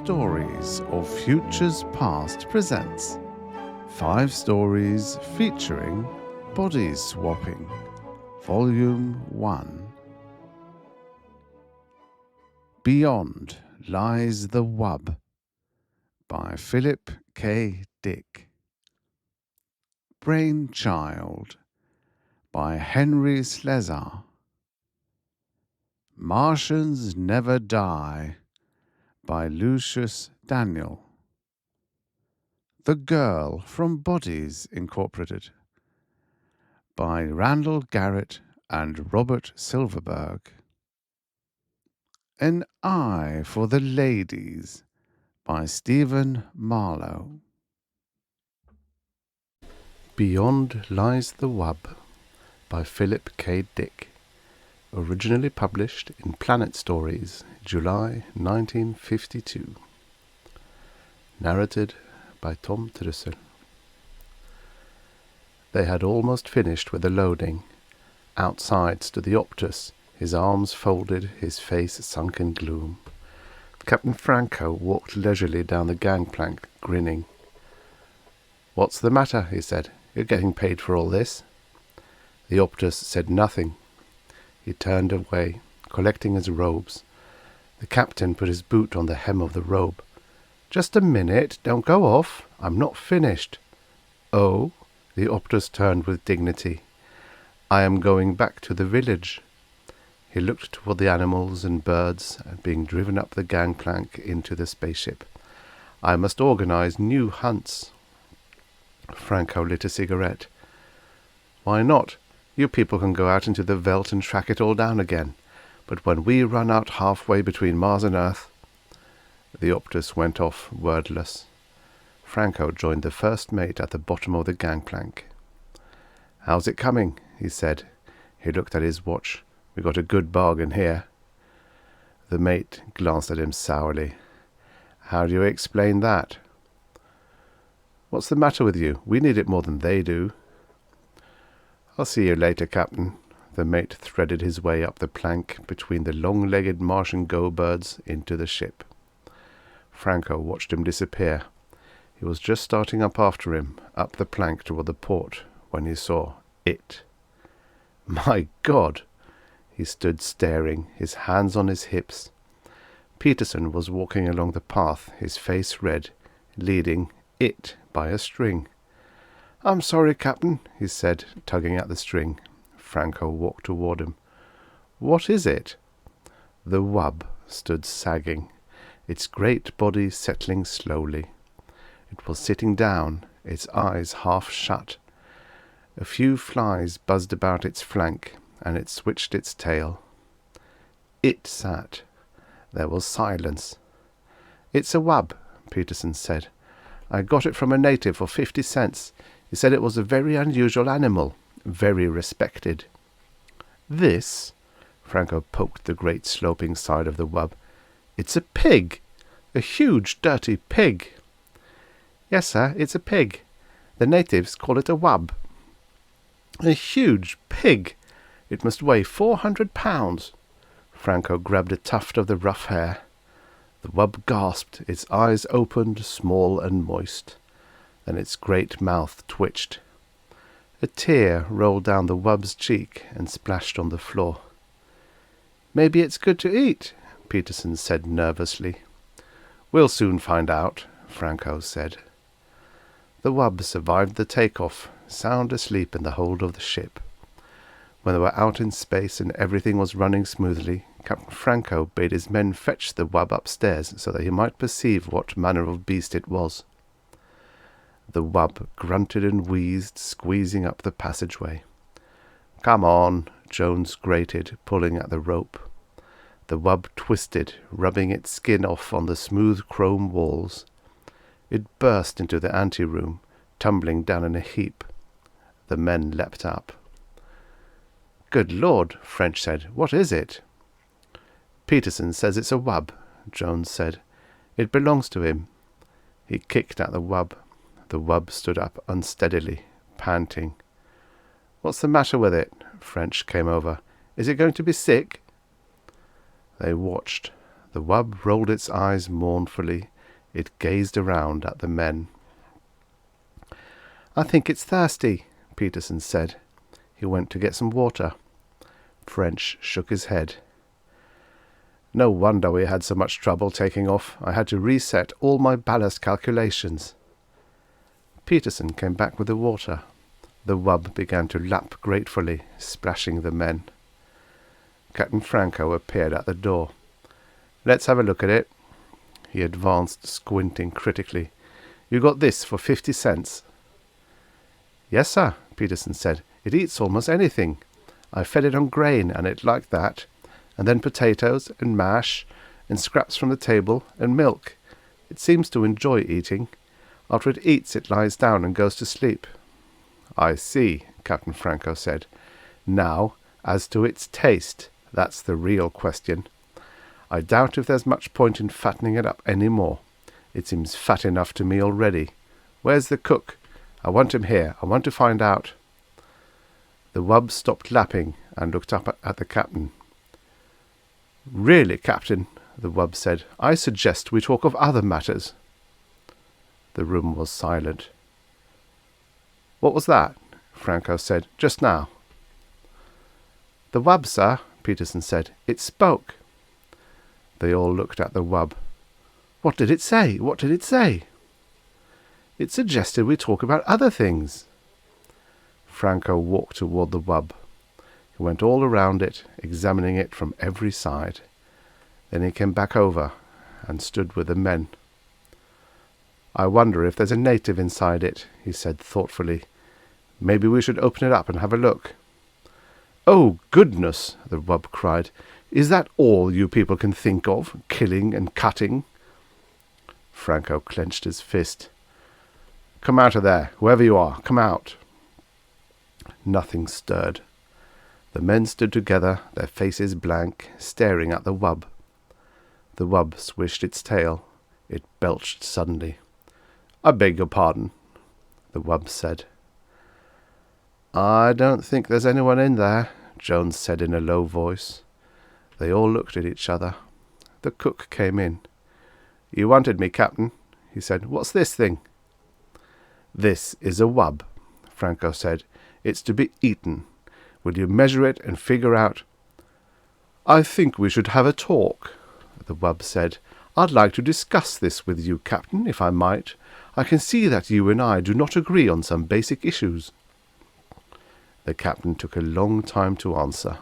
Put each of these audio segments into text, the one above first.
Stories of Futures Past presents 5 stories featuring body swapping, Volume 1. Beyond Lies the Wub by Philip K. Dick. Brainchild by Henry Slesar. Martians Never Die by Lucius Daniel. The Girl from Bodies Incorporated by Randall, Garrett, and Robert Silverberg. An Eye for the Ladies by Stephen Marlowe. Beyond Lies the Wub by Philip K. Dick. Originally published in Planet Stories, July 1952. Narrated by Tom Trussel. They had almost finished with the loading. Outside stood the Optus, his arms folded, his face sunk in gloom. Captain Franco walked leisurely down the gangplank, grinning. "What's the matter?" he said. "You're getting paid for all this." The Optus said nothing. He turned away, collecting his robes. The captain put his boot on the hem of the robe. "Just a minute, don't go off. I'm not finished." "Oh?" The Optus turned with dignity. "I am going back to the village." He looked toward the animals and birds being driven up the gangplank into the spaceship. "I must organize new hunts." Franco lit a cigarette. "Why not? You people can go out into the veldt and track it all down again. But when we run out halfway between Mars and Earth—" The Optus went off, wordless. Franco joined the first mate at the bottom of the gangplank. "How's it coming?" he said. He looked at his watch. "We got a good bargain here." The mate glanced at him sourly. "How do you explain that?" "What's the matter with you? We need it more than they do." "I'll see you later, Captain." The mate threaded his way up the plank between the long-legged Martian go-birds into the ship. Franco watched him disappear. He was just starting up after him, up the plank toward the port, when he saw it. My God! He stood staring, his hands on his hips. Peterson was walking along the path, his face red, leading it by a string. "I'm sorry, Captain," he said, tugging at the string. Franco walked toward him. "What is it?" The wub stood sagging, its great body settling slowly. It was sitting down, its eyes half shut. A few flies buzzed about its flank, and it switched its tail. It sat. There was silence. "It's a wub," Peterson said. "I got it from a native for 50 cents. He said it was a very unusual animal, very respected." "This?" Franco poked the great sloping side of the wub. "It's a pig! A huge, dirty pig!" "Yes, sir, it's a pig. The natives call it a wub." "A huge pig! It must weigh 400 pounds. Franco grabbed a tuft of the rough hair. The wub gasped, its eyes opened, small and moist. Then its great mouth twitched. A tear rolled down the wub's cheek and splashed on the floor. "Maybe it's good to eat," Peterson said nervously. "We'll soon find out," Franco said. The wub survived the takeoff, sound asleep in the hold of the ship. When they were out in space and everything was running smoothly, Captain Franco bade his men fetch the wub upstairs so that he might perceive what manner of beast it was. The wub grunted and wheezed, squeezing up the passageway. "Come on," Jones grated, pulling at the rope. The wub twisted, rubbing its skin off on the smooth chrome walls. It burst into the anteroom, tumbling down in a heap. The men leapt up. "Good Lord," French said. "What is it?" "Peterson says it's a wub," Jones said. "It belongs to him." He kicked at the wub. The wub stood up unsteadily, panting. "What's the matter with it?" French came over. "Is it going to be sick?" They watched. The wub rolled its eyes mournfully, It gazed around at the men. "I think it's thirsty," Peterson said. He went to get some water. French shook his head. "No wonder we had so much trouble taking off. I had to reset all my ballast calculations." Peterson came back with the water. The wub began to lap gratefully, splashing the men. Captain Franco appeared at the door. "Let's have a look at it." He advanced, squinting critically. "You got this for 50 cents. "Yes, sir," Peterson said. "It eats almost anything. I fed it on grain, and it liked that, and then potatoes and mash, and scraps from the table, and milk. It seems to enjoy eating. After it eats, it lies down and goes to sleep." "I see," Captain Franco said. "Now, as to its taste, that's the real question. I doubt if there's much point in fattening it up any more. It seems fat enough to me already. Where's the cook? I want him here. I want to find out." The wub stopped lapping and looked up at the captain. "Really, Captain," the wub said, "I suggest we talk of other matters." The room was silent. "What was that?" Franco said. "Just now." "The wub, sir," Peterson said. "It spoke." They all looked at the wub. "What did it say? What did it say?" "It suggested we talk about other things." Franco walked toward the wub. He went all around it, examining it from every side. Then he came back over and stood with the men. "I wonder if there's a native inside it," he said thoughtfully. "Maybe we should open it up and have a look." "Oh, goodness!" the wub cried. "Is that all you people can think of, killing and cutting?" Franco clenched his fist. "Come out of there, whoever you are, come out." Nothing stirred. The men stood together, their faces blank, staring at the wub. The wub swished its tail. It belched suddenly. "I beg your pardon," the wub said. "I don't think there's anyone in there," Jones said in a low voice. They all looked at each other. The cook came in. "You wanted me, Captain," he said. "What's this thing?" "This is a wub," Franco said. "It's to be eaten. Will you measure it and figure out—" "I think we should have a talk," the wub said. "I'd like to discuss this with you, Captain, if I might. I can see that you and I do not agree on some basic issues." The captain took a long time to answer.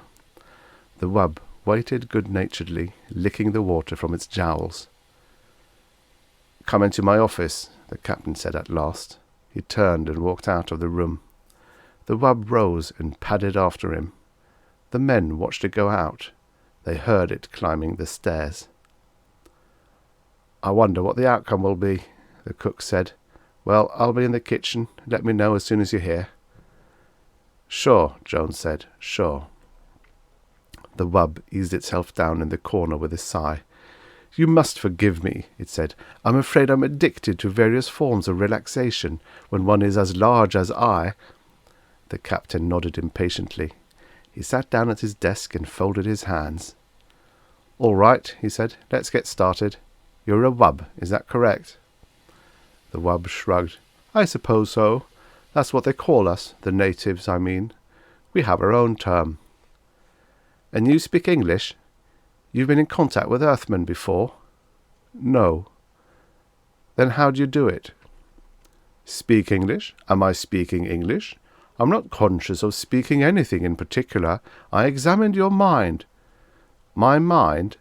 The wub waited good-naturedly, licking the water from its jowls. "Come into my office," the captain said at last. He turned and walked out of the room. The wub rose and padded after him. The men watched it go out. They heard it climbing the stairs. "I wonder what the outcome will be," the cook said. "Well, I'll be in the kitchen. Let me know as soon as you're here." "Sure," Jones said. "Sure." The wub eased itself down in the corner with a sigh. "You must forgive me," it said. "I'm afraid I'm addicted to various forms of relaxation when one is as large as I—" The captain nodded impatiently. He sat down at his desk and folded his hands. "All right," he said. "Let's get started. You're a wub, is that correct?" The wub shrugged. "I suppose so. That's what they call us, the natives, I mean. We have our own term." "And you speak English? You've been in contact with Earthmen before?" "No." "Then how do you do it?" "Speak English? Am I speaking English? I'm not conscious of speaking anything in particular. I examined your mind." "My mind?"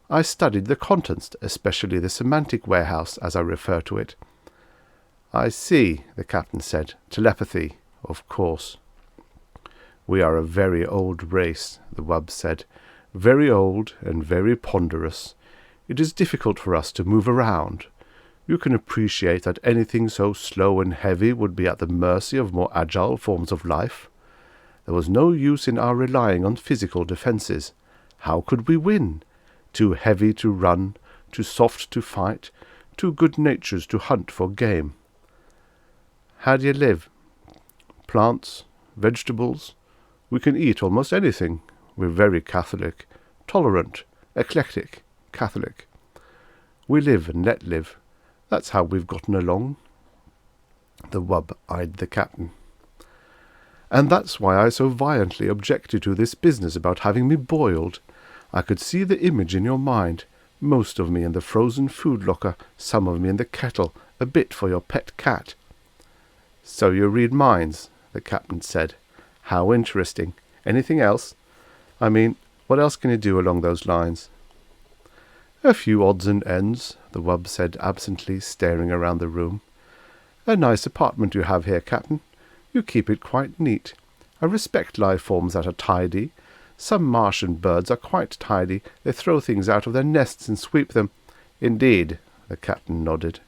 "I studied the contents, especially the semantic warehouse, as I refer to it." "I see," the captain said. "Telepathy, of course." "We are a very old race," the wub said. "Very old and very ponderous. It is difficult for us to move around. You can appreciate that anything so slow and heavy would be at the mercy of more agile forms of life. There was no use in our relying on physical defences. How could we win? Too heavy to run, too soft to fight, too good-natured to hunt for game." "How do you live?" "Plants, vegetables. We can eat almost anything. We're very Catholic. Tolerant, eclectic, Catholic. We live and let live. That's how we've gotten along." The wub eyed the captain. "And that's why I so violently objected to this business about having me boiled. I could see the image in your mind, most of me in the frozen food locker, some of me in the kettle, a bit for your pet cat." "So you read minds," the captain said. "How interesting. Anything else? I mean, what else can you do along those lines?" "A few odds and ends," the wub said absently, staring around the room. "A nice apartment you have here, Captain. You keep it quite neat. I respect life forms that are tidy. Some Martian birds are quite tidy. They throw things out of their nests and sweep them." "Indeed," the captain nodded.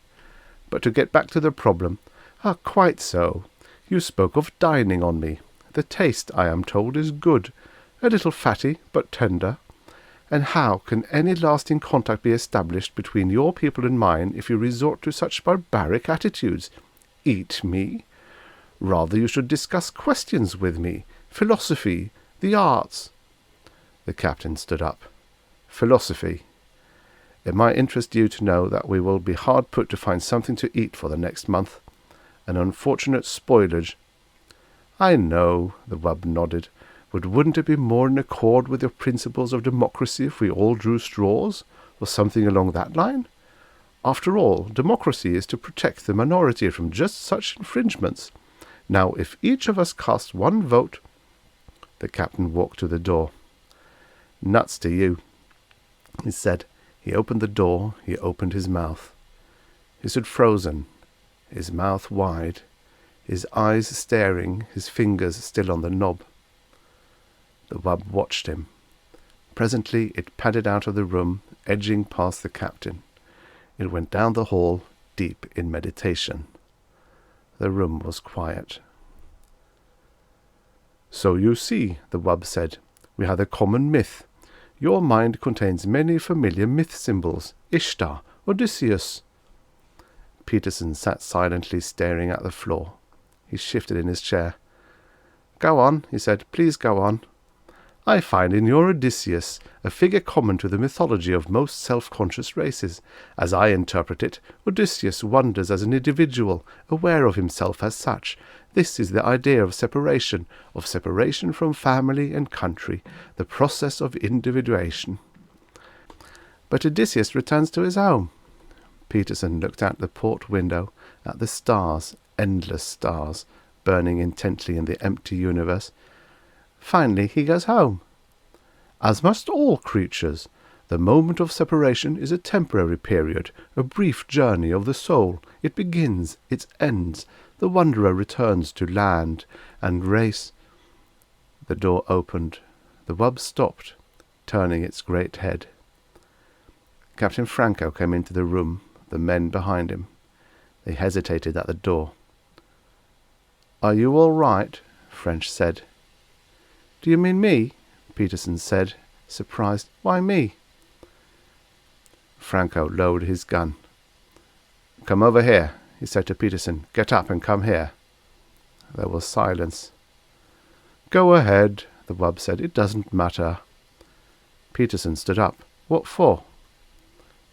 "But to get back to the problem." Quite so. You spoke of dining on me. The taste, I am told, is good. A little fatty, but tender. And how can any lasting contact be established between your people and mine if you resort to such barbaric attitudes? Eat me? Rather you should discuss questions with me, philosophy, the arts." The captain stood up. "Philosophy. It might interest you to know that we will be hard put to find something to eat for the next month. An unfortunate spoilage." "I know," the wub nodded. "But wouldn't it be more in accord with your principles of democracy if we all drew straws, or something along that line? After all, democracy is to protect the minority from just such infringements. Now, if each of us casts one vote—" The captain walked to the door. "Nuts to you," he said. He opened the door. He opened his mouth. He stood frozen, his mouth wide, his eyes staring, his fingers still on the knob. The wub watched him. Presently it padded out of the room, edging past the captain. It went down the hall, deep in meditation. The room was quiet. "So you see," the wub said, "we have a common myth. Your mind contains many familiar myth symbols. Ishtar, Odysseus." Peterson sat silently staring at the floor. He shifted in his chair. "Go on," he said. "Please go on." "I find in your Odysseus a figure common to the mythology of most self-conscious races. As I interpret it, Odysseus wanders as an individual, aware of himself as such. This is the idea of separation from family and country, the process of individuation." "But Odysseus returns to his home." Peterson looked out the port window, at the stars, endless stars, burning intently in the empty universe. "Finally he goes home." "As must all creatures. The moment of separation is a temporary period, a brief journey of the soul. It begins, it ends. The wanderer returns to land and race." The door opened. The wub stopped, turning its great head. Captain Franco came into the room, the men behind him. They hesitated at the door. "Are you all right?" French said. "Do you mean me?" Peterson said, surprised. "Why me?" Franco lowered his gun. "Come over here," he said to Peterson. "Get up and come here." There was silence. "Go ahead," the wub said. "It doesn't matter." Peterson stood up. "What for?"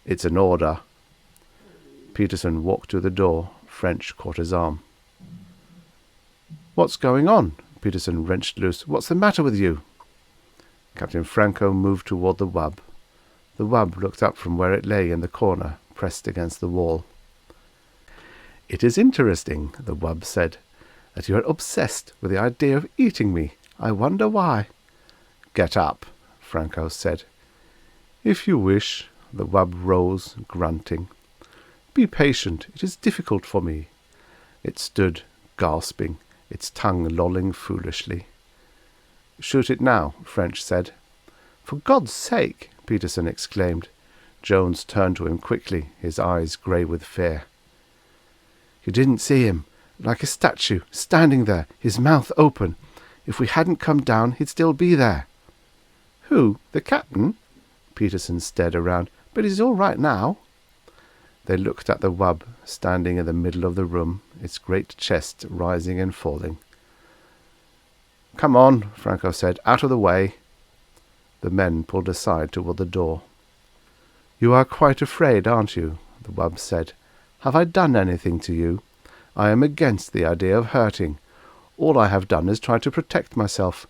"It's an order." Peterson walked to the door. French caught his arm. "What's going on?" Peterson wrenched loose. "What's the matter with you?" Captain Franco moved toward the wub. The wub looked up from where it lay in the corner, pressed against the wall. "It is interesting," the wub said, "that you are obsessed with the idea of eating me. I wonder why." "Get up," Franco said. "If you wish." The wub rose, grunting. "Be patient. It is difficult for me." It stood, gasping, its tongue lolling foolishly. "Shoot it now," French said. "For God's sake!" Peterson exclaimed. Jones turned to him quickly, his eyes grey with fear. "You didn't see him, like a statue, standing there, his mouth open. If we hadn't come down, he'd still be there." "Who? The captain?" Peterson stared around. "But he's all right now." They looked at the wub, standing in the middle of the room, its great chest rising and falling. "Come on," Franco said. "Out of the way." The men pulled aside toward the door. "You are quite afraid, aren't you?" the wub said. Have I done anything to you? I am against the idea of hurting. All I have done is try to protect myself.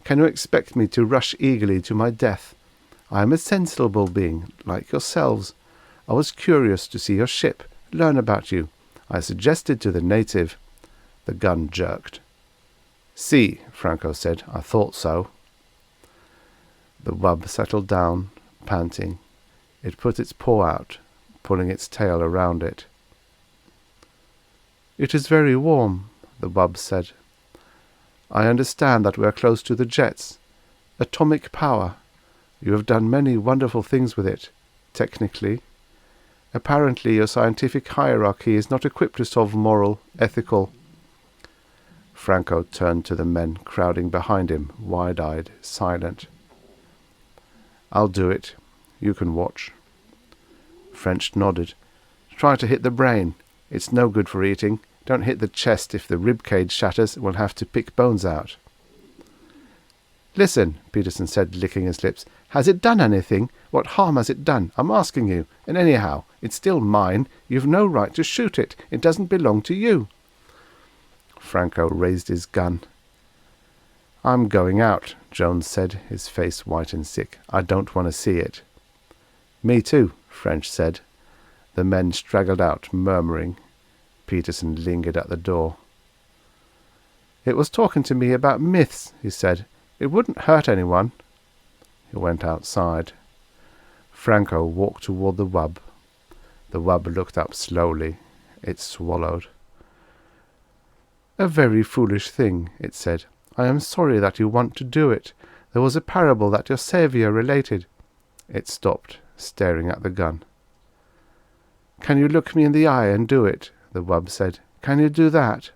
Can you expect me to rush eagerly to my death? I am a sensible being, like yourselves. I was curious to see your ship, learn about you. I suggested to the native. The gun jerked. "See," Franco said, "I thought so." The wub settled down, panting. It put its paw out, pulling its tail around it. "It is very warm," the wub said. "I understand that we are close to the jets. Atomic power. You have done many wonderful things with it, technically. Apparently your scientific hierarchy is not equipped to solve moral, ethical." Franco turned to the men crowding behind him, wide-eyed, silent. "I'll do it. You can watch." French nodded. "Try to hit the brain. It's no good for eating. Don't hit the chest. If the rib cage shatters, we'll have to pick bones out." "Listen," Peterson said, licking his lips. "Has it done anything? What harm has it done? I'm asking you. And anyhow, it's still mine. You've no right to shoot it. It doesn't belong to you." Franco raised his gun. "I'm going out," Jones said, his face white and sick. "I don't want to see it." "Me too," French said. The men straggled out, murmuring. Peterson lingered at the door. "It was talking to me about myths," he said. "It wouldn't hurt anyone." He went outside. Franco walked toward the wub. The wub looked up slowly. It swallowed. "A very foolish thing," it said. "I am sorry that you want to do it. There was a parable that your saviour related." It stopped, staring at the gun. "Can you look me in the eye and do it?" the wub said. "Can you do that?"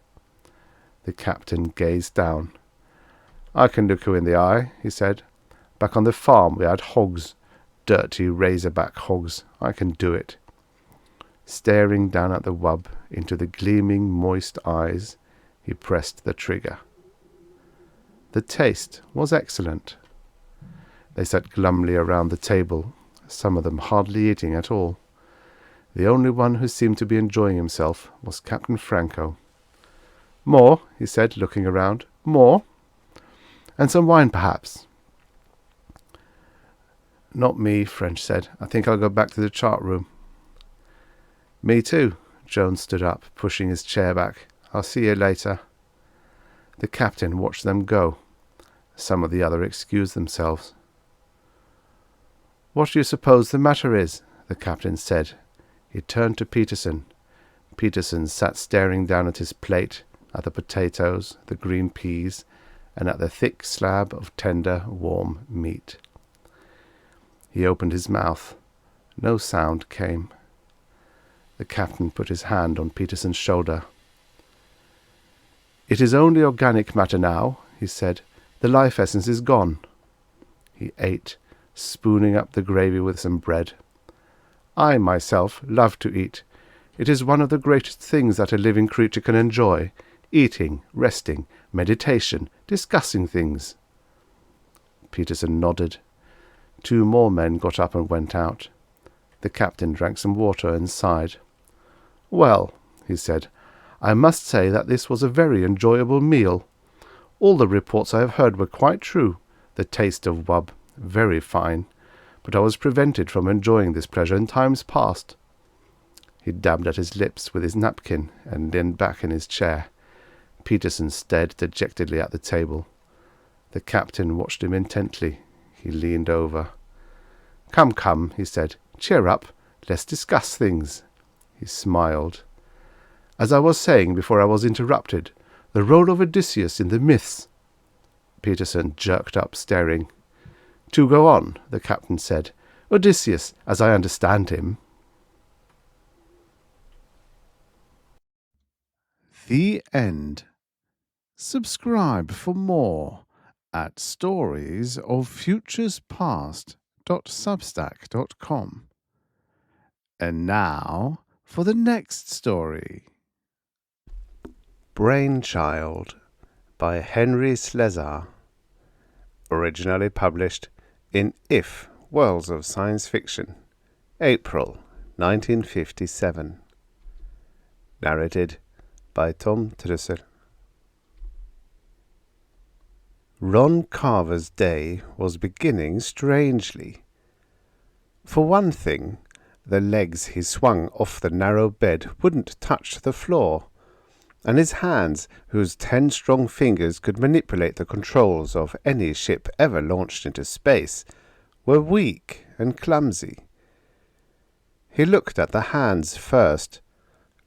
The captain gazed down. "I can look you in the eye," he said. "Back on the farm we had hogs. Dirty razorback hogs. I can do it." Staring down at the wub, into the gleaming, moist eyes, he pressed the trigger. The taste was excellent. They sat glumly around the table, some of them hardly eating at all. The only one who seemed to be enjoying himself was Captain Franco. "More," he said, looking around. "More? And some wine, perhaps?" "Not me," French said. "I think I'll go back to the chart room." "Me too." Jones stood up, pushing his chair back. "I'll see you later." The captain watched them go. Some of the other excused themselves. "What do you suppose the matter is?" the captain said. He turned to Peterson. Peterson sat staring down at his plate, at the potatoes, the green peas, and at the thick slab of tender, warm meat. He opened his mouth. No sound came. The captain put his hand on Peterson's shoulder. "It is only organic matter now," he said. "The life essence is gone." He ate, spooning up the gravy with some bread. "I, myself, love to eat. It is one of the greatest things that a living creature can enjoy. Eating, resting, meditation, discussing things." Peterson nodded. Two more men got up and went out. The captain drank some water and sighed. "Well," he said, "I must say that this was a very enjoyable meal. All the reports I have heard were quite true. The taste of wub, very fine. But I was prevented from enjoying this pleasure in times past." He dabbed at his lips with his napkin and leaned back in his chair. Peterson stared dejectedly at the table. The captain watched him intently. He leaned over. "Come, come," he said. "Cheer up. Let's discuss things." He smiled. "As I was saying before I was interrupted, the role of Odysseus in the myths." Peterson jerked up, staring. "To go on," the captain said. "Odysseus, as I understand him." The end. Subscribe for more at storiesoffuturespast.substack.com. And now for the next story. Brainchild by Henry Slesar. Originally published in If Worlds of Science Fiction, April 1957. Narrated by Tom Trussel. Ron Carver's day was beginning strangely. For one thing, the legs he swung off the narrow bed wouldn't touch the floor, and his hands, whose 10 strong fingers could manipulate the controls of any ship ever launched into space, were weak and clumsy. He looked at the hands first,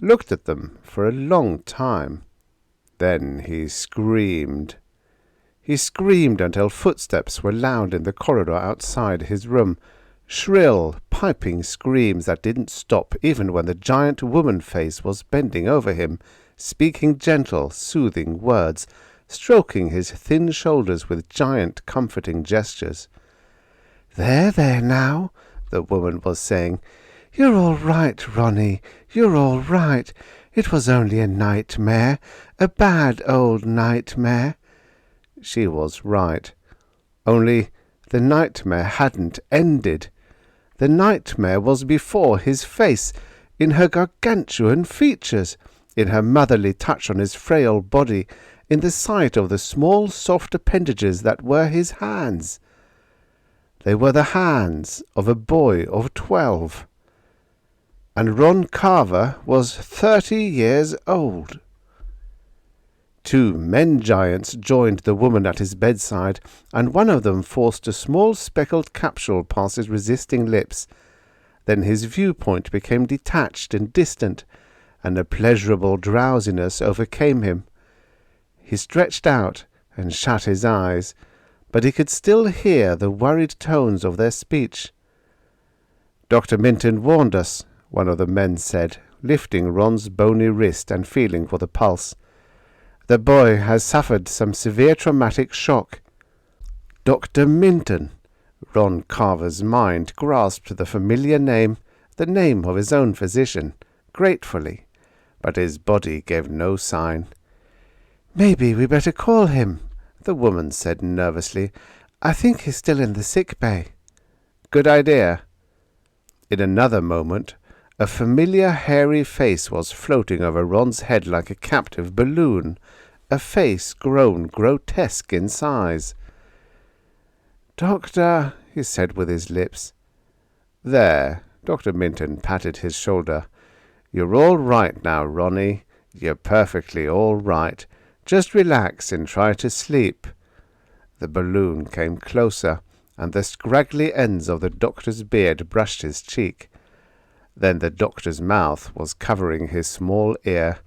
looked at them for a long time. Then he screamed. He screamed until footsteps were loud in the corridor outside his room, shrill, piping screams that didn't stop even when the giant woman face was bending over him, speaking gentle, soothing words, stroking his thin shoulders with giant, comforting gestures. There now," the woman was saying. "You're all right, Ronnie. You're all right. It was only a nightmare, a bad old nightmare." She was right. Only the nightmare hadn't ended. The nightmare was before his face, in her gargantuan features, in her motherly touch on his frail body, in the sight of the small soft appendages that were his hands. They were the hands of a boy of 12. And Ron Carver was 30 years old. 2 men-giants joined the woman at his bedside, and one of them forced a small speckled capsule past his resisting lips. Then his viewpoint became detached and distant, and a pleasurable drowsiness overcame him. He stretched out and shut his eyes, but he could still hear the worried tones of their speech. "Dr. Minton warned us," one of the men said, lifting Ron's bony wrist and feeling for the pulse. "The boy has suffered some severe traumatic shock." Dr. Minton! Ron Carver's mind grasped the familiar name, the name of his own physician, gratefully, but his body gave no sign. "Maybe we better call him," the woman said nervously. "I think he's still in the sick bay." "Good idea." In another moment, a familiar hairy face was floating over Ron's head like a captive balloon, a face grown grotesque in size. "Doctor," he said with his lips. "There," Dr. Minton patted his shoulder. "You're all right now, Ronnie. You're perfectly all right. Just relax and try to sleep." The balloon came closer, and the scraggly ends of the doctor's beard brushed his cheek. Then the doctor's mouth was covering his small ear.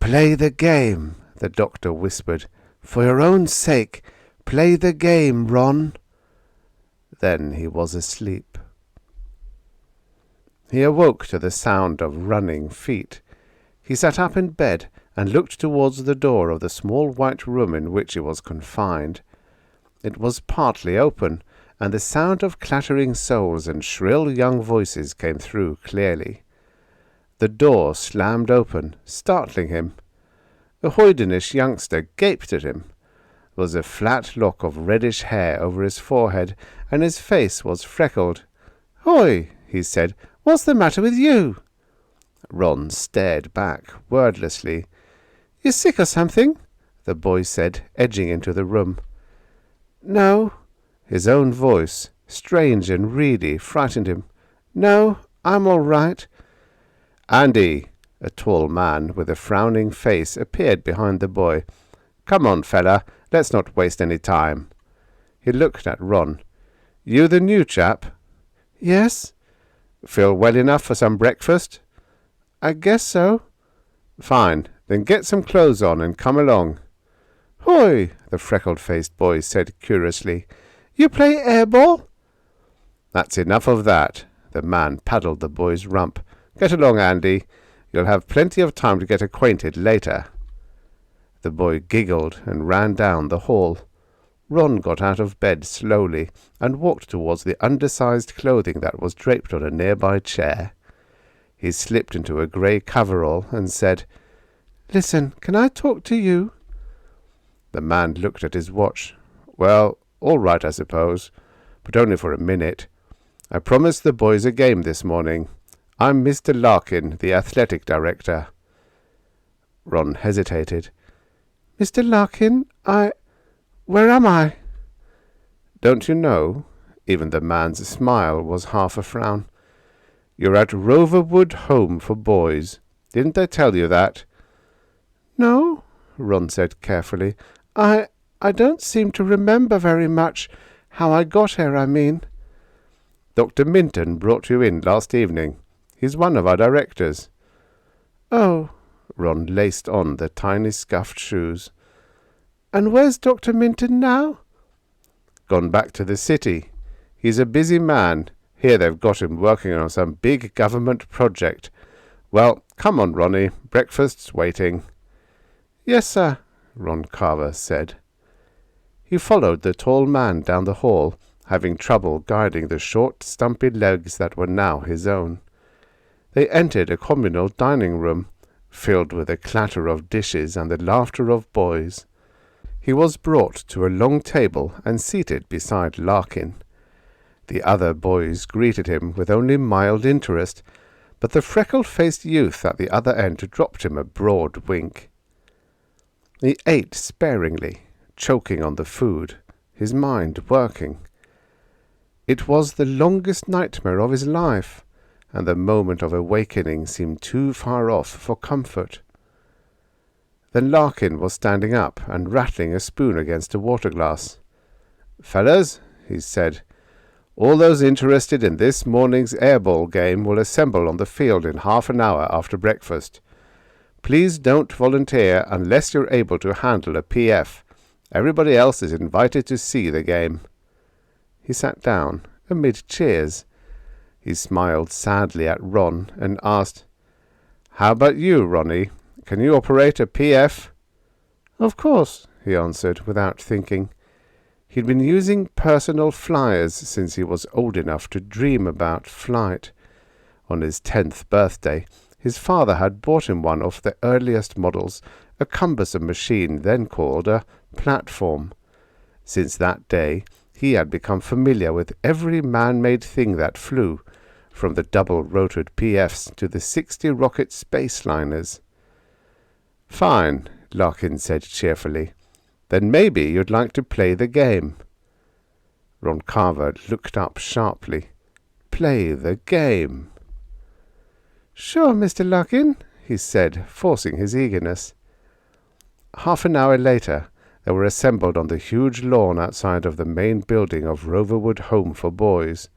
"Play the game," the doctor whispered. "For your own sake, play the game, Ron." Then he was asleep. He awoke to the sound of running feet. He sat up in bed and looked towards the door of the small white room in which he was confined. It was partly open, and the sound of clattering soles and shrill young voices came through clearly. The door slammed open, startling him. A hoydenish youngster gaped at him. There was a flat lock of reddish hair over his forehead, and his face was freckled. "Hoy," he said, "what's the matter with you?" Ron stared back, wordlessly. "You sick or something?" the boy said, edging into the room. "No." His own voice, strange and reedy, frightened him. "No, I'm all right." "Andy," a tall man with a frowning face, appeared behind the boy. "Come on, fella, let's not waste any time." He looked at Ron. "You the new chap?" "Yes." "Feel well enough for some breakfast?" "I guess so." "Fine, then get some clothes on and come along." "Hoy," the freckled-faced boy said curiously. "You play airball?" "That's enough of that." The man paddled the boy's rump. "Get along, Andy. You'll have plenty of time to get acquainted later." The boy giggled and ran down the hall. Ron got out of bed slowly and walked towards the undersized clothing that was draped on a nearby chair. He slipped into a grey coverall and said, "Listen, can I talk to you?" The man looked at his watch. "Well, all right, I suppose, but only for a minute. I promised the boys a game this morning. I'm Mr. Larkin, the athletic director. Ron hesitated. Mr. Larkin, where am I? Don't you know? Even the man's smile was half a frown. You're at Roverwood Home for Boys. Didn't I tell you that? No, Ron said carefully. I don't seem to remember very much. How I got here, I mean. Dr. Minton brought you in last evening. He's one of our directors. Oh. Ron laced on the tiny scuffed shoes. And where's Dr. Minton now? Gone back to the city. He's a busy man. Here they've got him working on some big government project. Well, come on, Ronnie. Breakfast's waiting. Yes, sir, Ron Carver said. He followed the tall man down the hall, having trouble guiding the short, stumpy legs that were now his own. They entered a communal dining room, filled with the clatter of dishes and the laughter of boys. He was brought to a long table and seated beside Larkin. The other boys greeted him with only mild interest, but the freckled-faced youth at the other end dropped him a broad wink. He ate sparingly, choking on the food, his mind working. It was the longest nightmare of his life, and the moment of awakening seemed too far off for comfort. Then Larkin was standing up and rattling a spoon against a water-glass. "Fellas," he said, "all those interested in this morning's airball game will assemble on the field in half an hour after breakfast. Please don't volunteer unless you're able to handle a PF. Everybody else is invited to see the game." He sat down, amid cheers. He smiled sadly at Ron and asked, "How about you, Ronnie? Can you operate a PF?" "Of course," he answered, without thinking. He'd been using personal flyers since he was old enough to dream about flight. On his 10th birthday, his father had bought him one of the earliest models, a cumbersome machine then called a platform. Since that day, he had become familiar with every man-made thing that flew, from the double-rotored PFs to the 60-rocket spaceliners. "Fine," Larkin said cheerfully. "Then maybe you'd like to play the game." Ron Carver looked up sharply. "Play the game?" "Sure, Mr. Larkin," he said, forcing his eagerness. Half an hour later, they were assembled on the huge lawn outside of the main building of Roverwood Home for Boys.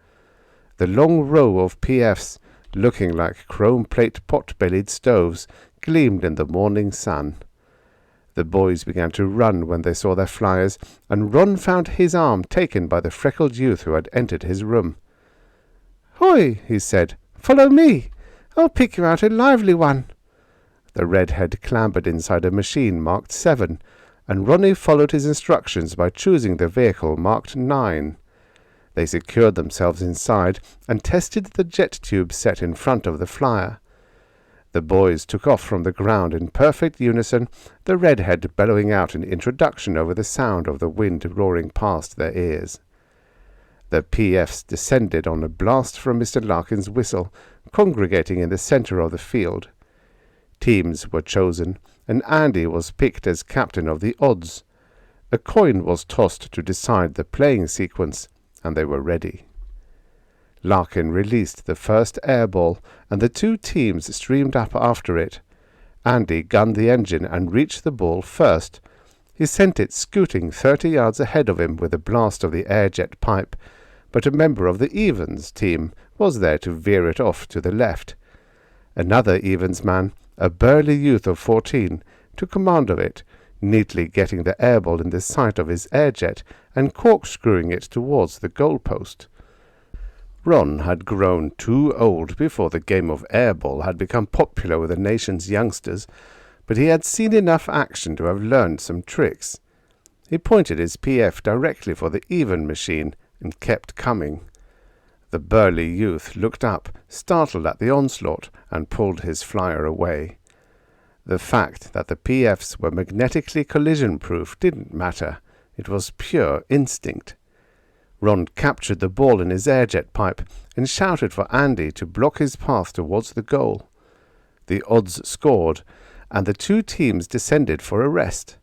The long row of PFs, looking like chrome-plate pot-bellied stoves, gleamed in the morning sun. The boys began to run when they saw their flyers, and Ron found his arm taken by the freckled youth who had entered his room. "Hoy," he said, "follow me. I'll pick you out a lively one." The redhead clambered inside a machine marked 7, and Ronnie followed his instructions by choosing the vehicle marked 9. They secured themselves inside and tested the jet tube set in front of the flyer. The boys took off from the ground in perfect unison, the redhead bellowing out an introduction over the sound of the wind roaring past their ears. The PFs descended on a blast from Mr. Larkin's whistle, congregating in the center of the field. Teams were chosen, and Andy was picked as captain of the odds. A coin was tossed to decide the playing sequence, and they were ready. Larkin released the first airball, and the two teams streamed up after it. Andy gunned the engine and reached the ball first. He sent it scooting 30 yards ahead of him with a blast of the air-jet pipe, but a member of the Evans team was there to veer it off to the left. Another Evans man, a burly youth of 14, took command of it, neatly getting the airball in the sight of his air-jet and corkscrewing it towards the goalpost. Ron had grown too old before the game of airball had become popular with the nation's youngsters, but he had seen enough action to have learned some tricks. He pointed his PF directly for the even machine and kept coming. The burly youth looked up, startled at the onslaught, and pulled his flyer away. The fact that the PFs were magnetically collision-proof didn't matter. It was pure instinct. Ron captured the ball in his air-jet pipe and shouted for Andy to block his path towards the goal. The odds scored, and the two teams descended for a rest.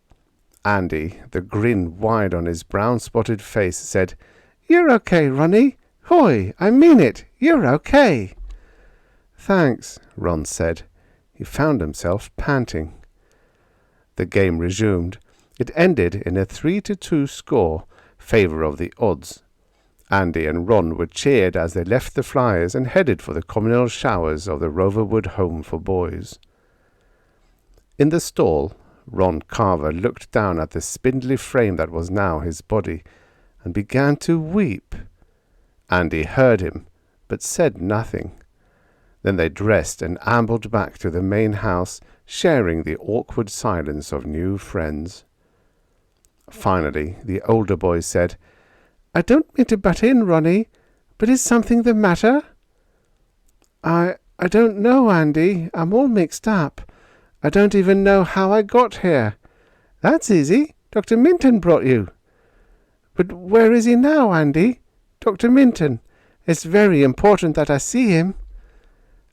Andy, the grin wide on his brown-spotted face, said, "You're okay, Ronnie. Hoy, I mean it. You're okay." "Thanks," Ron said. He found himself panting. The game resumed. It ended in a 3-2 score, favour of the odds. Andy and Ron were cheered as they left the Flyers and headed for the communal showers of the Roverwood Home for Boys. In the stall, Ron Carver looked down at the spindly frame that was now his body and began to weep. Andy heard him, but said nothing. Then they dressed and ambled back to the main house, sharing the awkward silence of new friends. Finally, the older boy said, "I don't mean to butt in, Ronnie, but is something the matter?" I don't know, Andy. I'm all mixed up. I don't even know how I got here." "That's easy. Dr. Minton brought you." "But where is he now, Andy? Dr. Minton. It's very important that I see him."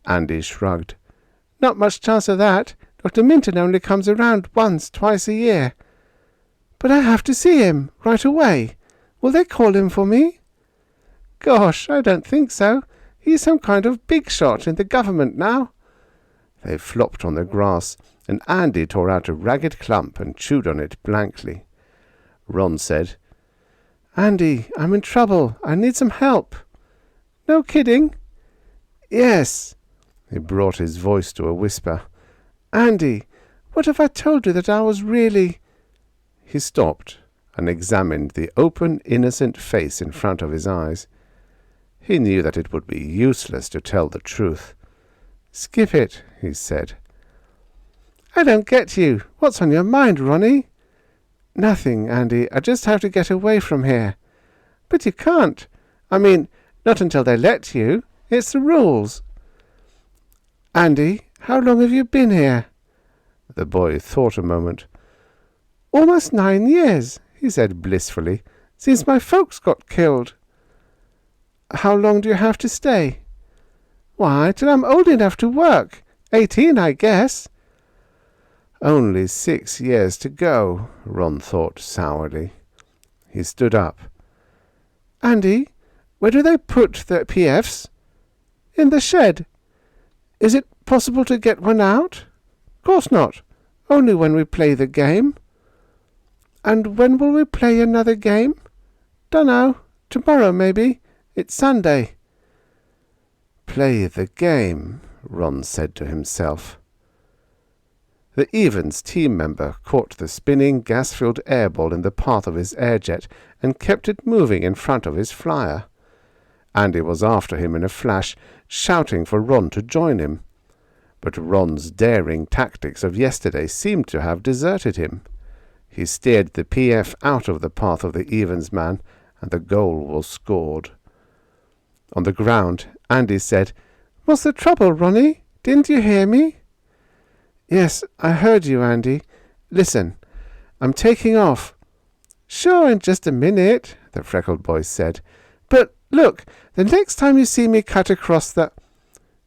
Andy shrugged. "Not much chance of that. Dr. Minton only comes around once, twice a year." "But I have to see him, right away. Will they call him for me?" "Gosh, I don't think so. He's some kind of big shot in the government now." They flopped on the grass, and Andy tore out a ragged clump and chewed on it blankly. Ron said, "Andy, I'm in trouble. I need some help." "No kidding?" "Yes." He brought his voice to a whisper. "Andy, what if I told you that I was really—" He stopped and examined the open, innocent face in front of his eyes. He knew that it would be useless to tell the truth. "Skip it," he said. "I don't get you. What's on your mind, Ronnie?" "Nothing, Andy. I just have to get away from here." "But you can't. I mean, not until they let you. It's the rules." "Andy, how long have you been here?" The boy thought a moment. "Almost 9 years," he said blissfully, "since my folks got killed." "How long do you have to stay?" "Why, till I'm old enough to work. 18, I guess." Only 6 years to go, Ron thought sourly. He stood up. "Andy, where do they put the PFs?" "In the shed." "Is it possible to get one out?" "Course not. Only when we play the game." "And when will we play another game?" "Dunno. Tomorrow, maybe. It's Sunday." "Play the game," Ron said to himself. The Evans team member caught the spinning gas-filled airball in the path of his airjet and kept it moving in front of his flyer. Andy was after him in a flash, shouting for Ron to join him. But Ron's daring tactics of yesterday seemed to have deserted him. He steered the PF out of the path of the Evans man, and the goal was scored. On the ground, Andy said, "What's the trouble, Ronnie? Didn't you hear me?" "Yes, I heard you, Andy. Listen, I'm taking off." "Sure, in just a minute," the freckled boy said. "But look, the next time you see me cut across the—"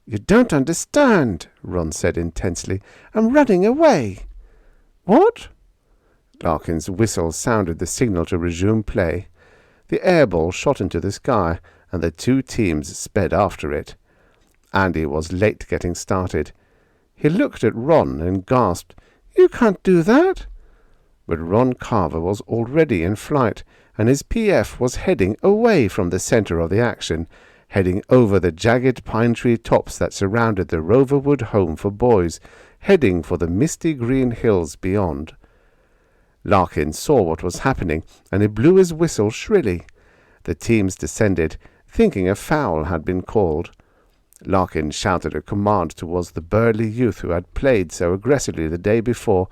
"You don't understand," Ron said intensely. "I'm running away." "What?" Larkin's whistle sounded the signal to resume play. The airball shot into the sky, and the two teams sped after it. Andy was late getting started. He looked at Ron and gasped, "You can't do that!" But Ron Carver was already in flight, and his PF was heading away from the centre of the action, heading over the jagged pine tree tops that surrounded the Roverwood Home for Boys, heading for the misty green hills beyond. Larkin saw what was happening, and he blew his whistle shrilly. The teams descended, thinking a foul had been called. Larkin shouted a command towards the burly youth who had played so aggressively the day before,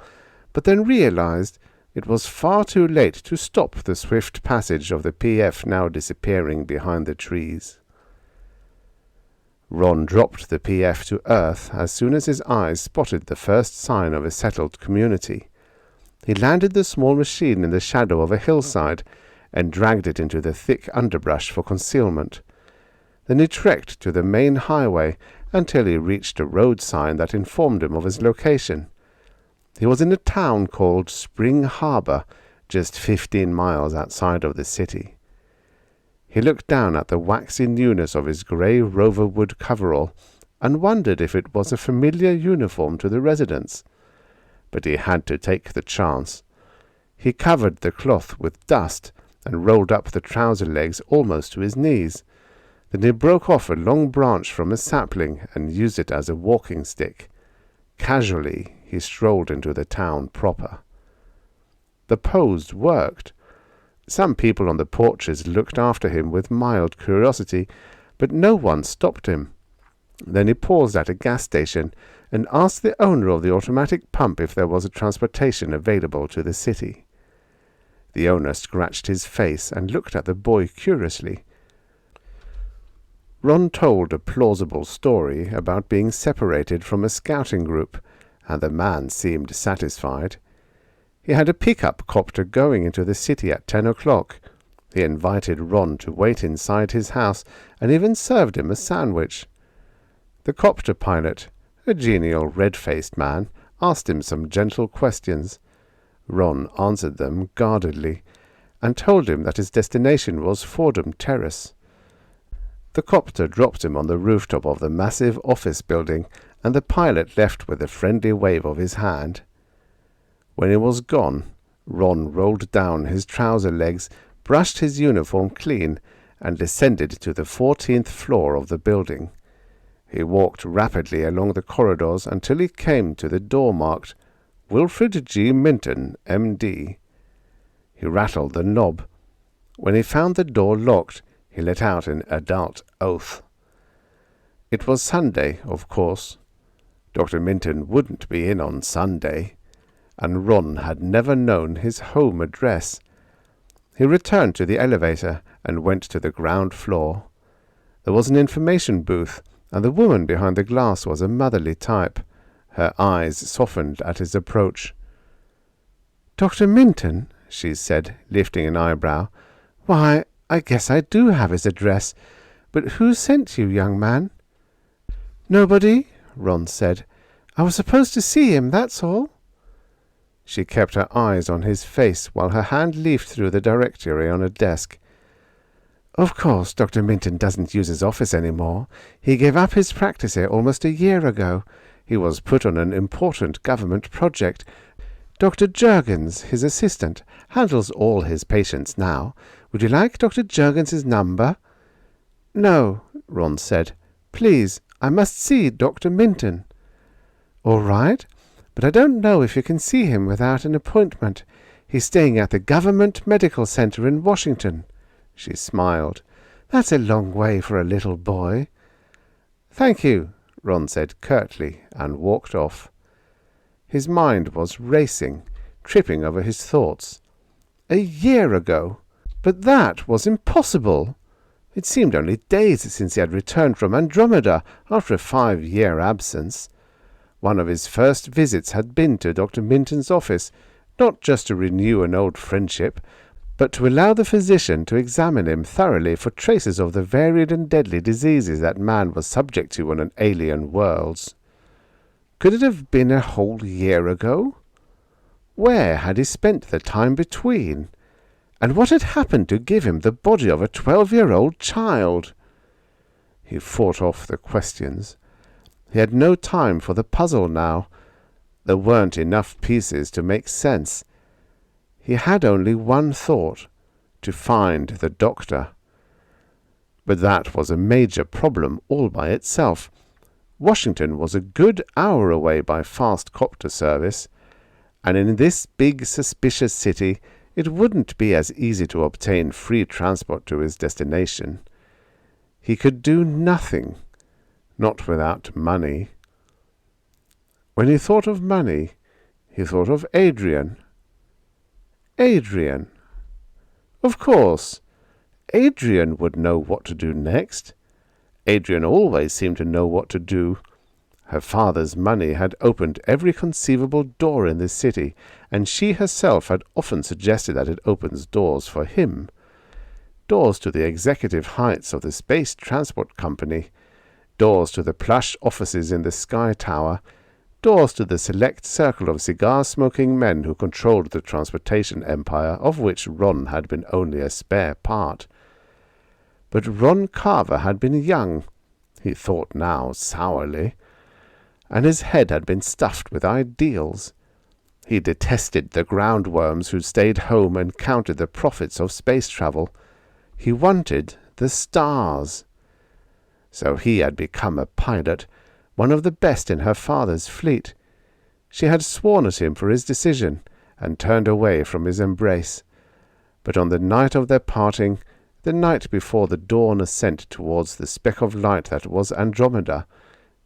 but then realized it was far too late to stop the swift passage of the PF now disappearing behind the trees. Ron dropped the PF to earth as soon as his eyes spotted the first sign of a settled community. He landed the small machine in the shadow of a hillside, and dragged it into the thick underbrush for concealment. Then he trekked to the main highway until he reached a road sign that informed him of his location. He was in a town called Spring Harbor, just 15 miles outside of the city. He looked down at the waxy newness of his grey roverwood coverall and wondered if it was a familiar uniform to the residents. But he had to take the chance. He covered the cloth with dust and rolled up the trouser legs almost to his knees. Then he broke off a long branch from a sapling and used it as a walking stick. Casually, he strolled into the town proper. The pose worked. Some people on the porches looked after him with mild curiosity, but no one stopped him. Then he paused at a gas station and asked the owner of the automatic pump if there was a transportation available to the city. The owner scratched his face and looked at the boy curiously. Ron told a plausible story about being separated from a scouting group, and the man seemed satisfied. He had a pickup copter going into the city at 10 o'clock. He invited Ron to wait inside his house and even served him a sandwich. The copter pilot, a genial red-faced man, asked him some gentle questions. Ron answered them guardedly, and told him that his destination was Fordham Terrace. The copter dropped him on the rooftop of the massive office building, and the pilot left with a friendly wave of his hand. When he was gone, Ron rolled down his trouser legs, brushed his uniform clean, and descended to the 14th floor of the building. He walked rapidly along the corridors until he came to the door marked Wilfred G. Minton, M.D. He rattled the knob. When he found the door locked, he let out an adult oath. It was Sunday, of course. Dr. Minton wouldn't be in on Sunday, and Ron had never known his home address. He returned to the elevator and went to the ground floor. There was an information booth, and the woman behind the glass was a motherly type. Her eyes softened at his approach. "Dr. Minton," she said, lifting an eyebrow. "Why, I guess I do have his address. But who sent you, young man?" "Nobody," Ron said. "I was supposed to see him, that's all." She kept her eyes on his face while her hand leafed through the directory on a desk. "Of course, Dr. Minton doesn't use his office anymore. He gave up his practice here almost a year ago. He was put on an important government project. Dr. Juergens, his assistant, handles all his patients now. Would you like Dr. Juergens's number?" "No," Ron said. "Please, I must see Dr. Minton." "All right, but I don't know if you can see him without an appointment. He's staying at the Government Medical Center in Washington." She smiled. "That's a long way for a little boy." "Thank you," Ron said curtly, and walked off. His mind was racing, tripping over his thoughts. A year ago! But that was impossible! It seemed only days since he had returned from Andromeda after a 5-year absence. One of his first visits had been to Dr. Minton's office, not just to renew an old friendship, but to allow the physician to examine him thoroughly for traces of the varied and deadly diseases that man was subject to on an alien world. Could it have been a whole year ago? Where had he spent the time between? And what had happened to give him the body of a 12-year-old child? He fought off the questions. He had no time for the puzzle now. There weren't enough pieces to make sense. He had only one thought: to find the doctor. But that was a major problem all by itself. Washington was a good hour away by fast copter service, and in this big suspicious city it wouldn't be as easy to obtain free transport to his destination. He could do nothing, not without money. When he thought of money, he thought of Adrian. Adrian! Of course, Adrian would know what to do next. Adrian always seemed to know what to do. Her father's money had opened every conceivable door in this city, and she herself had often suggested that it opens doors for him. doors to the executive heights of the Space Transport Company, doors to the plush offices in the Sky Tower, doors to the select circle of cigar-smoking men who controlled the transportation empire of which Ron had been only a spare part. But Ron Carver had been young, he thought now sourly, and his head had been stuffed with ideals. He detested the groundworms who stayed home and counted the profits of space travel. He wanted the stars. So he had become a pilot, one of the best in her father's fleet. She had sworn at him for his decision, and turned away from his embrace. But on the night of their parting, the night before the dawn ascent towards the speck of light that was Andromeda,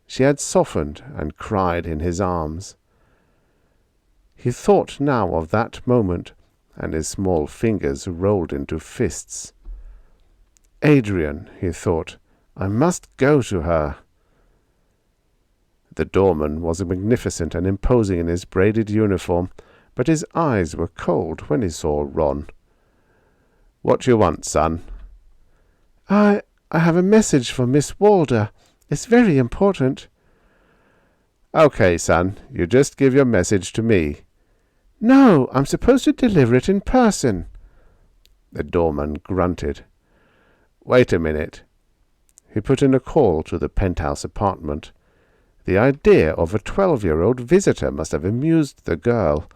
she had softened and cried in his arms. He thought now of that moment, and his small fingers rolled into fists. Adrian, he thought, I must go to her. The doorman was magnificent and imposing in his braided uniform, but his eyes were cold when he saw Ron. "What you want, son?" I have a message for Miss Walder. It's very important." "Okay, son, you just give your message to me." "No, I'm supposed to deliver it in person." The doorman grunted. "Wait a minute." He put in a call to the penthouse apartment. The idea of a 12-year-old visitor must have amused the girl.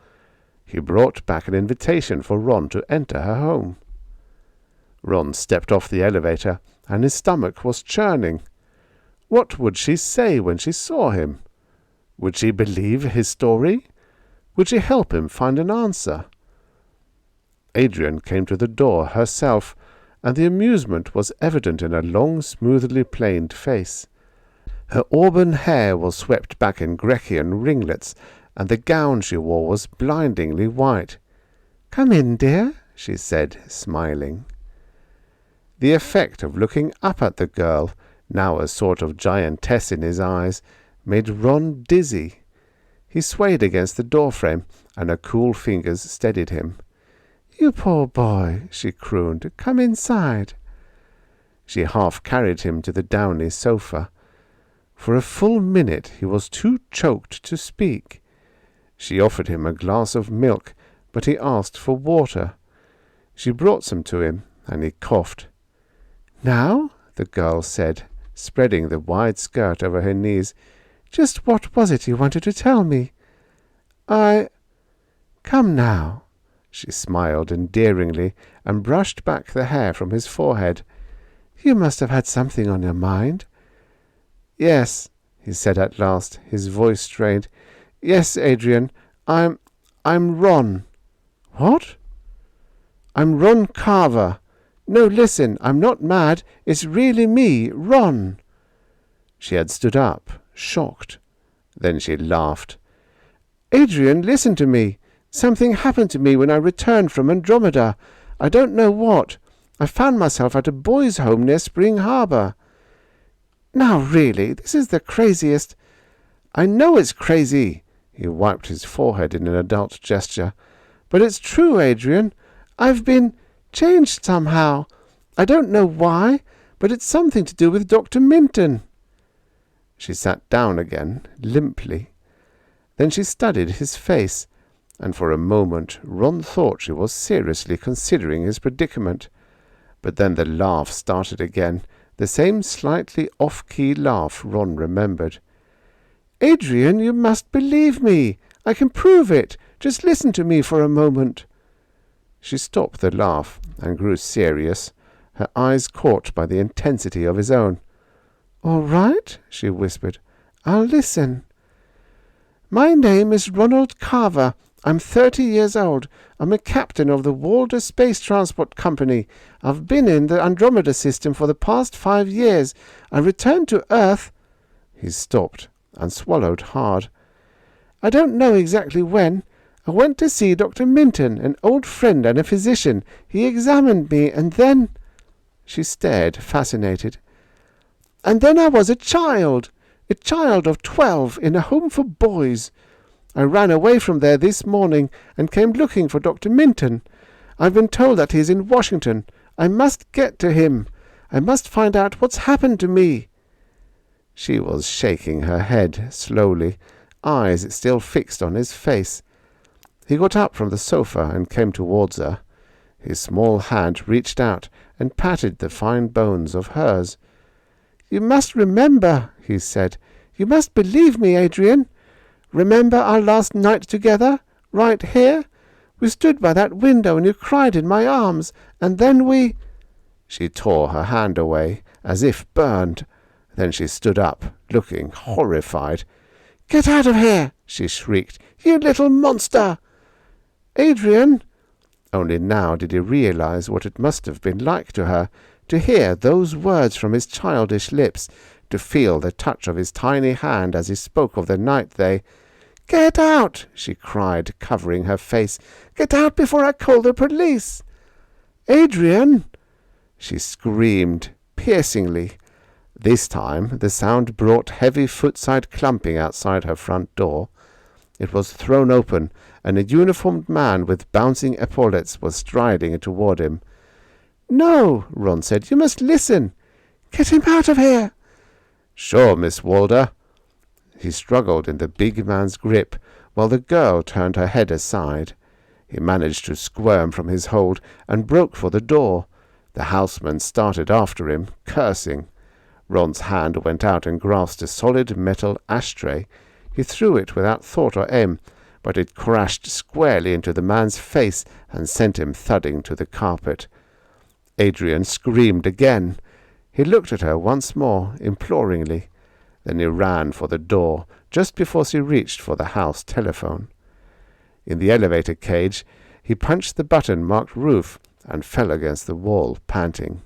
He brought back an invitation for Ron to enter her home. Ron stepped off the elevator, and his stomach was churning. What would she say when she saw him? Would she believe his story? Would she help him find an answer? Adrian came to the door herself, and the amusement was evident in her long, smoothly planed face. Her auburn hair was swept back in Grecian ringlets, and the gown she wore was blindingly white. "Come in, dear," she said, smiling. The effect of looking up at the girl, now a sort of giantess in his eyes, made Ron dizzy. He swayed against the doorframe, and her cool fingers steadied him. "You poor boy," she crooned. "Come inside." She half carried him to the downy sofa. For a full minute he was too choked to speak. She offered him a glass of milk, but he asked for water. She brought some to him, and he coughed. "Now," the girl said, spreading the wide skirt over her knees, "just what was it you wanted to tell me?" Come now." She smiled endearingly and brushed back the hair from his forehead. "You must have had something on your mind." "Yes," he said at last, his voice strained. "Yes, Adrian, I'm Ron." "What?" "I'm Ron Carver. No, listen, I'm not mad. It's really me, Ron." She had stood up, shocked. Then she laughed. "Adrian, listen to me. Something happened to me when I returned from Andromeda. I don't know what. I found myself at a boys' home near Spring Harbor." "Now, really, this is the craziest—" "I know it's crazy." He wiped his forehead in an adult gesture. "But it's true, Adrian. I've been changed somehow. I don't know why, but it's something to do with Dr. Minton." She sat down again, limply. Then she studied his face, and for a moment Ron thought she was seriously considering his predicament. But then the laugh started again, the same slightly off-key laugh Ron remembered. "Adrian, you must believe me. I can prove it. Just listen to me for a moment." She stopped the laugh and grew serious, her eyes caught by the intensity of his own. "All right," she whispered. "I'll listen. My name is Ronald Carver. I'm 30 years old. I'm a captain of the Walder Space Transport Company. I've been in the Andromeda system for the past 5 years. I returned to Earth—" He stopped and swallowed hard. "I don't know exactly when. I went to see Dr. Minton, an old friend and a physician. He examined me, and then—" She stared, fascinated. "And then I was a child of 12, in a home for boys. I ran away from there this morning and came looking for Dr. Minton. I've been told that he's in Washington. I must get to him. I must find out what's happened to me." She was shaking her head slowly, eyes still fixed on his face. He got up from the sofa and came towards her. His small hand reached out and patted the fine bones of hers. "You must remember," he said. "You must believe me, Adrian. Remember our last night together, right here? We stood by that window and you cried in my arms, and then we—" She tore her hand away, as if burned. Then she stood up, looking horrified. "Get out of here!" she shrieked. "You little monster!" "Adrian!" Only now did he realize what it must have been like to her, to hear those words from his childish lips, to feel the touch of his tiny hand as he spoke of the night they— "Get out!" she cried, covering her face. "Get out before I call the police!" "Adrian!" she screamed, piercingly. This time the sound brought heavy footside clumping outside her front door. It was thrown open, and a uniformed man with bouncing epaulets was striding toward him. "No," Ron said. "You must listen. Get him out of here." "Sure, Miss Walder." He struggled in the big man's grip, while the girl turned her head aside. He managed to squirm from his hold and broke for the door. The houseman started after him, cursing. Ron's hand went out and grasped a solid metal ashtray. He threw it without thought or aim, but it crashed squarely into the man's face and sent him thudding to the carpet. Adrian screamed again. He looked at her once more, imploringly. Then he ran for the door, just before she reached for the house telephone. In the elevator cage, he punched the button marked roof and fell against the wall, panting.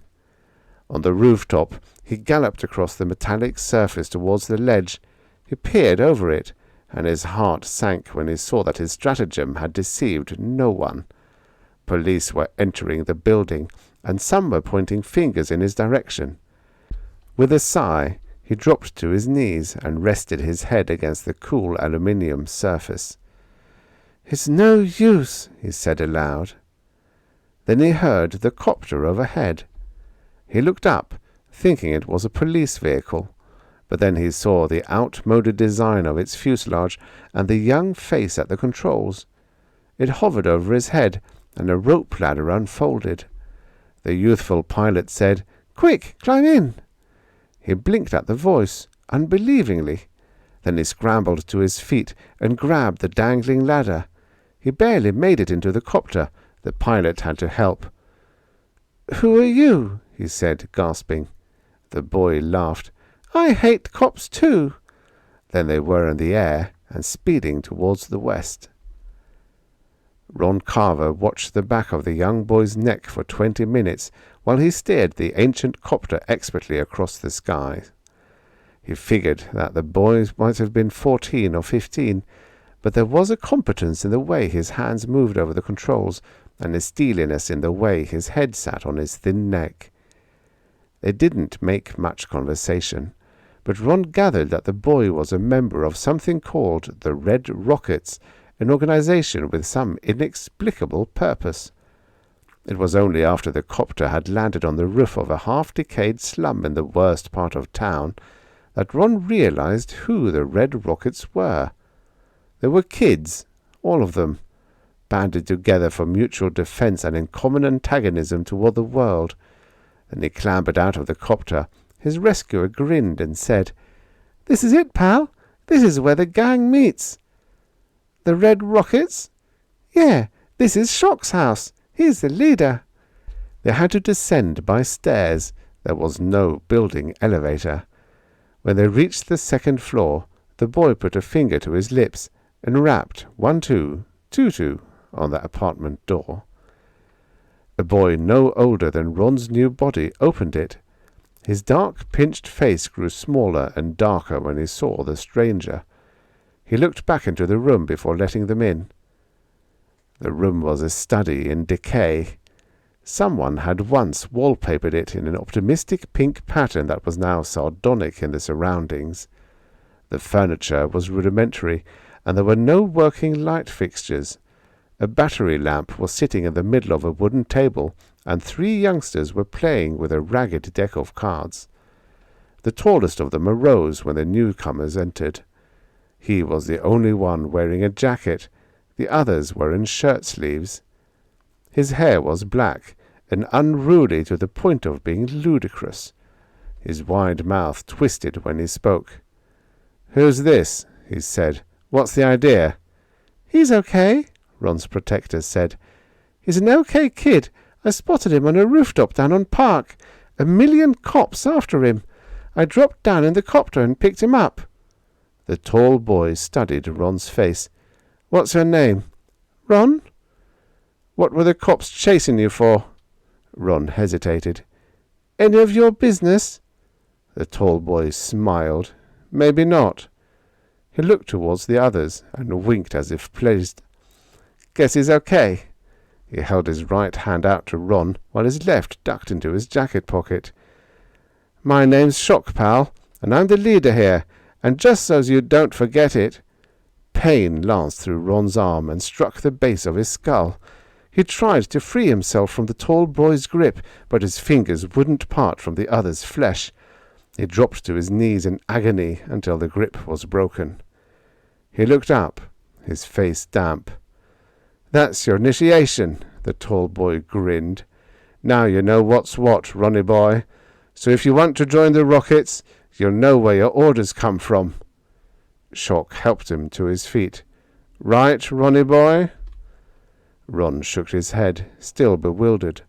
On the rooftop, he galloped across the metallic surface towards the ledge. He peered over it, and his heart sank when he saw that his stratagem had deceived no one. Police were entering the building, and some were pointing fingers in his direction. With a sigh, he dropped to his knees and rested his head against the cool aluminium surface. "It's no use," he said aloud. Then he heard the copter overhead. He looked up, thinking it was a police vehicle, but then he saw the outmoded design of its fuselage and the young face at the controls. It hovered over his head, and a rope ladder unfolded. The youthful pilot said, "Quick, climb in." He blinked at the voice, unbelievingly. Then he scrambled to his feet and grabbed the dangling ladder. He barely made it into the copter. The pilot had to help. "Who are you?" he said, gasping. The boy laughed. "I hate cops too." Then they were in the air and speeding towards the west. Ron Carver watched the back of the young boy's neck for 20 minutes while he steered the ancient copter expertly across the sky. He figured that the boy might have been 14 or 15, but there was a competence in the way his hands moved over the controls and a steeliness in the way his head sat on his thin neck. They didn't make much conversation, but Ron gathered that the boy was a member of something called the Red Rockets, an organization with some inexplicable purpose. It was only after the copter had landed on the roof of a half-decayed slum in the worst part of town that Ron realized who the Red Rockets were. They were kids, all of them, banded together for mutual defense and in common antagonism toward the world. Then he clambered out of the copter. His rescuer grinned and said, "This is it, pal. This is where the gang meets." "The Red Rockets?" "Yeah, this is Shock's house. He's the leader." They had to descend by stairs. There was no building elevator. When they reached the second floor, the boy put a finger to his lips and rapped 1222 on the apartment door. A boy no older than Ron's new body opened it. His dark, pinched face grew smaller and darker when he saw the stranger. He looked back into the room before letting them in. The room was a study in decay. Someone had once wallpapered it in an optimistic pink pattern that was now sardonic in the surroundings. The furniture was rudimentary, and there were no working light fixtures. A battery lamp was sitting in the middle of a wooden table, and 3 youngsters were playing with a ragged deck of cards. The tallest of them arose when the newcomers entered. He was the only one wearing a jacket. The others were in shirt-sleeves. His hair was black and unruly to the point of being ludicrous. His wide mouth twisted when he spoke. "Who's this?" he said. "What's the idea?" "He's okay," Ron's protector said. "He's an okay kid. I spotted him on a rooftop down on Park. 1,000,000 cops after him. I dropped down in the copter and picked him up." The tall boy studied Ron's face. "What's your name?" "Ron." "What were the cops chasing you for?" Ron hesitated. "Any of your business?" The tall boy smiled. "Maybe not." He looked towards the others and winked as if pleased. "Guess he's okay." He held his right hand out to Ron while his left ducked into his jacket pocket. "My name's Shock, pal, and I'm the leader here, and just so you don't forget it—" Pain lanced through Ron's arm and struck the base of his skull. He tried to free himself from the tall boy's grip, but his fingers wouldn't part from the other's flesh. He dropped to his knees in agony until the grip was broken. He looked up, his face damp. "That's your initiation," the tall boy grinned. "Now you know what's what, Ronnie boy. So if you want to join the Rockets, you'll know where your orders come from." Shock helped him to his feet. "Right, Ronnie boy?" Ron shook his head, still bewildered.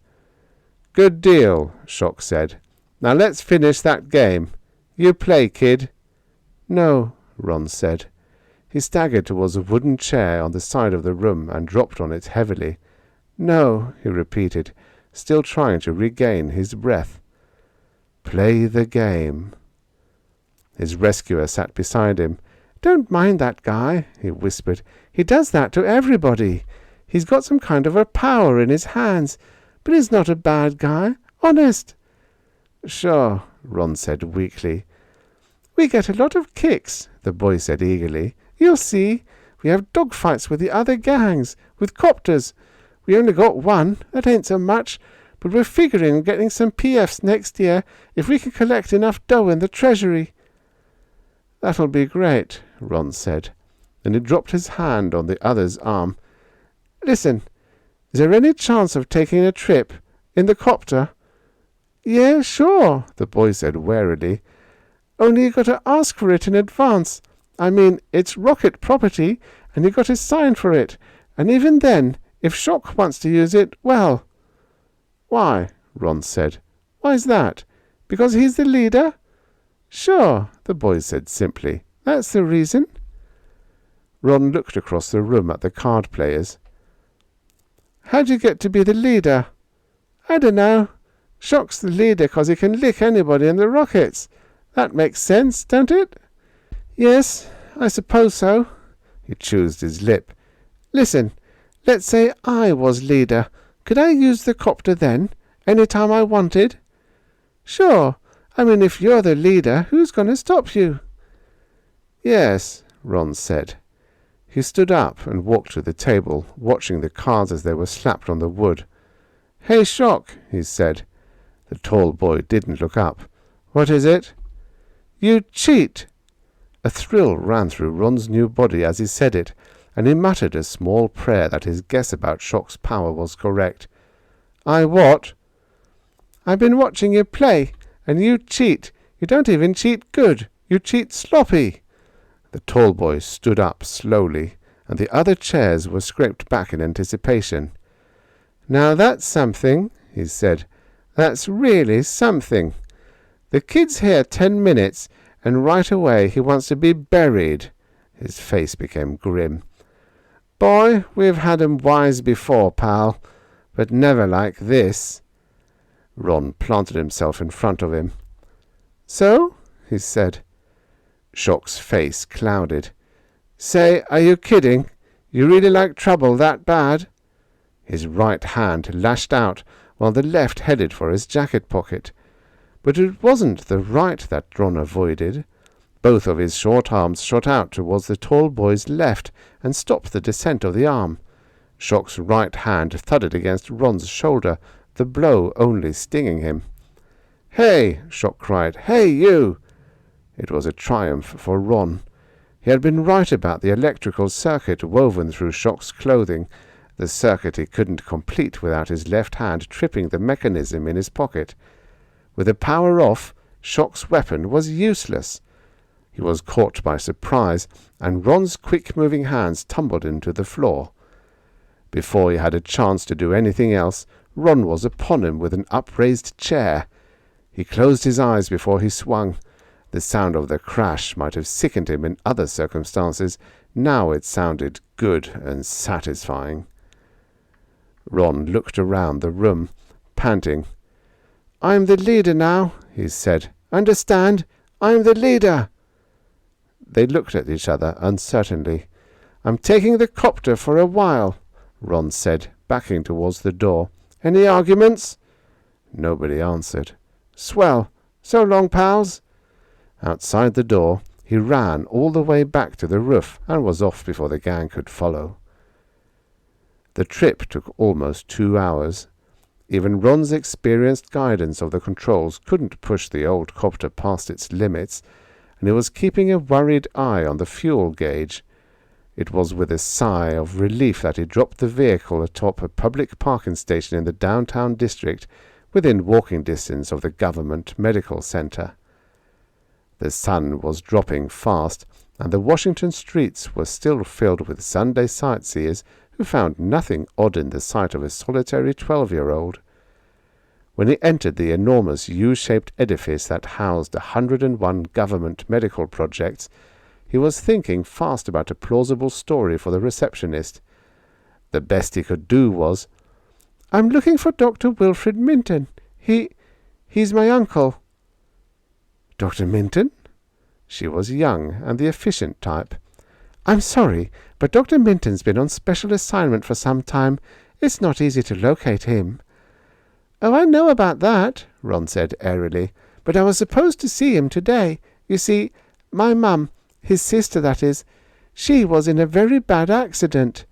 "Good deal," Shock said. "Now let's finish that game. You play, kid." "No," Ron said. He staggered towards a wooden chair on the side of the room and dropped on it heavily. "No," he repeated, still trying to regain his breath. "Play the game." His rescuer sat beside him. "Don't mind that guy," he whispered. "He does that to everybody. He's got some kind of a power in his hands, but he's not a bad guy, honest." "Sure," Ron said weakly. "We get a lot of kicks," the boy said eagerly. "You'll see. We have dogfights with the other gangs, with copters. We only got one, that ain't so much, but we're figuring on getting some PFs next year if we can collect enough dough in the treasury." "That'll be great," Ron said. Then he dropped his hand on the other's arm. "Listen, is there any chance of taking a trip in the copter?" "Yeah, sure," the boy said warily. "Only you got to ask for it in advance. I mean, it's rocket property, and you got to sign for it. And even then, if Shock wants to use it, well—" "Why?" Ron said. "Why's that? Because he's the leader?" "Sure," the boy said simply. "That's the reason." Ron looked across the room at the card players. "How'd you get to be the leader?" "I dunno. Shock's the leader 'cause he can lick anybody in the Rockets. That makes sense, don't it?" "Yes, I suppose so." He chewed his lip. "Listen, let's say I was leader. Could I use the copter then, any time I wanted?" "Sure. I mean, if you're the leader, who's going to stop you?" "Yes," Ron said. He stood up and walked to the table, watching the cards as they were slapped on the wood. "Hey, Shock," he said. The tall boy didn't look up. "What is it?" "You cheat!" A thrill ran through Ron's new body as he said it, and he muttered a small prayer that his guess about Shock's power was correct. "I what?" "I've been watching you play, and you cheat. You don't even cheat good. You cheat sloppy." The tall boy stood up slowly, and the other chairs were scraped back in anticipation. "Now that's something," he said. "That's really something. The kid's here 10 minutes, and right away he wants to be buried." His face became grim. "Boy, we've had 'em wise before, pal, but never like this." Ron planted himself in front of him. "So?" he said. Shock's face clouded. "Say, are you kidding? You really like trouble that bad?" His right hand lashed out, while the left headed for his jacket pocket. But it wasn't the right that Ron avoided. Both of his short arms shot out towards the tall boy's left and stopped the descent of the arm. Shock's right hand thudded against Ron's shoulder, the blow only stinging him. "Hey!" Shock cried. "Hey, you!" It was a triumph for Ron. He had been right about the electrical circuit woven through Shock's clothing, the circuit he couldn't complete without his left hand tripping the mechanism in his pocket. With the power off, Shock's weapon was useless. He was caught by surprise, and Ron's quick-moving hands tumbled him to the floor. Before he had a chance to do anything else, Ron was upon him with an upraised chair. He closed his eyes before he swung. The sound of the crash might have sickened him in other circumstances. Now it sounded good and satisfying. Ron looked around the room, panting. "I'm the leader now," he said. "Understand? I'm the leader." They looked at each other uncertainly. "I'm taking the copter for a while," Ron said, backing towards the door. "Any arguments?" Nobody answered. "Swell. So long, pals." Outside the door, he ran all the way back to the roof and was off before the gang could follow. The trip took almost 2 hours. Even Ron's experienced guidance of the controls couldn't push the old copter past its limits, and he was keeping a worried eye on the fuel gauge. It was with a sigh of relief that he dropped the vehicle atop a public parking station in the downtown district, within walking distance of the government medical center. The sun was dropping fast, and the Washington streets were still filled with Sunday sightseers who found nothing odd in the sight of a solitary 12-year-old. When he entered the enormous U-shaped edifice that housed 101 government medical projects, he was thinking fast about a plausible story for the receptionist. The best he could do was, "I'm looking for Dr. Wilfred Minton. He's my uncle." "Dr. Minton?" She was young and the efficient type. "I'm sorry, but Dr. Minton's been on special assignment for some time. It's not easy to locate him." "Oh, I know about that," Ron said airily, "but I was supposed to see him today. You see, my mum, his sister that is, she was in a very bad accident."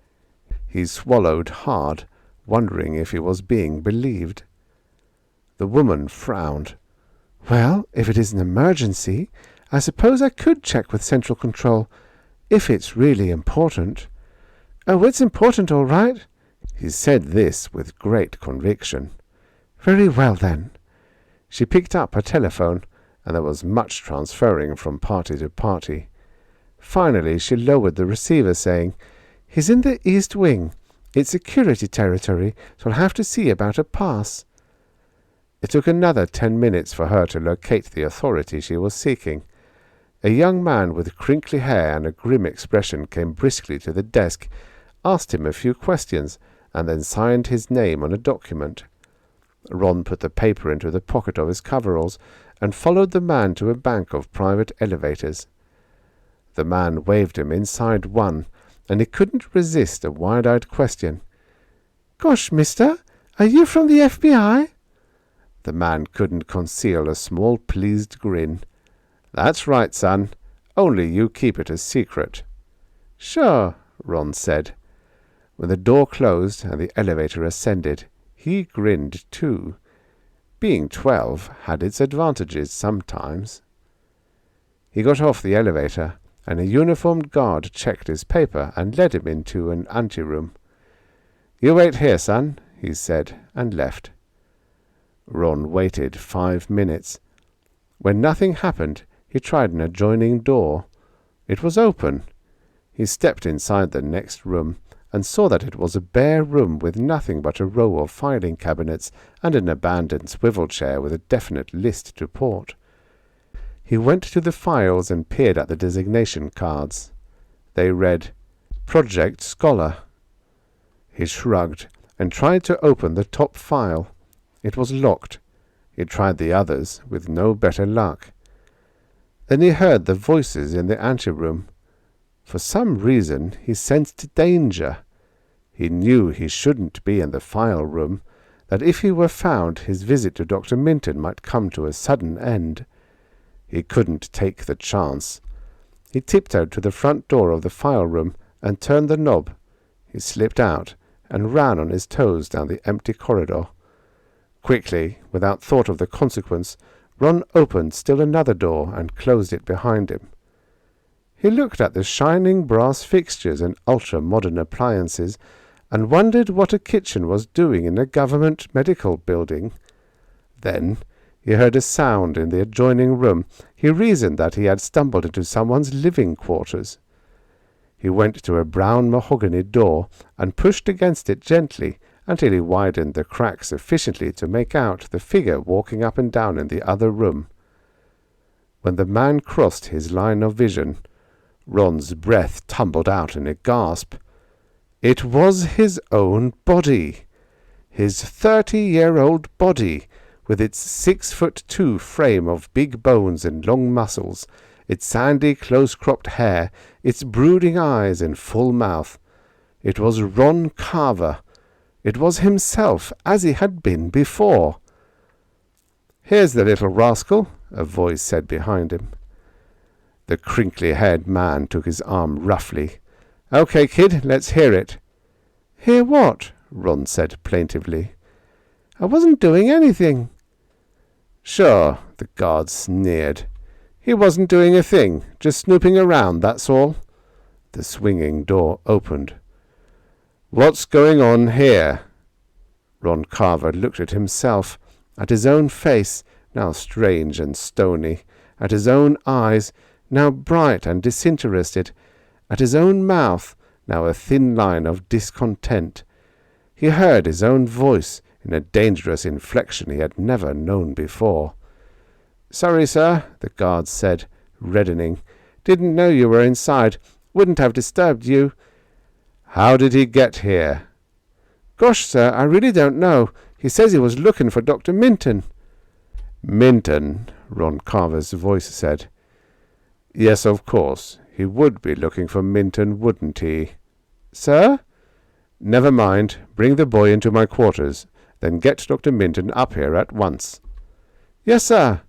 He swallowed hard, wondering if he was being believed. The woman frowned. "Well, if it is an emergency, I suppose I could check with Central Control, if it's really important." "Oh, it's important, all right." He said this with great conviction. "Very well, then." She picked up her telephone, and there was much transferring from party to party. Finally she lowered the receiver, saying, "He's in the East Wing. It's security territory, so I'll have to see about a pass." It took another 10 minutes for her to locate the authority she was seeking. A young man with crinkly hair and a grim expression came briskly to the desk, asked him a few questions, and then signed his name on a document. Ron put the paper into the pocket of his coveralls and followed the man to a bank of private elevators. The man waved him inside one, and he couldn't resist a wide-eyed question. "Gosh, mister, are you from the FBI?" The man couldn't conceal a small pleased grin. "That's right, son. Only you keep it a secret." "Sure," Ron said. When the door closed and the elevator ascended, he grinned too. Being 12 had its advantages sometimes. He got off the elevator, and a uniformed guard checked his paper and led him into an anteroom. "You wait here, son," he said, and left. Ron waited 5 minutes. When nothing happened, he tried an adjoining door. It was open. He stepped inside the next room and saw that it was a bare room with nothing but a row of filing cabinets and an abandoned swivel chair with a definite list to port. He went to the files and peered at the designation cards. They read, "Project Scholar." He shrugged and tried to open the top file. It was locked. He tried the others, with no better luck. Then he heard the voices in the anteroom. For some reason he sensed danger. He knew he shouldn't be in the file room, that if he were found his visit to Dr. Minton might come to a sudden end. He couldn't take the chance. He tiptoed to the front door of the file room and turned the knob. He slipped out and ran on his toes down the empty corridor. Quickly, without thought of the consequence, Ron opened still another door and closed it behind him. He looked at the shining brass fixtures and ultra-modern appliances and wondered what a kitchen was doing in a government medical building. Then he heard a sound in the adjoining room. He reasoned that he had stumbled into someone's living quarters. He went to a brown mahogany door and pushed against it gently until he widened the crack sufficiently to make out the figure walking up and down in the other room. When the man crossed his line of vision, Ron's breath tumbled out in a gasp. It was his own body, his 30-year-old body, with its 6'2" frame of big bones and long muscles, its sandy, close-cropped hair, its brooding eyes and full mouth. It was Ron Carver. It was himself, as he had been before. "Here's the little rascal," a voice said behind him. The crinkly-haired man took his arm roughly. "Okay, kid, let's hear it." "Hear what?" Ron said plaintively. "I wasn't doing anything." "Sure," the guard sneered. "He wasn't doing a thing, just snooping around, that's all." The swinging door opened. "What's going on here?" Ron Carver looked at himself, at his own face, now strange and stony, at his own eyes, now bright and disinterested, at his own mouth, now a thin line of discontent. He heard his own voice in a dangerous inflection he had never known before. "Sorry, sir," the guard said, reddening. "Didn't know you were inside. Wouldn't have disturbed you." "How did he get here?" "Gosh, sir, I really don't know. He says he was looking for Dr. Minton." "Minton," Ron Carver's voice said. "Yes, of course. He would be looking for Minton, wouldn't he?" "Sir?" "Never mind. Bring the boy into my quarters. Then get Dr. Minton up here at once." "Yes, sir."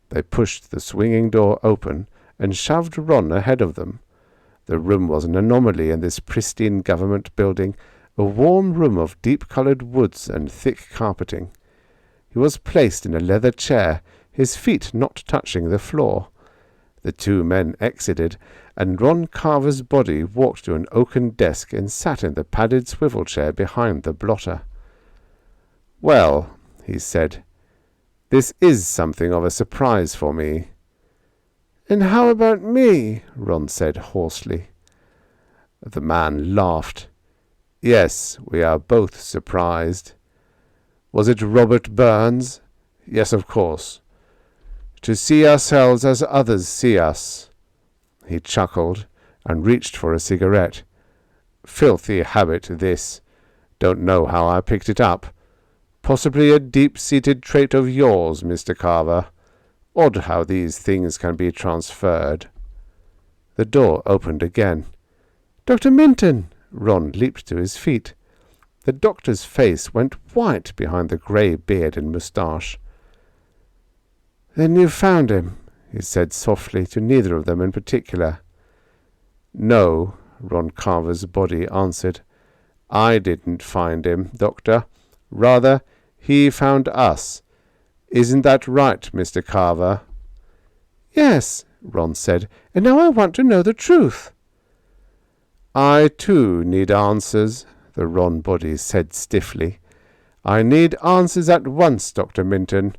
They pushed the swinging door open and shoved Ron ahead of them. The room was an anomaly in this pristine government building, a warm room of deep-coloured woods and thick carpeting. He was placed in a leather chair, his feet not touching the floor. The two men exited, and Ron Carver's body walked to an oaken desk and sat in the padded swivel chair behind the blotter. "Well," he said, "this is something of a surprise for me." "And how about me?" Ron said hoarsely. The man laughed. "Yes, we are both surprised." "Was it Robert Burns?" "Yes, of course." "To see ourselves as others see us." He chuckled and reached for a cigarette. "Filthy habit, this. Don't know how I picked it up. Possibly a deep-seated trait of yours, Mr. Carver. Odd how these things can be transferred." The door opened again. "Dr. Minton!" Ron leaped to his feet. The doctor's face went white behind the grey beard and moustache. "Then you found him," he said softly, to neither of them in particular. "No," Ron Carver's body answered. "I didn't find him, Doctor. Rather, he found us. Isn't that right, Mr. Carver?" "Yes," Ron said, "and now I want to know the truth." "I, too, need answers," the Ron body said stiffly. "I need answers at once, Dr. Minton.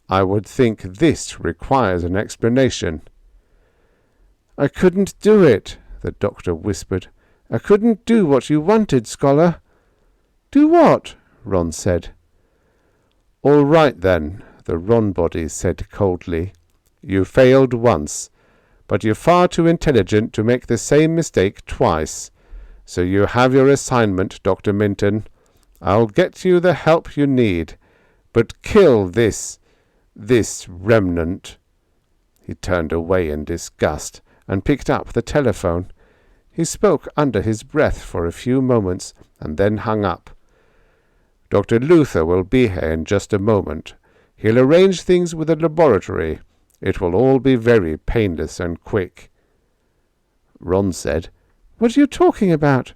I would think this requires an explanation." "I couldn't do it," the doctor whispered. "I couldn't do what you wanted, Scholar." "Do what?" Ron said. "All right, then," the Ron body said coldly. "You failed once, but you're far too intelligent to make the same mistake twice. So you have your assignment, Dr. Minton. I'll get you the help you need, but kill this remnant." He turned away in disgust and picked up the telephone. He spoke under his breath for a few moments and then hung up. "Dr. Luther will be here in just a moment. He'll arrange things with the laboratory. It will all be very painless and quick." Ron said, "What are you talking about?"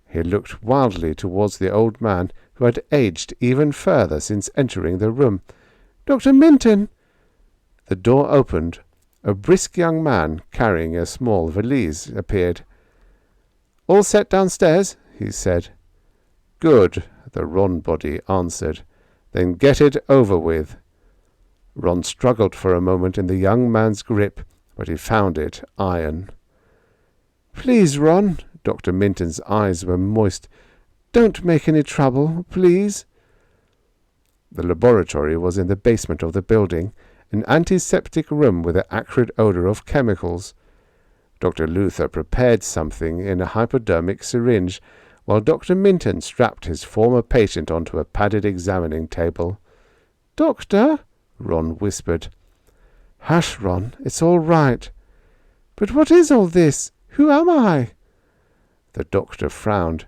He looked wildly towards the old man, who had aged even further since entering the room. "Dr. Minton!" The door opened. A brisk young man, carrying a small valise, appeared. "All set downstairs?" he said. "Good," the Ron body answered. "Then get it over with." Ron struggled for a moment in the young man's grip, but he found it iron. "Please, Ron," Dr. Minton's eyes were moist. "Don't make any trouble, please." The laboratory was in the basement of the building, an antiseptic room with an acrid odour of chemicals. Dr. Luther prepared something in a hypodermic syringe, while Dr. Minton strapped his former patient onto a padded examining table. "Doctor," Ron whispered. "Hush, Ron, it's all right." "But what is all this? Who am I?" The doctor frowned.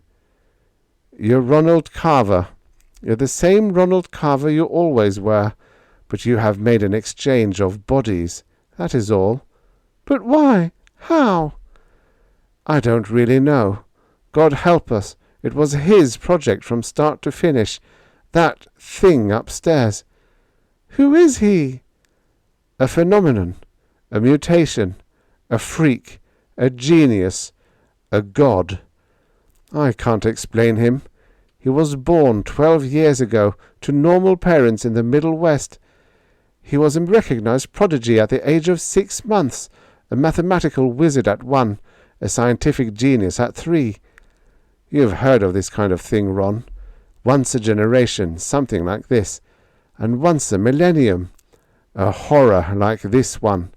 "You're Ronald Carver. You're the same Ronald Carver you always were, but you have made an exchange of bodies. That is all." "But why? How?" "I don't really know. God help us, it was his project from start to finish. That thing upstairs." "Who is he?" "A phenomenon, a mutation, a freak, a genius, a god. I can't explain him. He was born 12 years ago to normal parents in the Middle West. He was a recognized prodigy at the age of 6 months, a mathematical wizard at 1, a scientific genius at 3. You've heard of this kind of thing, Ron. Once a generation, something like this, and once a millennium. A horror like this one."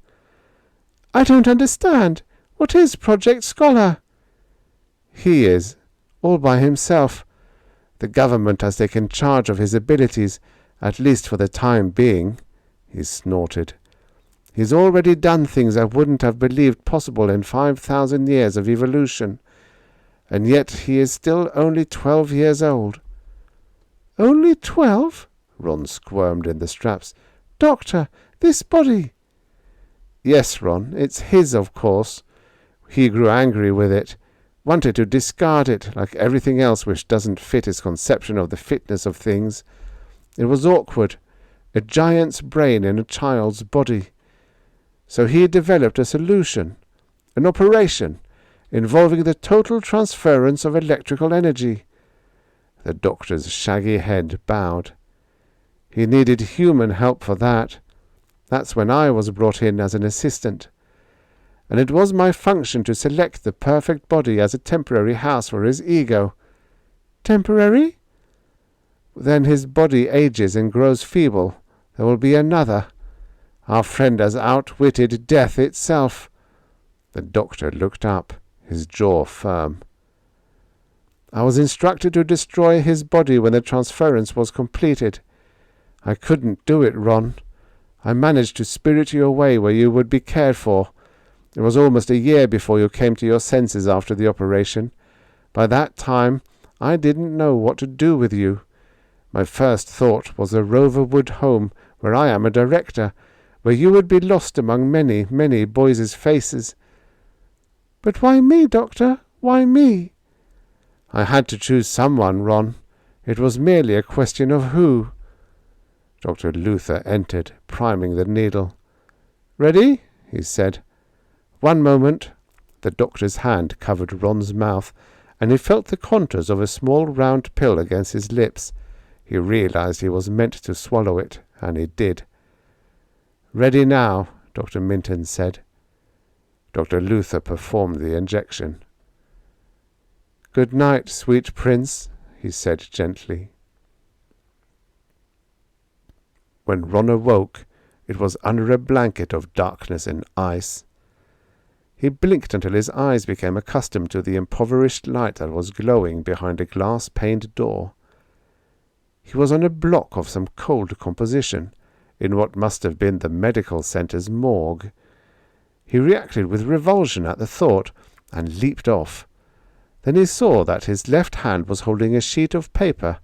"I don't understand. What is Project Scholar?" "He is, all by himself. The government has taken charge of his abilities, at least for the time being." He snorted. "He's already done things I wouldn't have believed possible in 5,000 years of evolution. And yet he is still only 12 years old." "Only 12?" Ron squirmed in the straps. "Doctor, this body—" "Yes, Ron, it's his, of course. He grew angry with it, wanted to discard it, like everything else which doesn't fit his conception of the fitness of things. It was awkward, a giant's brain in a child's body. So he developed a solution, an operation, involving the total transference of electrical energy." The doctor's shaggy head bowed. "He needed human help for that. That's when I was brought in as an assistant. And it was my function to select the perfect body as a temporary house for his ego." "Temporary?" "Then his body ages and grows feeble. There will be another. Our friend has outwitted death itself." The doctor looked up, his jaw firm. "I was instructed to destroy his body when the transference was completed. I couldn't do it, Ron. I managed to spirit you away where you would be cared for. It was almost a year before you came to your senses after the operation. By that time, I didn't know what to do with you. My first thought was the Roverwood home, where I am a director, where you would be lost among many, many boys' faces." "But why me, Doctor? Why me?" "I had to choose someone, Ron. It was merely a question of who." Dr. Luther entered, priming the needle. "Ready?" he said. "One moment." The doctor's hand covered Ron's mouth, and he felt the contours of a small round pill against his lips. He realized he was meant to swallow it, and he did. "Ready now," Dr. Minton said. Dr. Luther performed the injection. "Good night, sweet prince," he said gently. When Ron awoke, it was under a blanket of darkness and ice. He blinked until his eyes became accustomed to the impoverished light that was glowing behind a glass-paned door. He was on a block of some cold composition, in what must have been the medical centre's morgue. He reacted with revulsion at the thought, and leaped off. Then he saw that his left hand was holding a sheet of paper.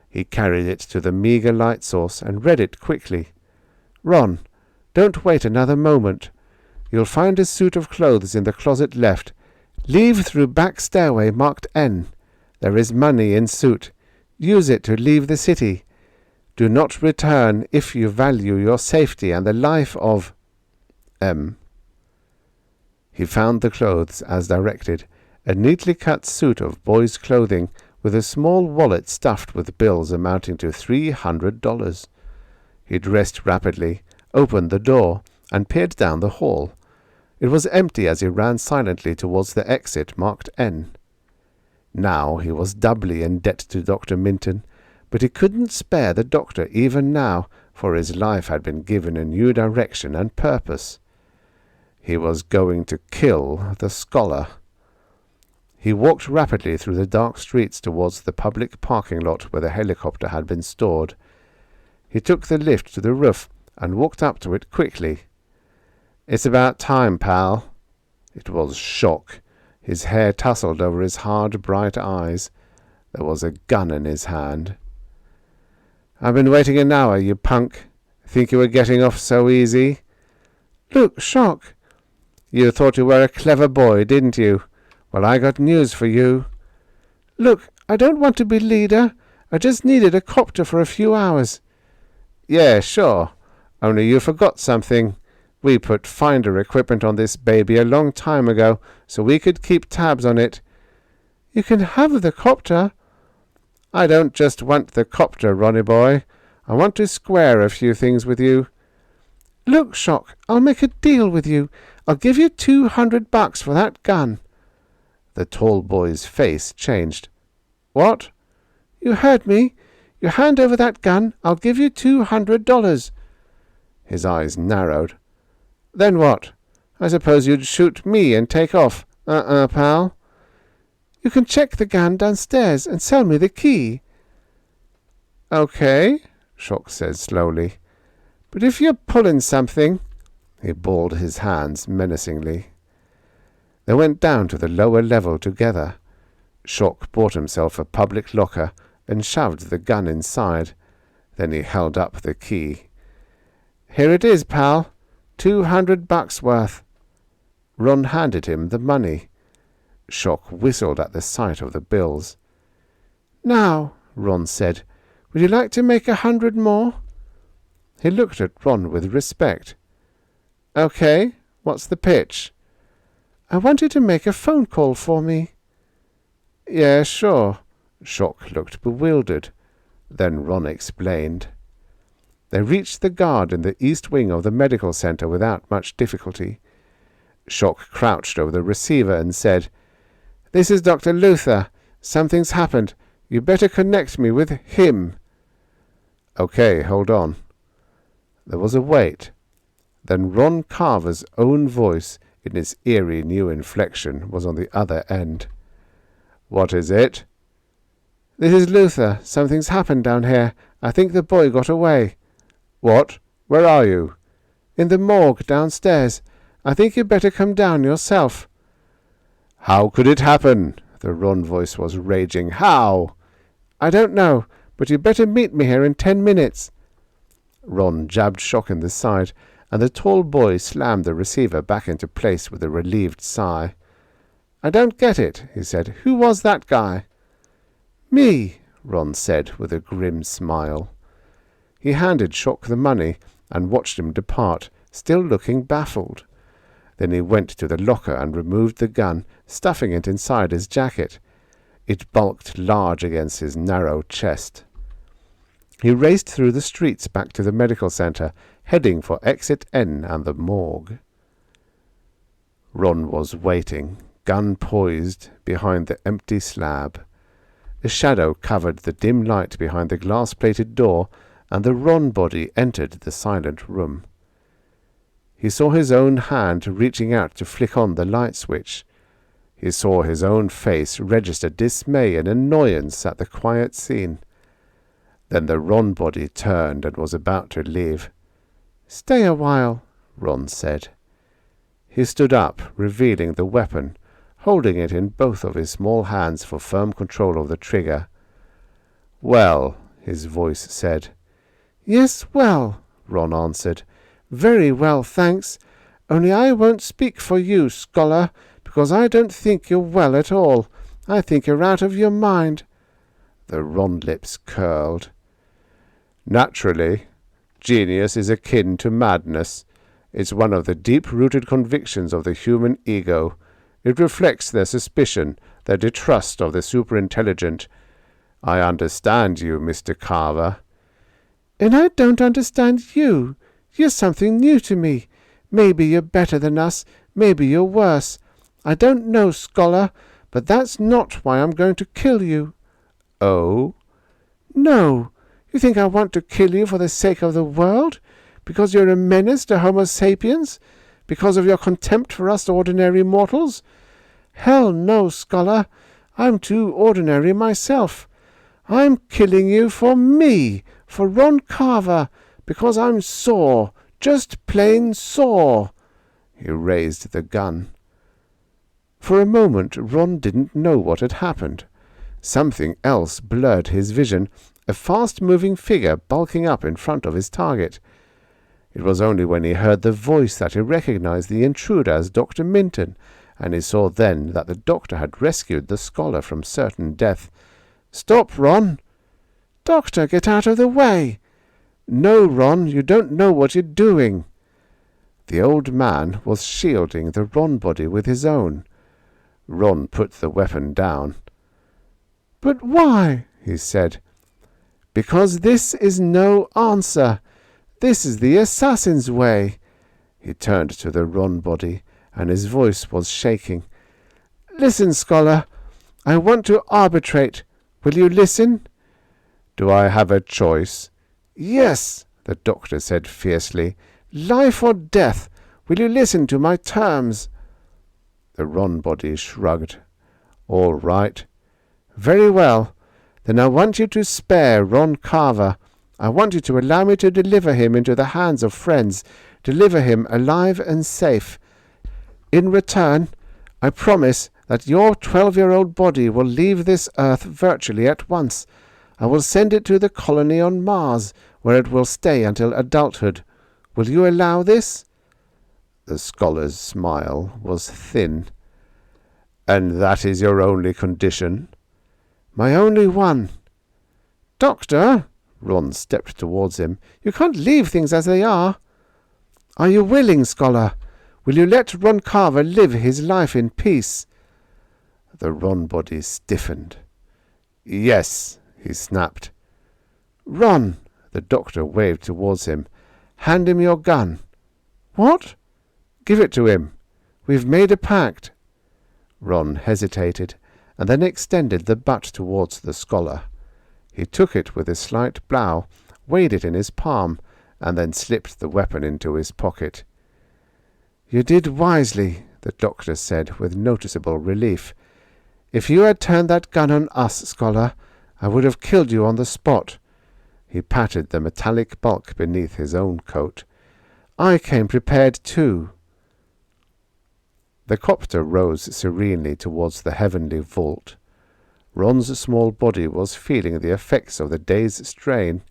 He carried it to the meagre light source and read it quickly. "Ron, don't wait another moment. You'll find a suit of clothes in the closet left. Leave through back stairway marked N. There is money in suit. Use it to leave the city. Do not return if you value your safety and the life of M. He found the clothes as directed, a neatly cut suit of boy's clothing with a small wallet stuffed with bills amounting to $300. He dressed rapidly, opened the door, and peered down the hall. It was empty as he ran silently towards the exit marked N. Now he was doubly in debt to Dr. Minton, but he couldn't spare the doctor even now, for his life had been given a new direction and purpose. He was going to kill the scholar. He walked rapidly through the dark streets towards the public parking lot where the helicopter had been stored. He took the lift to the roof and walked up to it quickly. "It's about time, pal." It was Shock. His hair tousled over his hard, bright eyes. There was a gun in his hand. "I've been waiting an hour, you punk. Think you were getting off so easy?" "Look, Shock." "You thought you were a clever boy, didn't you? Well, I got news for you." "Look, I don't want to be leader. I just needed a copter for a few hours." "Yeah, sure. Only you forgot something. We put finder equipment on this baby a long time ago, so we could keep tabs on it." "You can have the copter." "I don't just want the copter, Ronnie boy. I want to square a few things with you." "Look, Shock, I'll make a deal with you. I'll give you $200 for that gun." The tall boy's face changed. "What?" "You heard me. You hand over that gun, I'll give you $200. His eyes narrowed. "Then what? I suppose you'd shoot me and take off. Pal." "You can check the gun downstairs and sell me the key." "Okay," Shock said slowly. "But if you're pulling something—" He balled his hands menacingly. They went down to the lower level together. Shock bought himself a public locker and shoved the gun inside. Then he held up the key. "Here it is, pal. $200 worth." Ron handed him the money. Shock whistled at the sight of the bills. "Now," Ron said, "would you like to make 100 more?" He looked at Ron with respect. "Okay, what's the pitch?" "I want you to make a phone call for me." "Yeah, sure." Shock looked bewildered. Then Ron explained. They reached the guard in the east wing of the medical center without much difficulty. Shock crouched over the receiver and said, "This is Dr. Luther. Something's happened. You better connect me with him." "Okay, hold on." There was a wait. Then Ron Carver's own voice, in its eerie new inflection, was on the other end. "What is it?" "This is Luther. Something's happened down here. I think the boy got away." "What? Where are you?" "In the morgue downstairs. I think you'd better come down yourself." "How could it happen?" The Ron voice was raging. "How?" "I don't know, but you'd better meet me here in 10 minutes. Ron jabbed Shock in the side, and the tall boy slammed the receiver back into place with a relieved sigh. "I don't get it," he said. "Who was that guy?" "Me," Ron said with a grim smile. He handed Shock the money and watched him depart, still looking baffled. Then he went to the locker and removed the gun, stuffing it inside his jacket. It bulked large against his narrow chest. He raced through the streets back to the medical center, heading for exit N and the morgue. Ron was waiting, gun poised, behind the empty slab. A shadow covered the dim light behind the glass-plated door, and the Ron body entered the silent room. He saw his own hand reaching out to flick on the light switch. He saw his own face register dismay and annoyance at the quiet scene. Then the Ron body turned and was about to leave. "Stay a while," Ron said. He stood up, revealing the weapon, holding it in both of his small hands for firm control of the trigger. "Well," his voice said. "Yes, well," Ron answered. "Very well, thanks. Only I won't speak for you, scholar, because I don't think you're well at all. I think you're out of your mind." The Ron lips curled. Naturally, genius is akin to madness. It's one of the deep-rooted convictions of the human ego. It reflects their suspicion, their distrust of the superintelligent. I understand you, Mr. Carver. And I don't understand you. You're something new to me. Maybe you're better than us, maybe you're worse. I don't know, Scholar, but that's not why I'm going to kill you. Oh? No. You think I want to kill you for the sake of the world? Because you're a menace to Homo sapiens? Because of your contempt for us ordinary mortals? Hell no, Scholar. I'm too ordinary myself. I'm killing you for me, for Ron Carver, because I'm sore, just plain sore. He raised the gun. For a moment Ron didn't know what had happened. Something else blurred his vision, a fast-moving figure bulking up in front of his target. It was only when he heard the voice that he recognized the intruder as Dr. Minton, and he saw then that the doctor had rescued the scholar from certain death. "Stop, Ron!" "Doctor, get out of the way!" "No, Ron, you don't know what you're doing." The old man was shielding the Ron body with his own. Ron put the weapon down. "But why?" he said. "Because this is no answer. This is the assassin's way." He turned to the Ron body, and his voice was shaking. "Listen, Scholar. I want to arbitrate. Will you listen?" "Do I have a choice?" "Yes," the doctor said fiercely. "Life or death. Will you listen to my terms?" The Ron body shrugged. "All right." "Very well. Then I want you to spare Ron Carver. I want you to allow me to deliver him into the hands of friends, deliver him alive and safe. In return, I promise that your 12-year-old body will leave this earth virtually at once. I will send it to the colony on Mars, where it will stay until adulthood. Will you allow this?" The scholar's smile was thin. "And that is your only condition?" "My only one." "Doctor," Ron stepped towards him, "you can't leave things as they are." "Are you willing, Scholar? Will you let Ron Carver live his life in peace?" The Ron body stiffened. "Yes," he snapped. "Ron," the doctor waved towards him, "hand him your gun." "What?" "Give it to him. We've made a pact." Ron hesitated, and then extended the butt towards the scholar. He took it with a slight bow, weighed it in his palm, and then slipped the weapon into his pocket. "You did wisely," the doctor said with noticeable relief. "If you had turned that gun on us, Scholar, I would have killed you on the spot." He patted the metallic bulk beneath his own coat. "I came prepared too." The copter rose serenely towards the heavenly vault. Ron's small body was feeling the effects of the day's strain.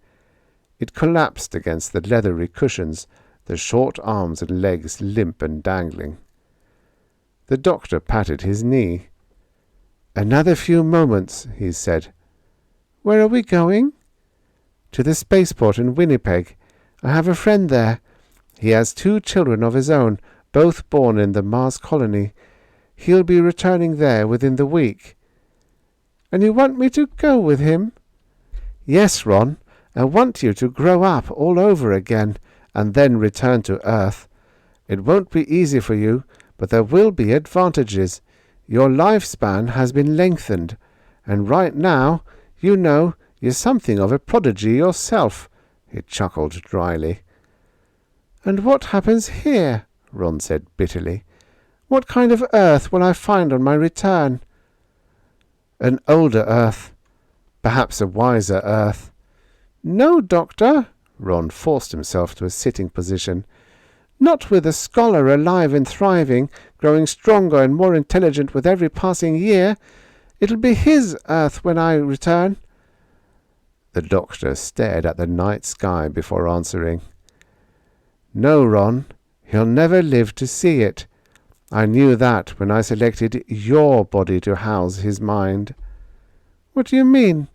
It collapsed against the leathery cushions, the short arms and legs limp and dangling. The doctor patted his knee. "Another few moments," he said. "Where are we going?" "To the spaceport in Winnipeg. I have a friend there. He has 2 children of his own, both born in the Mars colony. He'll be returning there within the week." "And you want me to go with him?" "Yes, Ron. I want you to grow up all over again, and then return to Earth. It won't be easy for you, but there will be advantages. Your lifespan has been lengthened, and right now, you know, you're something of a prodigy yourself." He chuckled dryly. "And what happens here?" Ron said bitterly. "What kind of Earth will I find on my return?" "An older Earth. Perhaps a wiser Earth." "No, Doctor." Ron forced himself to a sitting position. "Not with the scholar alive and thriving, growing stronger and more intelligent with every passing year. It'll be his Earth when I return." The doctor stared at the night sky before answering. "No, Ron. He'll never live to see it. I knew that when I selected your body to house his mind." "What do you mean?"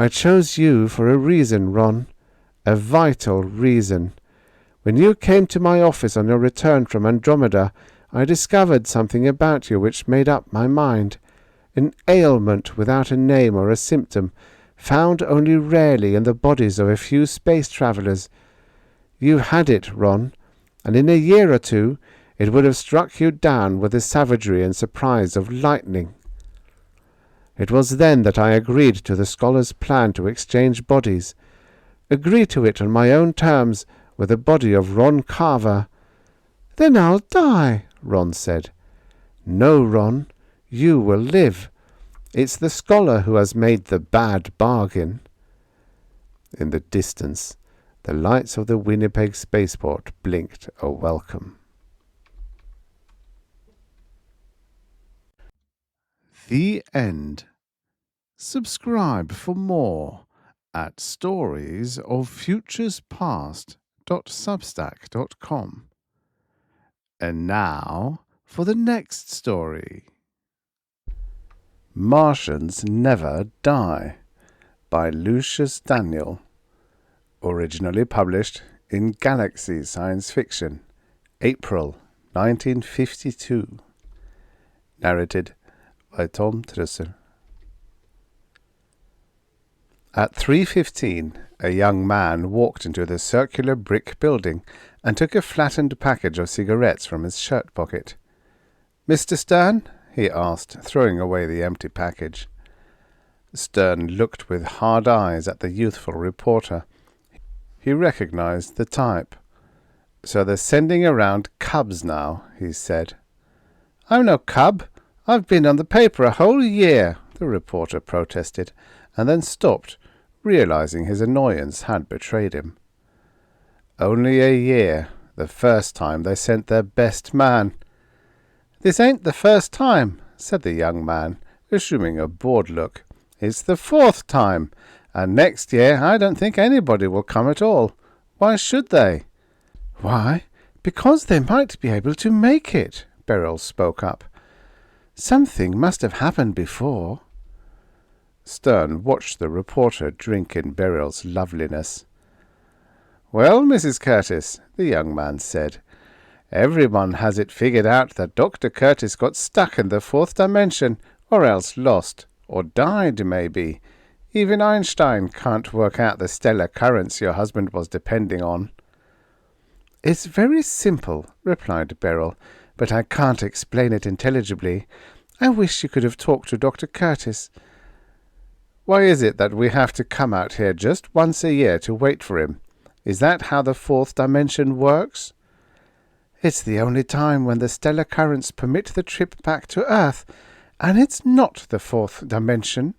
I chose you for a reason, Ron. A vital reason. When you came to my office on your return from Andromeda, I discovered something about you which made up my mind. An ailment without a name or a symptom, found only rarely in the bodies of a few space travellers. You had it, Ron, and in a year or two it would have struck you down with the savagery and surprise of lightning. It was then that I agreed to the scholar's plan to exchange bodies. Agreed to it on my own terms with the body of Ron Carver. Then I'll die, Ron said. No, Ron, you will live. It's the scholar who has made the bad bargain. In the distance, the lights of the Winnipeg spaceport blinked a welcome. The end. Subscribe for more at storiesoffuturespast.substack.com. And now for the next story. Martians Never Die by Lucius Daniel. Originally published in Galaxy Science Fiction, April 1952. Narrated by Tom Trussel. At 3:15, a young man walked into the circular brick building and took a flattened package of cigarettes from his shirt pocket. "Mr. Stern?" he asked, throwing away the empty package. Stern looked with hard eyes at the youthful reporter. He recognized the type. "So they're sending around cubs now," he said. "I'm no cub. I've been on the paper a whole year," the reporter protested, and then stopped, realizing his annoyance had betrayed him. "Only a year, the first time they sent their best man." "This ain't the first time," said the young man, assuming a bored look. "It's the 4th time, and next year I don't think anybody will come at all. Why should they?" "Why, because they might be able to make it," Beryl spoke up. "Something must have happened before." Stern watched the reporter drink in Beryl's loveliness. "Well, Mrs. Curtis," the young man said, "everyone has it figured out that Dr. Curtis got stuck in the 4th dimension, or else lost, or died, maybe. Even Einstein can't work out the stellar currents your husband was depending on." "It's very simple," replied Beryl, "but I can't explain it intelligibly. I wish you could have talked to Dr. Curtis." "Why is it that we have to come out here just once a year to wait for him? Is that how the 4th dimension works?" "It's the only time when the stellar currents permit the trip back to Earth, and it's not the 4th dimension.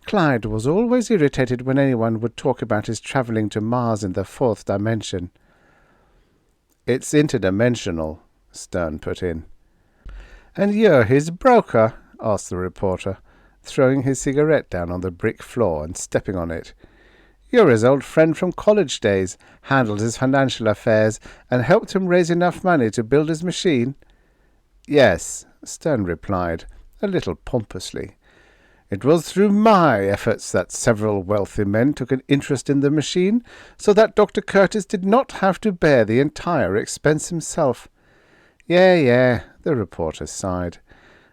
Clyde was always irritated when anyone would talk about his travelling to Mars in the 4th dimension." "It's interdimensional," Stern put in. "And you're his broker?" asked the reporter, throwing his cigarette down on the brick floor and stepping on it. "You're his old friend from college days, handled his financial affairs, and helped him raise enough money to build his machine?" "Yes," Stern replied, a little pompously. "It was through my efforts that several wealthy men took an interest in the machine, so that Dr. Curtis did not have to bear the entire expense himself." Yeah, the reporter sighed.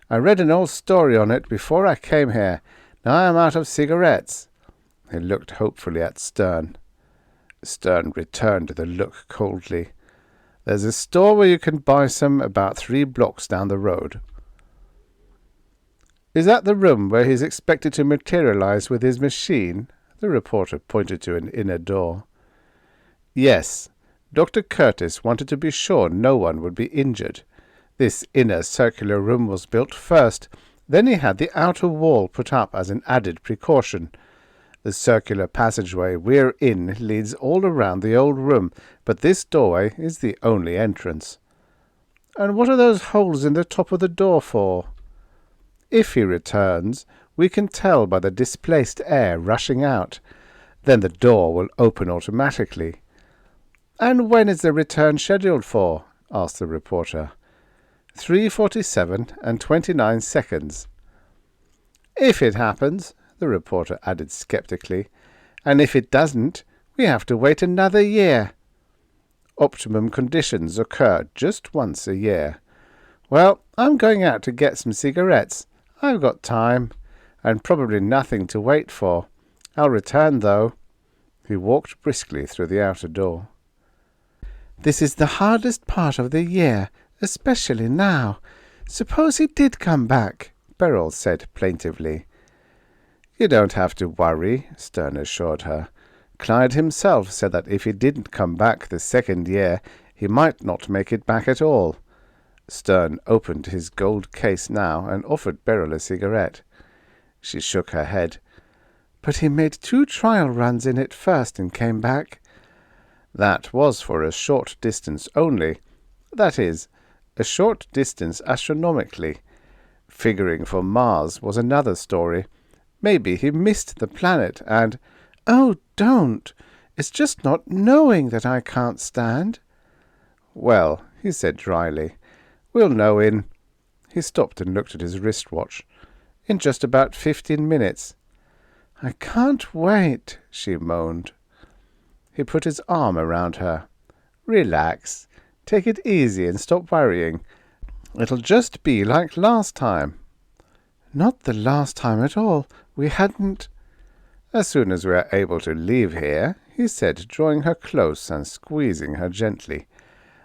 "I read an old story on it before I came here. Now I am out of cigarettes." He looked hopefully at Stern. Stern returned the look coldly. "There's a store where you can buy some about 3 blocks down the road." "Is that the room where he's expected to materialize with his machine?" The reporter pointed to an inner door. "Yes. Dr. Curtis wanted to be sure no one would be injured. This inner circular room was built first, then he had the outer wall put up as an added precaution. The circular passageway we're in leads all around the old room, but this doorway is the only entrance." "And what are those holes in the top of the door for?" "If he returns, we can tell by the displaced air rushing out. Then the door will open automatically." "And when is the return scheduled for?" asked the reporter. 3:47 and 29 seconds. "If it happens," the reporter added skeptically. "And if it doesn't, we have to wait another year." "Optimum conditions occur just once a year." "Well, I'm going out to get some cigarettes. I've got time, and probably nothing to wait for. I'll return, though." He walked briskly through the outer door. "This is the hardest part of the year, especially now. Suppose he did come back," Beryl said plaintively. "You don't have to worry," Stern assured her. "Clyde himself said that if he didn't come back the second year, he might not make it back at all." Stern opened his gold case now and offered Beryl a cigarette. She shook her head. "But he made 2 trial runs in it first and came back." "That was for a short distance only. That is, a short distance astronomically. Figuring for Mars was another story. Maybe he missed the planet and—" "Oh, don't! It's just not knowing that I can't stand." "Well," he said dryly, "we'll know in—" He stopped and looked at his wristwatch. "In just about 15 minutes. "I can't wait," she moaned. He put his arm around her. "Relax. Take it easy and stop worrying. It'll just be like last time." "Not the last time at all. We hadn't—" "As soon as we are able to leave here," he said, drawing her close and squeezing her gently,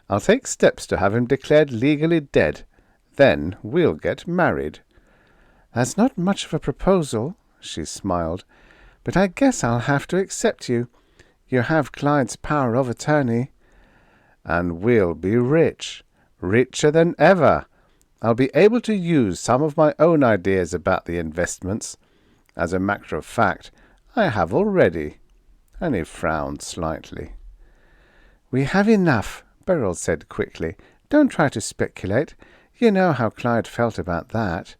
"I'll take steps to have him declared legally dead. Then we'll get married." "That's not much of a proposal," she smiled, "but I guess I'll have to accept you. You have Clyde's power of attorney." "And we'll be rich. Richer than ever. I'll be able to use some of my own ideas about the investments. As a matter of fact, I have already." And he frowned slightly. "We have enough," Beryl said quickly. "Don't try to speculate. You know how Clyde felt about that."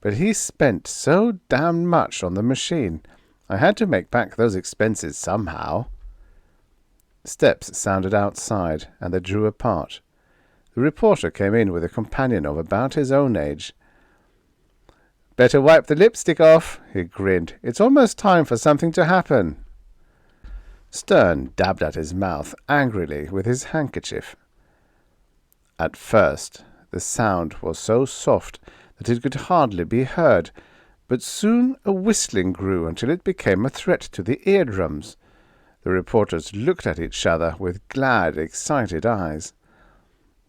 "But he spent so damn much on the machine. I had to make back those expenses somehow." Steps sounded outside, and they drew apart. The reporter came in with a companion of about his own age. "Better wipe the lipstick off," he grinned. "It's almost time for something to happen." Stern dabbed at his mouth angrily with his handkerchief. At first the sound was so soft that it could hardly be heard, but soon a whistling grew until it became a threat to the eardrums. The reporters looked at each other with glad, excited eyes.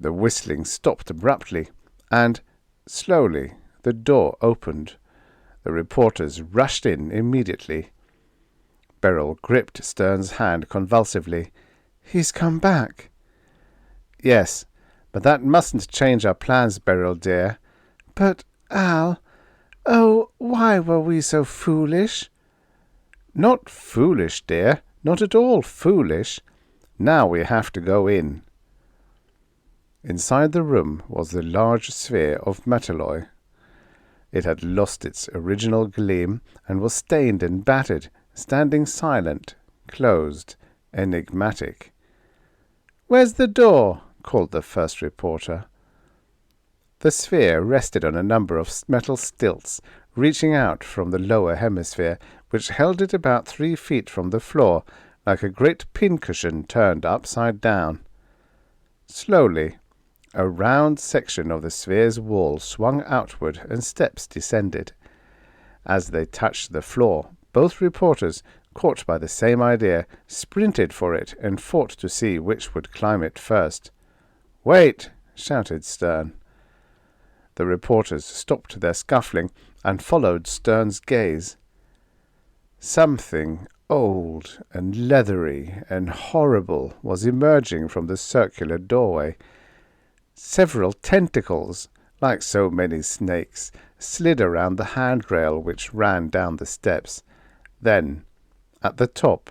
The whistling stopped abruptly, and, slowly, the door opened. The reporters rushed in immediately. Beryl gripped Stern's hand convulsively. "He's come back." "Yes, but that mustn't change our plans, Beryl, dear." "But, Al... Oh, why were we so foolish?" "Not foolish, dear. Not at all foolish. Now we have to go in." Inside the room was the large sphere of metalloy. It had lost its original gleam and was stained and battered, standing silent, closed, enigmatic. "Where's the door?" called the first reporter. The sphere rested on a number of metal stilts, reaching out from the lower hemisphere, which held it about 3 feet from the floor, like a great pincushion turned upside down. Slowly, a round section of the sphere's wall swung outward and steps descended. As they touched the floor, both reporters, caught by the same idea, sprinted for it and fought to see which would climb it first. "Wait!" shouted Stern. The reporters stopped their scuffling and followed Stern's gaze. Something old and leathery and horrible was emerging from the circular doorway. Several tentacles, like so many snakes, slid around the handrail which ran down the steps. Then, at the top,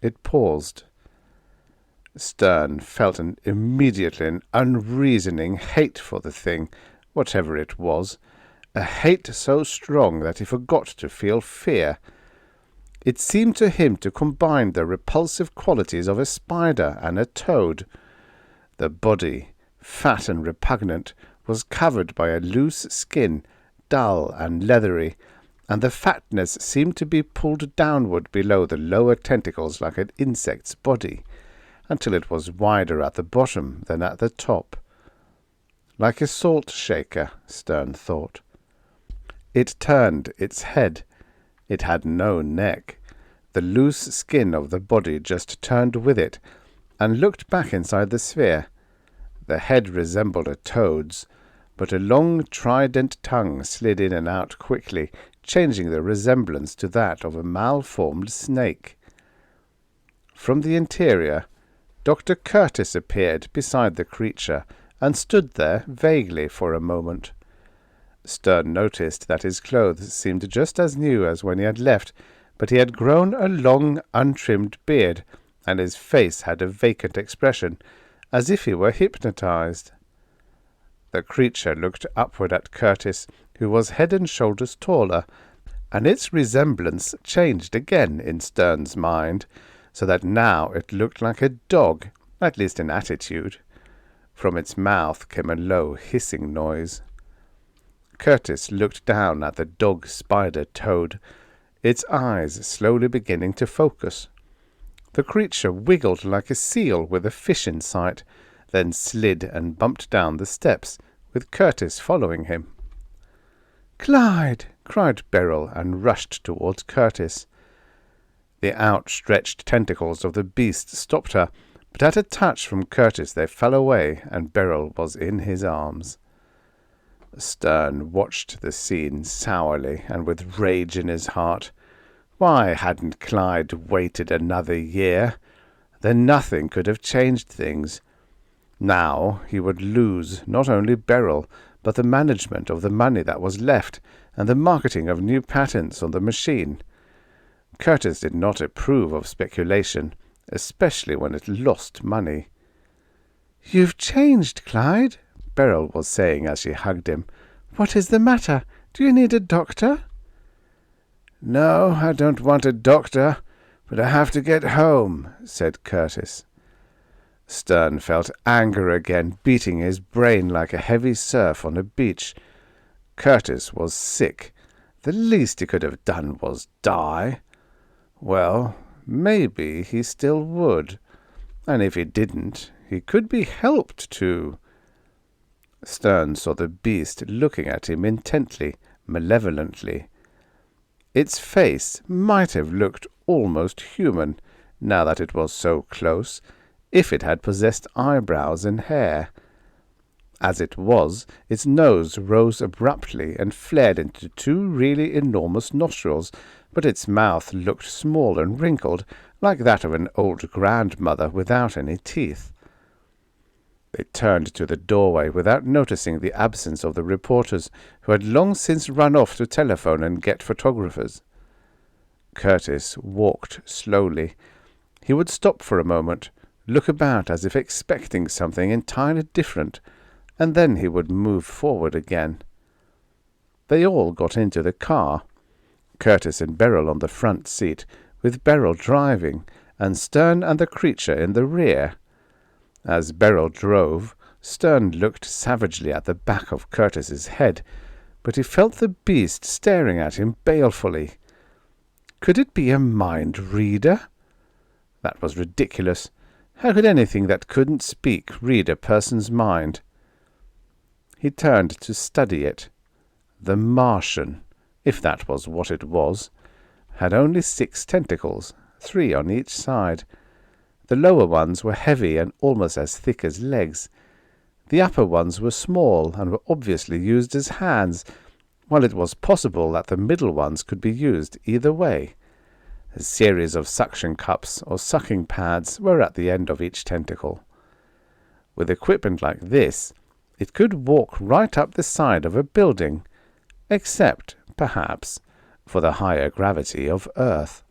it paused. Stern felt immediately an unreasoning hate for the thing, whatever it was, a hate so strong that he forgot to feel fear. It seemed to him to combine the repulsive qualities of a spider and a toad. The body, fat and repugnant, was covered by a loose skin, dull and leathery, and the fatness seemed to be pulled downward below the lower tentacles like an insect's body, until it was wider at the bottom than at the top. Like a salt shaker, Stern thought. It turned its head. It had no neck. The loose skin of the body just turned with it, and looked back inside the sphere. The head resembled a toad's, but a long trident tongue slid in and out quickly, changing the resemblance to that of a malformed snake. From the interior, Dr. Curtis appeared beside the creature, and stood there vaguely for a moment. Stern noticed that his clothes seemed just as new as when he had left, but he had grown a long, untrimmed beard, and his face had a vacant expression, as if he were hypnotized. The creature looked upward at Curtis, who was head and shoulders taller, and its resemblance changed again in Stern's mind, so that now it looked like a dog, at least in attitude. From its mouth came a low hissing noise. Curtis looked down at the dog-spider-toad, its eyes slowly beginning to focus. The creature wiggled like a seal with a fish in sight, then slid and bumped down the steps, with Curtis following him. "Clyde!" cried Beryl, and rushed towards Curtis. The outstretched tentacles of the beast stopped her, but at a touch from Curtis they fell away, and Beryl was in his arms. Stern watched the scene sourly and with rage in his heart. Why hadn't Clyde waited another year? Then nothing could have changed things. Now he would lose not only Beryl, but the management of the money that was left, and the marketing of new patents on the machine. Curtis did not approve of speculation, especially when it lost money. "You've changed, Clyde," Beryl was saying as she hugged him. "What is the matter? Do you need a doctor?" "No, I don't want a doctor, but I have to get home," said Curtis. Stern felt anger again, beating his brain like a heavy surf on a beach. Curtis was sick. The least he could have done was die. Well, maybe he still would. And if he didn't, he could be helped to. Stern saw the beast looking at him intently, malevolently. Its face might have looked almost human, now that it was so close, if it had possessed eyebrows and hair. As it was, its nose rose abruptly and flared into two really enormous nostrils, but its mouth looked small and wrinkled, like that of an old grandmother without any teeth. They turned to the doorway without noticing the absence of the reporters, who had long since run off to telephone and get photographers. Curtis walked slowly. He would stop for a moment, look about as if expecting something entirely different, and then he would move forward again. They all got into the car, Curtis and Beryl on the front seat, with Beryl driving, and Stern and the creature in the rear. As Beryl drove, Stern looked savagely at the back of Curtis's head, but he felt the beast staring at him balefully. Could it be a mind-reader? That was ridiculous. How could anything that couldn't speak read a person's mind? He turned to study it. The Martian, if that was what it was, had only 6 tentacles, 3 on each side. The lower ones were heavy and almost as thick as legs. The upper ones were small and were obviously used as hands, while it was possible that the middle ones could be used either way. A series of suction cups or sucking pads were at the end of each tentacle. With equipment like this, it could walk right up the side of a building, except, perhaps, for the higher gravity of Earth.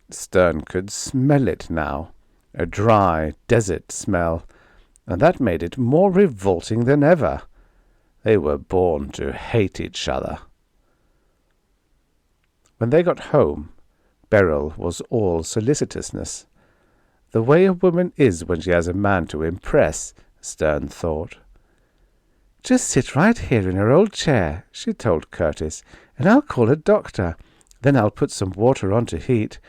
Stern could smell it now, a dry desert smell, and that made it more revolting than ever. They were born to hate each other. When they got home, Beryl was all solicitousness. The way a woman is when she has a man to impress, Stern thought. "Just sit right here in her old chair," she told Curtis, "and I'll call a doctor. Then I'll put some water on to heat."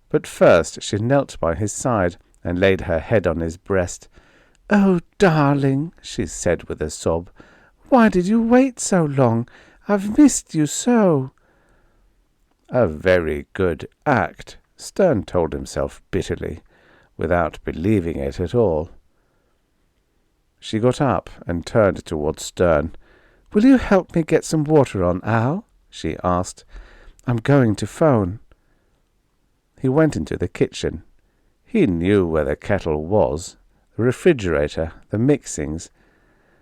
But first she knelt by his side and laid her head on his breast. "Oh, darling," she said with a sob, "why did you wait so long? I've missed you so." A very good act, Stern told himself bitterly, without believing it at all. She got up and turned towards Stern. "Will you help me get some water on, Al?" she asked. "I'm going to phone." He went into the kitchen. He knew where the kettle was, the refrigerator, the mixings.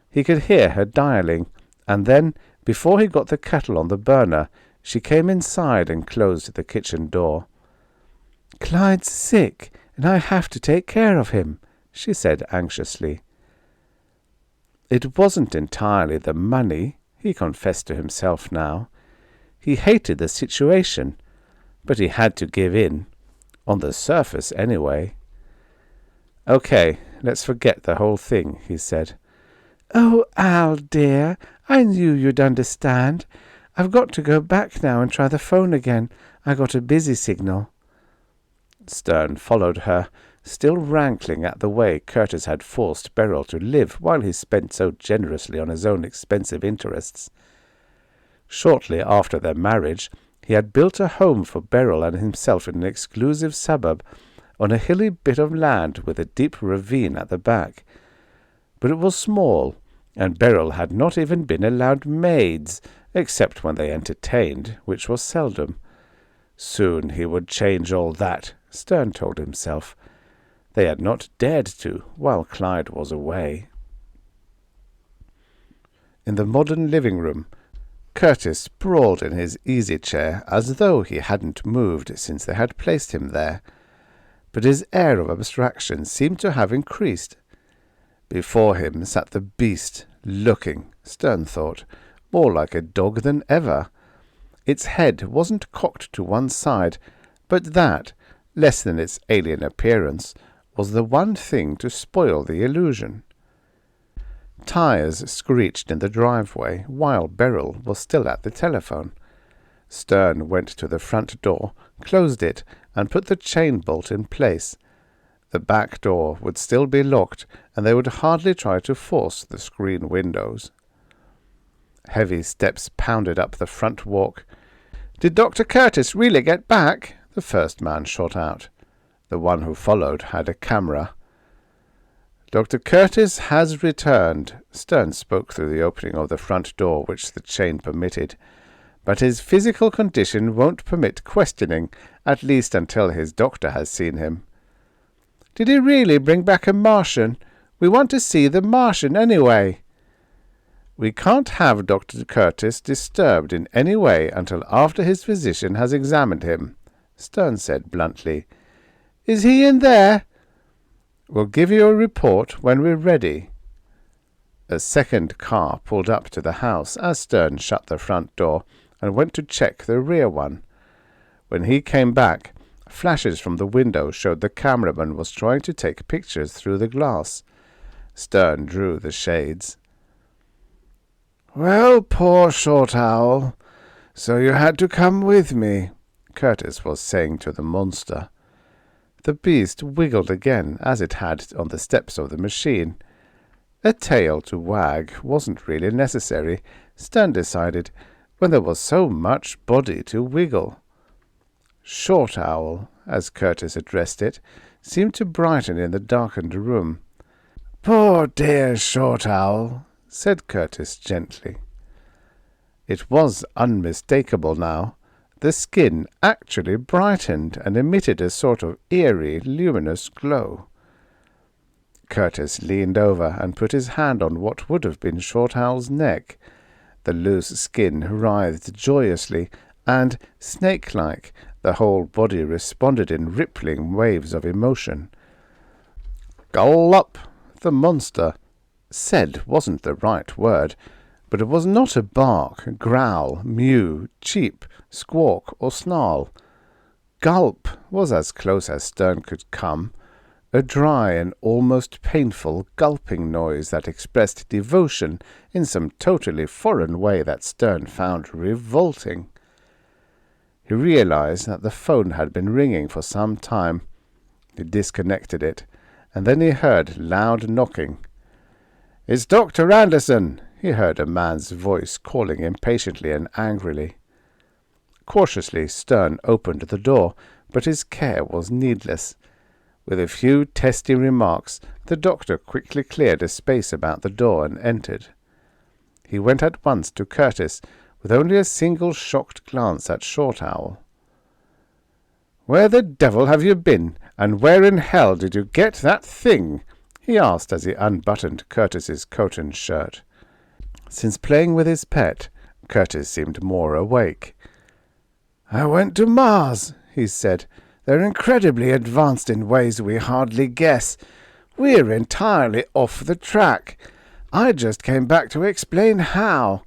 He could hear her dialing, and then, before he got the kettle on the burner, she came inside and closed the kitchen door. "Clyde's sick, and I have to take care of him," she said anxiously. It wasn't entirely the money, he confessed to himself now. He hated the situation, but he had to give in, on the surface anyway. "Okay, let's forget the whole thing," he said. "Oh, Al, dear, I knew you'd understand. I've got to go back now and try the phone again. I got a busy signal." Stern followed her, still rankling at the way Curtis had forced Beryl to live while he spent so generously on his own expensive interests. Shortly after their marriage, he had built a home for Beryl and himself in an exclusive suburb on a hilly bit of land with a deep ravine at the back. But it was small, and Beryl had not even been allowed maids, except when they entertained, which was seldom. Soon he would change all that, Stern told himself. They had not dared to while Clyde was away. In the modern living room, Curtis sprawled in his easy-chair as though he hadn't moved since they had placed him there, but his air of abstraction seemed to have increased. Before him sat the beast, looking, Stern thought, more like a dog than ever. Its head wasn't cocked to one side, but that, less than its alien appearance, was the one thing to spoil the illusion. Tires screeched in the driveway while Beryl was still at the telephone. Stern went to the front door, closed it, and put the chain bolt in place. The back door would still be locked, and they would hardly try to force the screen windows. Heavy steps pounded up the front walk. "Did Dr. Curtis really get back?" the first man shot out. The one who followed had a camera. "Dr. Curtis has returned," Stern spoke through the opening of the front door which the chain permitted. "But his physical condition won't permit questioning, at least until his doctor has seen him." "Did he really bring back a Martian? We want to see the Martian anyway." "We can't have Dr. Curtis disturbed in any way until after his physician has examined him," Stern said bluntly. "Is he in there?" "We'll give you a report when we're ready." A second car pulled up to the house as Stern shut the front door and went to check the rear one. When he came back, flashes from the window showed the cameraman was trying to take pictures through the glass. Stern drew the shades. "Well, poor short owl, so you had to come with me," Curtis was saying to the monster. The beast wiggled again as it had on the steps of the machine. A tail to wag wasn't really necessary, Stern decided, when there was so much body to wiggle. Short Owl, as Curtis addressed it, seemed to brighten in the darkened room. "Poor dear Short Owl," said Curtis gently. It was unmistakable now. The skin actually brightened and emitted a sort of eerie, luminous glow. Curtis leaned over and put his hand on what would have been Short Owl's neck. The loose skin writhed joyously, and, snake-like, the whole body responded in rippling waves of emotion. "Gulp!" the monster said wasn't the right word, but it was not a bark, growl, mew, cheep, squawk, or snarl. Gulp was as close as Stern could come, a dry and almost painful gulping noise that expressed devotion in some totally foreign way that Stern found revolting. He realized that the phone had been ringing for some time. He disconnected it, and then he heard loud knocking. "It's Dr. Anderson," he heard a man's voice calling impatiently and angrily. Cautiously, Stern opened the door, but his care was needless. With a few testy remarks, the doctor quickly cleared a space about the door and entered. He went at once to Curtis, with only a single shocked glance at Short Owl. "Where the devil have you been, and where in hell did you get that thing?" he asked as he unbuttoned Curtis's coat and shirt. Since playing with his pet, Curtis seemed more awake. "I went to Mars," he said. "They're incredibly advanced in ways we hardly guess. We're entirely off the track. I just came back to explain how."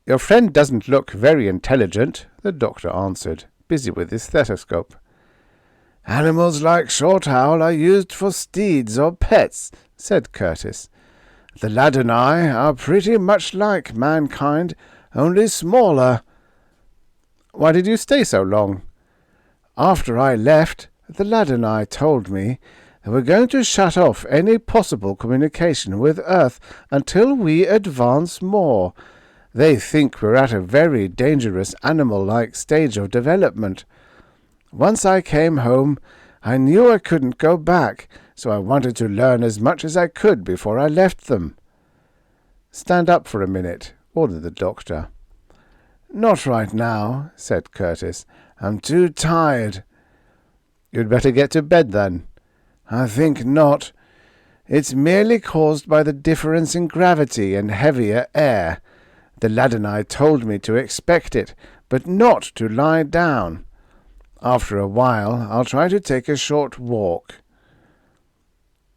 "Your friend doesn't look very intelligent," the doctor answered, busy with his stethoscope. "Animals like Short Owl are used for steeds or pets," said Curtis. "The Ladonai are pretty much like mankind, only smaller." "Why did you stay so long?" "After I left, the Ladonai told me they were going to shut off any possible communication with Earth until we advance more. They think we're at a very dangerous animal-like stage of development. Once I came home, I knew I couldn't go back, so I wanted to learn as much as I could before I left them." "Stand up for a minute," ordered the doctor. "Not right now," said Curtis. "I'm too tired." "You'd better get to bed, then." "I think not. It's merely caused by the difference in gravity and heavier air. The Ladonai told me to expect it, but not to lie down. After a while, I'll try to take a short walk."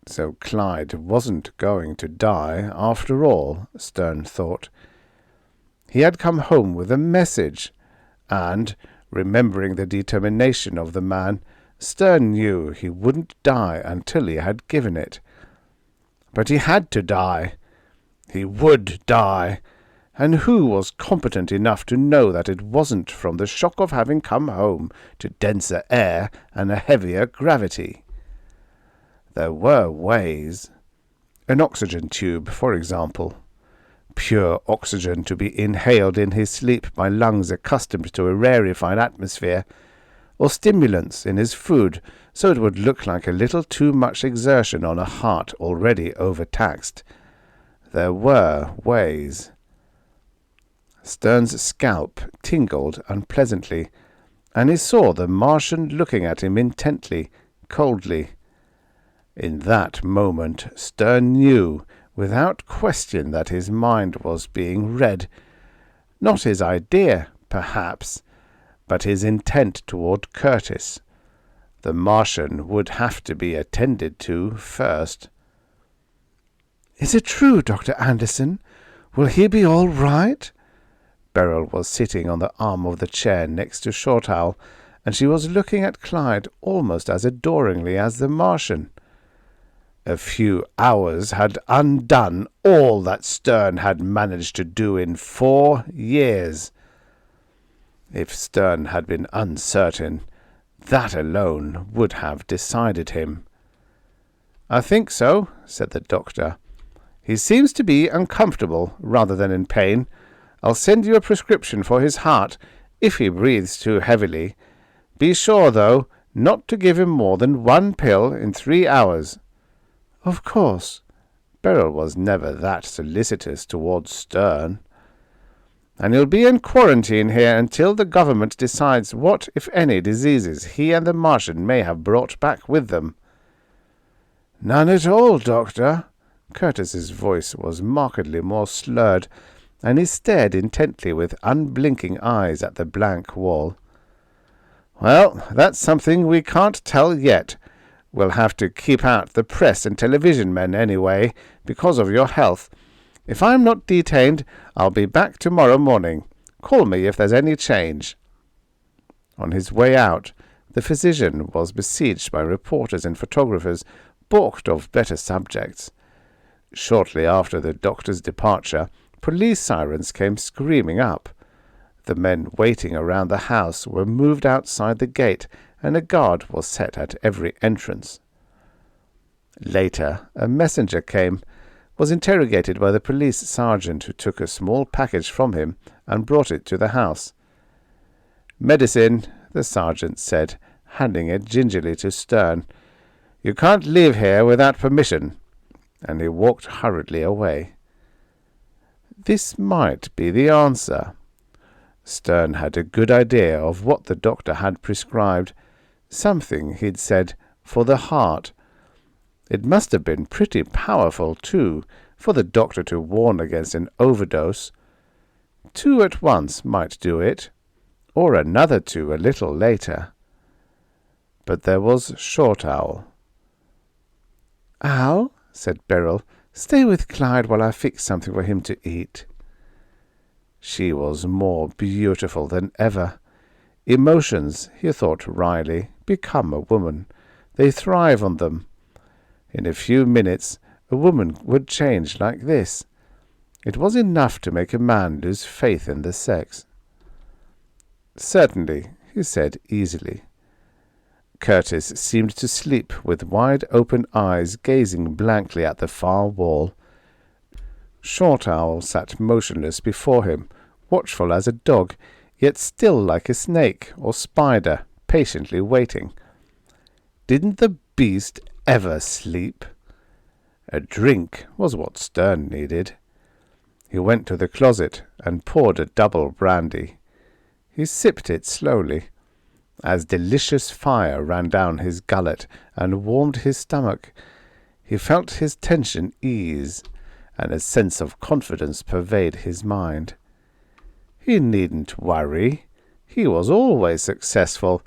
So Clyde wasn't going to die after all, Stern thought. He had come home with a message, and, remembering the determination of the man, Stern knew he wouldn't die until he had given it. But he had to die. He would die. And who was competent enough to know that it wasn't from the shock of having come home to denser air and a heavier gravity? There were ways. An oxygen tube, for example. Pure oxygen to be inhaled in his sleep by lungs accustomed to a rarefied atmosphere, or stimulants in his food so it would look like a little too much exertion on a heart already overtaxed. There were ways. Stern's scalp tingled unpleasantly, and he saw the Martian looking at him intently, coldly. In that moment Stern knew, without question, that his mind was being read. Not his idea, perhaps, but his intent toward Curtis. The Martian would have to be attended to first. "Is it true, Dr. Anderson? Will he be all right?" Beryl was sitting on the arm of the chair next to Short Owl, and she was looking at Clyde almost as adoringly as the Martian. A few hours had undone all that Stern had managed to do in 4 years. If Stern had been uncertain, that alone would have decided him. "I think so," said the doctor. "He seems to be uncomfortable rather than in pain. I'll send you a prescription for his heart, if he breathes too heavily. Be sure, though, not to give him more than 1 pill in 3 hours. "Of course." Beryl was never that solicitous towards Stern. "And you'll be in quarantine here until the government decides what, if any, diseases he and the Martian may have brought back with them." "None at all, Doctor." Curtis's voice was markedly more slurred, and he stared intently with unblinking eyes at the blank wall. "Well, that's something we can't tell yet. We'll have to keep out the press and television men anyway, because of your health. If I'm not detained, I'll be back tomorrow morning. Call me if there's any change." On his way out, The physician was besieged by reporters and photographers, balked of better subjects. Shortly after the doctor's departure, police sirens came screaming up. The men waiting around the house were moved outside the gate, and a guard was set at every entrance. Later, a messenger came, was interrogated by the police sergeant, who took a small package from him and brought it to the house. "Medicine," the sergeant said, handing it gingerly to Stern. "You can't leave here without permission," and he walked hurriedly away. This might be the answer. Stern had a good idea of what the doctor had prescribed, something, he'd said, for the heart. It must have been pretty powerful, too, for the doctor to warn against an overdose. 2 at once might do it, or another 2 a little later. But there was Short Owl. "Owl," said Beryl, "stay with Clyde while I fix something for him to eat." She was more beautiful than ever. Emotions, he thought wryly, become a woman. They thrive on them. In a few minutes a woman would change like this. It was enough to make a man lose faith in the sex. "Certainly," he said easily. Curtis seemed to sleep, with wide-open eyes gazing blankly at the far wall. Short Owl sat motionless before him, watchful as a dog, yet still like a snake or spider, patiently waiting. Didn't the beast ever sleep? A drink was what Stern needed. He went to the closet and poured a double brandy. He sipped it slowly, as delicious fire ran down his gullet and warmed his stomach. He felt his tension ease, and a sense of confidence pervade his mind. He needn't worry. He was always successful,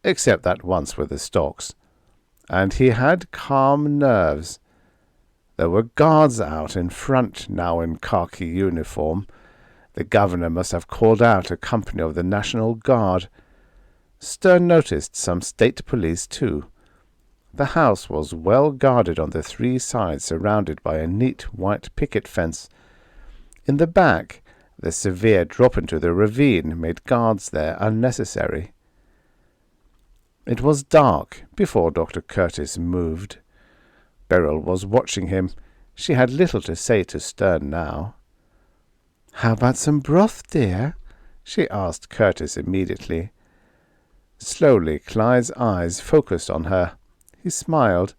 except that once with the stocks. And he had calm nerves. There were guards out in front now in khaki uniform. The governor must have called out a company of the National Guard. Stern noticed some state police too. The house was well guarded on the 3 sides, surrounded by a neat white picket fence. In the back, the severe drop into the ravine made guards there unnecessary. It was dark before Dr. Curtis moved. Beryl was watching him. She had little to say to Stern now. "How about some broth, dear?" she asked Curtis immediately. Slowly Clyde's eyes focused on her. He smiled.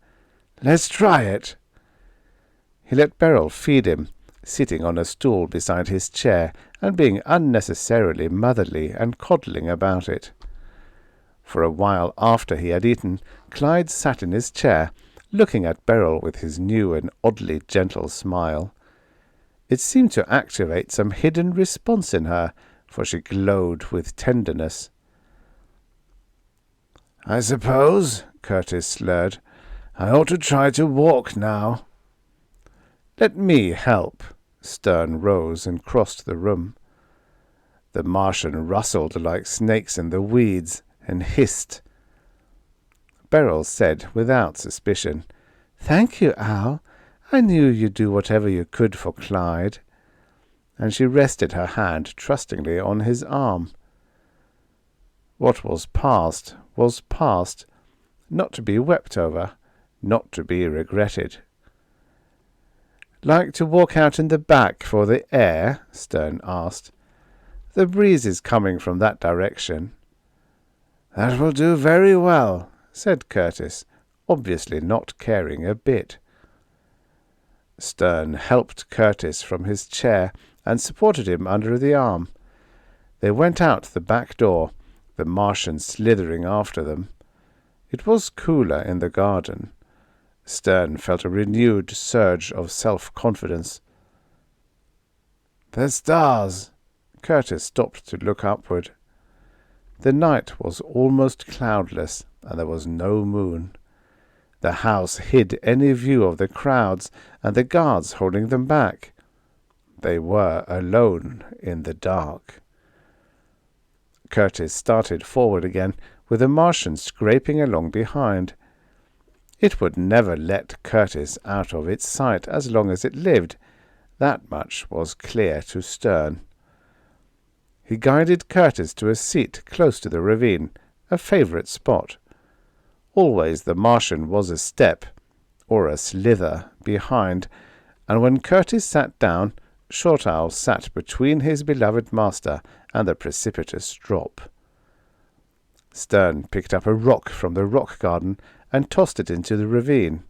"Let's try it." He let Beryl feed him, sitting on a stool beside his chair and being unnecessarily motherly and coddling about it. For a while after he had eaten, Clyde sat in his chair, looking at Beryl with his new and oddly gentle smile. It seemed to activate some hidden response in her, for she glowed with tenderness. "I suppose," Curtis slurred, "I ought to try to walk now." "Let me help." Stern rose and crossed the room. The Martian rustled like snakes in the weeds and hissed. Beryl said without suspicion, "Thank you, Al. I knew you'd do whatever you could for Clyde." And she rested her hand trustingly on his arm. What was past, not to be wept over, not to be regretted. "Like to walk out in the back for the air?" Stern asked. "The breeze is coming from that direction." "That will do very well," said Curtis, obviously not caring a bit. Stern helped Curtis from his chair and supported him under the arm. They went out the back door, the Martian slithering after them. It was cooler in the garden. Stern felt a renewed surge of self-confidence. "The stars!" Curtis stopped to look upward. The night was almost cloudless, and there was no moon. The house hid any view of the crowds and the guards holding them back. They were alone in the dark. Curtis started forward again, with the Martian scraping along behind. It would never let Curtis out of its sight as long as it lived. That much was clear to Stern. He guided Curtis to a seat close to the ravine, a favourite spot. Always the Martian was a step, or a slither, behind, and when Curtis sat down, Short Owl sat between his beloved master and the precipitous drop. Stern picked up a rock from the rock garden and tossed it into the ravine.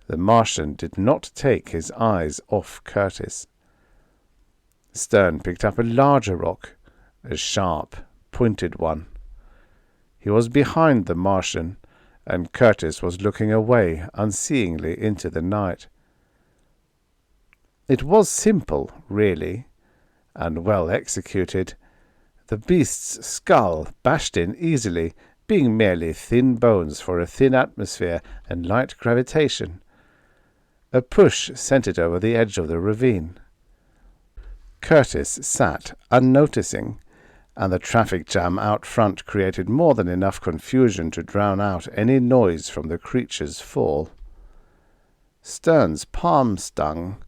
The Martian did not take his eyes off Curtis. Stern picked up a larger rock, a sharp, pointed one. He was behind the Martian, and Curtis was looking away unseeingly into the night. It was simple, really, and well executed. The beast's skull bashed in easily, being merely thin bones for a thin atmosphere and light gravitation. A push sent it over the edge of the ravine. Curtis sat unnoticing, and the traffic jam out front created more than enough confusion to drown out any noise from the creature's fall. Stern's palm stung.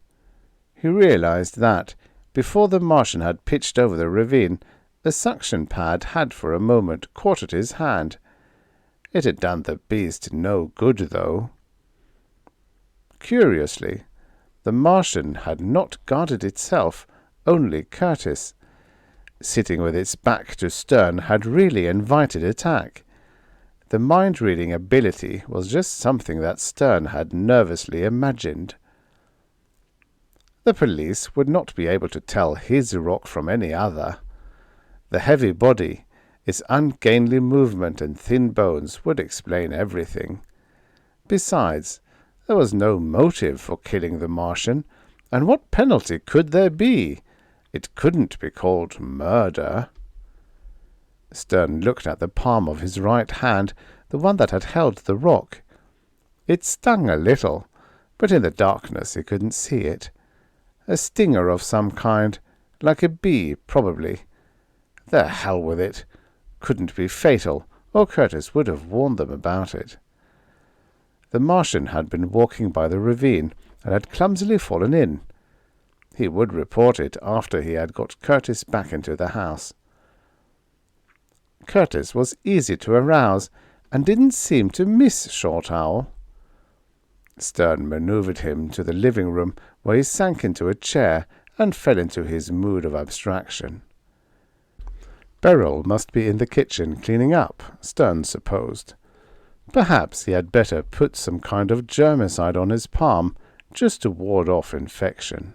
He realized that, before the Martian had pitched over the ravine, the suction pad had for a moment caught at his hand. It had done the beast no good, though. Curiously, the Martian had not guarded itself, only Curtis. Sitting with its back to Stern had really invited attack. The mind-reading ability was just something that Stern had nervously imagined. The police would not be able to tell his rock from any other. The heavy body, its ungainly movement and thin bones would explain everything. Besides, there was no motive for killing the Martian, and what penalty could there be? It couldn't be called murder. Stern looked at the palm of his right hand, the one that had held the rock. It stung a little, but in the darkness he couldn't see it. A stinger of some kind, like a bee, probably. The hell with it. Couldn't be fatal, or Curtis would have warned them about it. The Martian had been walking by the ravine and had clumsily fallen in. He would report it after he had got Curtis back into the house. Curtis was easy to arouse, and didn't seem to miss Short Owl. Stern manoeuvred him to the living room, where he sank into a chair and fell into his mood of abstraction. Beryl must be in the kitchen cleaning up, Stern supposed. Perhaps he had better put some kind of germicide on his palm, just to ward off infection.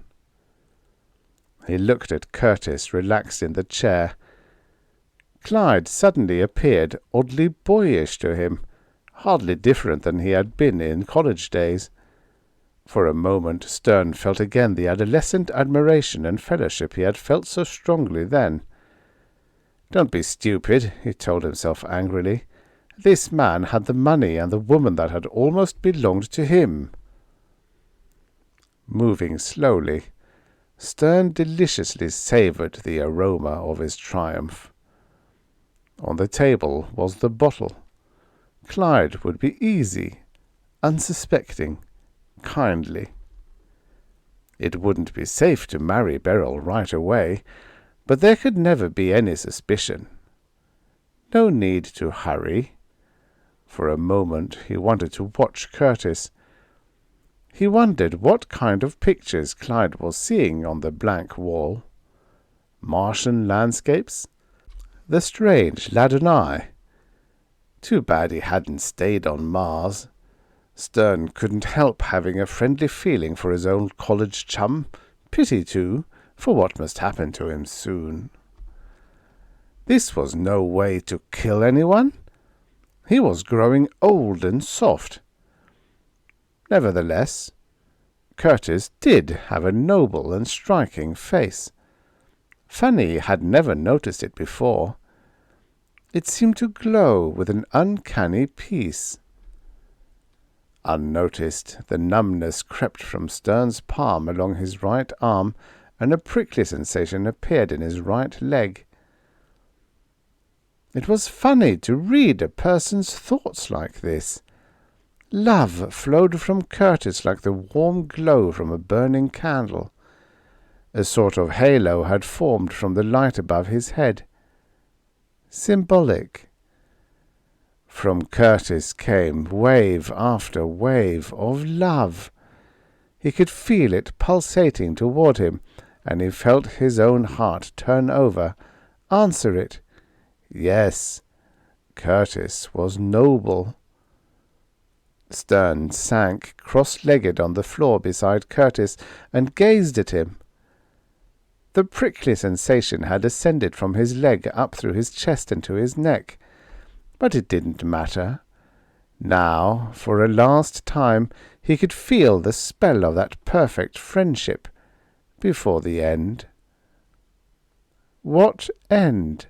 He looked at Curtis relaxed in the chair. Clyde suddenly appeared oddly boyish to him, hardly different than he had been in college days. For a moment Stern felt again the adolescent admiration and fellowship he had felt so strongly then. "Don't be stupid," he told himself angrily. This man had the money and the woman that had almost belonged to him. Moving slowly, Stern deliciously savoured the aroma of his triumph. On the table was the bottle. Clyde would be easy, unsuspecting, kindly. It wouldn't be safe to marry Beryl right away, but there could never be any suspicion. No need to hurry. For a moment he wanted to watch Curtis. He wondered what kind of pictures Clyde was seeing on the blank wall. Martian landscapes? The strange Ladonai? Too bad he hadn't stayed on Mars. Stern couldn't help having a friendly feeling for his old college chum. Pity, too, for what must happen to him soon. This was no way to kill anyone. He was growing old and soft. Nevertheless, Curtis did have a noble and striking face. Fanny had never noticed it before. It seemed to glow with an uncanny peace. Unnoticed, the numbness crept from Stern's palm along his right arm, and a prickly sensation appeared in his right leg. It was funny to read a person's thoughts like this. Love flowed from Curtis like the warm glow from a burning candle. A sort of halo had formed from the light above his head. Symbolic. From Curtis came wave after wave of love. He could feel it pulsating toward him, and he felt his own heart turn over, answer it. Yes, Curtis was noble. Stern sank cross-legged on the floor beside Curtis and gazed at him. The prickly sensation had ascended from his leg up through his chest and to his neck, but it didn't matter. Now, for a last time, he could feel the spell of that perfect friendship before the end. What end?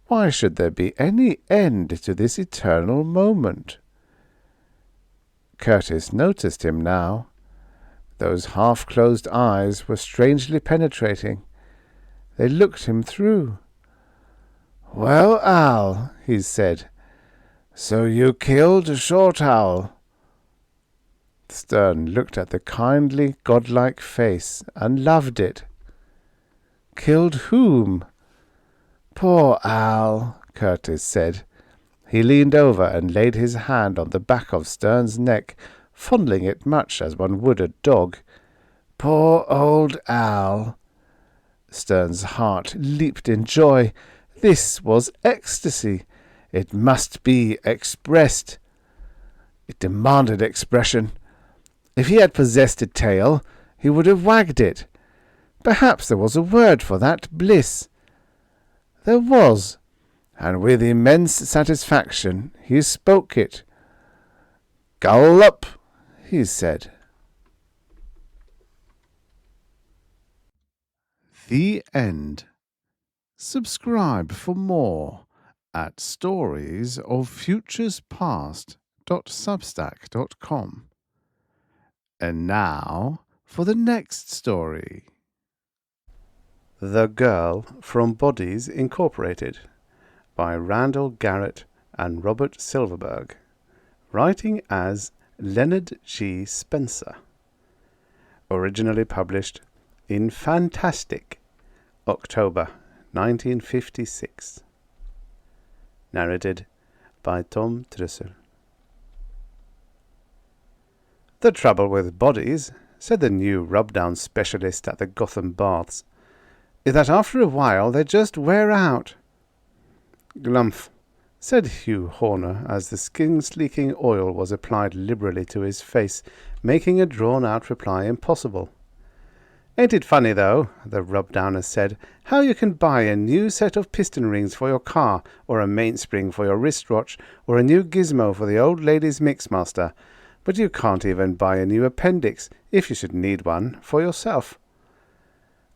Why should there be any end to this eternal moment? Curtis noticed him now. Those half-closed eyes were strangely penetrating. They looked him through. "Well, Al," he said, "so you killed Short Owl." Stern looked at the kindly, godlike face and loved it. "Killed whom?" "Poor Al," Curtis said. He leaned over and laid his hand on the back of Stern's neck, fondling it much as one would a dog. "Poor old Al." Stern's heart leaped in joy. This was ecstasy. It must be expressed. It demanded expression. If he had possessed a tail, he would have wagged it. Perhaps there was a word for that bliss. There was, and with immense satisfaction he spoke it. "Gallop," he said. The end. Subscribe for more at storiesoffuturespast.substack.com. And now for the next story. The Girl from Bodies Incorporated by Randall, Garrett and Robert Silverberg. Writing as Leonard G. Spencer. Originally published in Fantastic, October 1956. Narrated by Tom Trussel. "The trouble with bodies," said the new rub-down specialist at the Gotham Baths, "is that after a while they just wear out." "Glumph," said Hugh Horner, as the skin-sleeking oil was applied liberally to his face, making a drawn-out reply impossible. "Ain't it funny, though," the rub-downer said, "how you can buy a new set of piston rings for your car, or a mainspring for your wristwatch, or a new gizmo for the old lady's mixmaster, but you can't even buy a new appendix, if you should need one, for yourself."